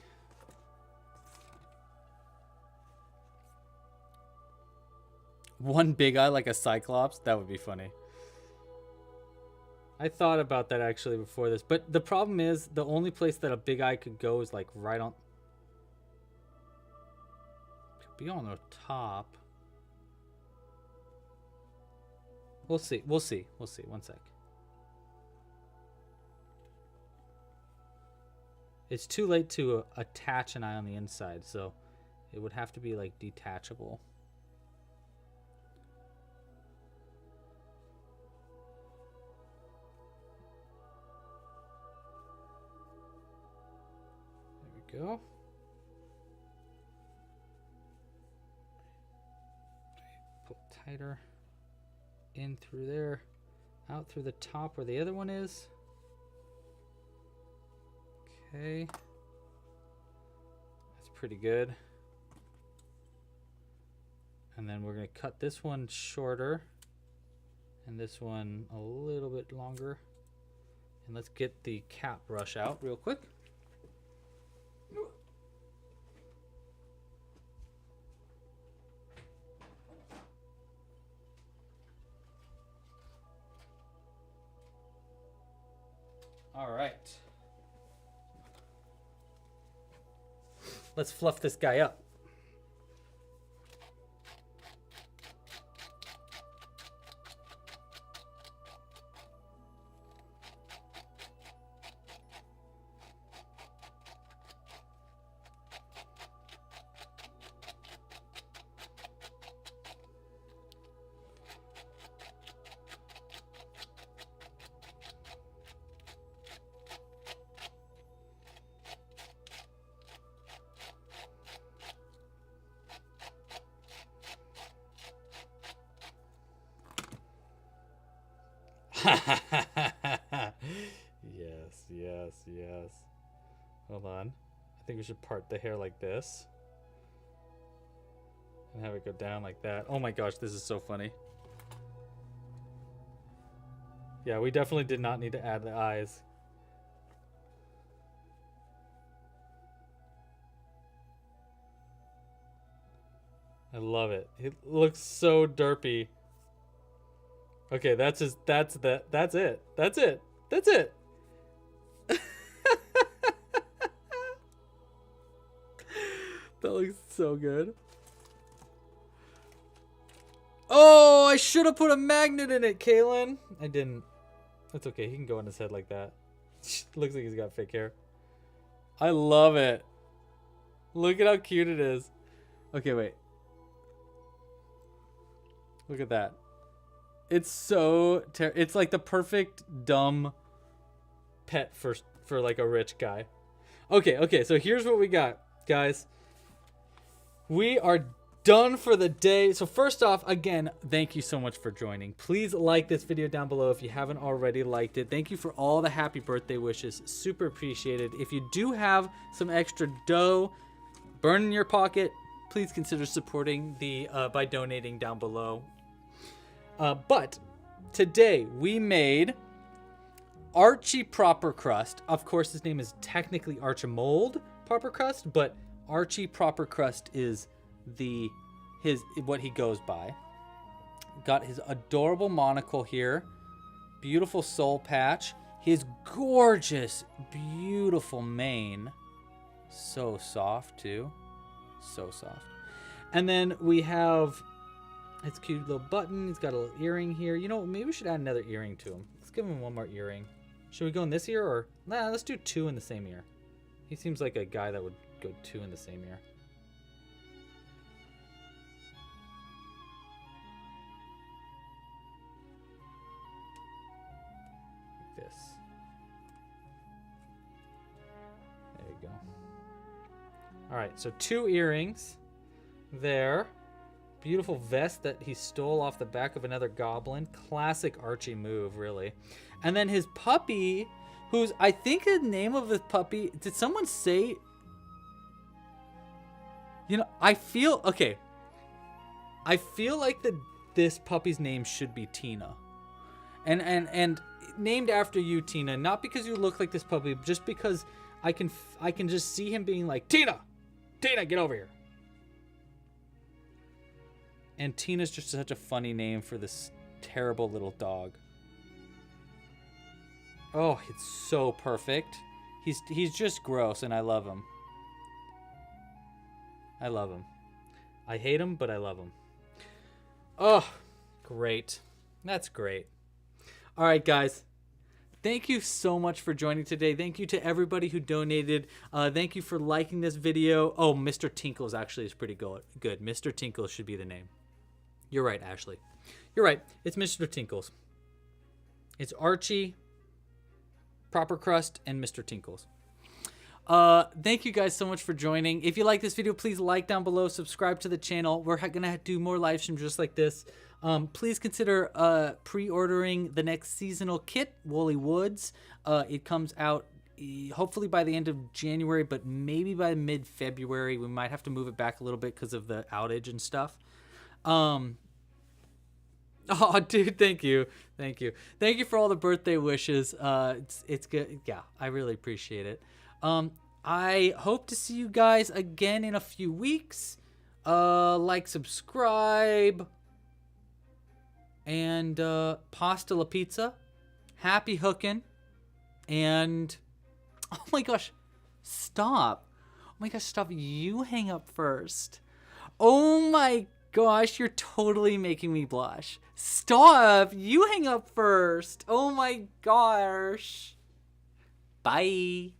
One big eye like a cyclops? That would be funny. I thought about that actually before this, but the problem is the only place that a big eye could go is like right on... Could be on the top. We'll see. We'll see. We'll see. One sec. It's too late to attach an eye on the inside, so it would have to be like detachable. There we go. Pull tighter. In through there, out through the top where the other one is. Okay. That's pretty good. And then we're going to cut this one shorter and this one a little bit longer. And let's get the cap brush out real quick. All right. Let's fluff this guy up. Yes. Hold on. I think we should part the hair like this. And have it go down like that. Oh my gosh, this is so funny. Yeah, we definitely did not need to add the eyes. I love it. It looks so derpy. Okay, that's it. That's it. That looks so good. Oh, I should have put a magnet in it, Kaylin. I didn't. That's okay. He can go on his head like that. Looks like he's got fake hair. I love it. Look at how cute it is. Okay, wait. Look at that. It's so it's like the perfect dumb pet for like a rich guy. Okay, so here's what we got, guys. We are done for the day. So first off, again, thank you so much for joining. Please like this video down below if you haven't already liked it. Thank you for all the happy birthday wishes. Super appreciated. If you do have some extra dough burn in your pocket, please consider supporting the by donating down below. But today we made Archie Proper Crust. Of course, his name is technically Archimold Proper Crust, but Archie Proper Crust is what he goes by. Got his adorable monocle here, beautiful soul patch, his gorgeous, beautiful mane, so soft too, so soft. And then we have his cute little button. He's got a little earring here. You know, maybe we should add another earring to him. Let's give him one more earring. Should we go in this ear or nah? Let's do two in the same ear. He seems like a guy that would go two in the same ear. Like this. There you go. All right, so two earrings there. Beautiful vest that he stole off the back of another goblin. Classic Archie move, really. And then his puppy, who's, I think the name of his puppy, did someone say? You know, I feel like this puppy's name should be Tina. And named after you, Tina, not because you look like this puppy, but just because I can just see him being like, Tina, get over here. And Tina's just such a funny name for this terrible little dog. Oh, it's so perfect. He's just gross, and I love him. I love him. I hate him, but I love him. Oh, great. That's great. All right, guys. Thank you so much for joining today. Thank you to everybody who donated. Thank you for liking this video. Oh, Mr. Tinkles actually is pretty good. Mr. Tinkles should be the name. You're right, Ashley. You're right. It's Mr. Tinkles. It's Archie, Proper Crust, and Mr. Tinkles. Thank you guys so much for joining. If you like this video, please like down below, subscribe to the channel. We're gonna do more live streams just like this. Please consider pre-ordering the next seasonal kit, Woolly Woods. It comes out hopefully by the end of January, but maybe by mid-February. We might have to move it back a little bit because of the outage and stuff. Oh, dude, thank you for all the birthday wishes. It's good. Yeah, I really appreciate it. I hope to see you guys again in a few weeks. Like, subscribe, and pasta la pizza. Happy hooking. And oh my gosh, stop. Oh my gosh, stop. You hang up first. Oh my gosh, you're totally making me blush. Stop. You hang up first. Oh my gosh. Bye.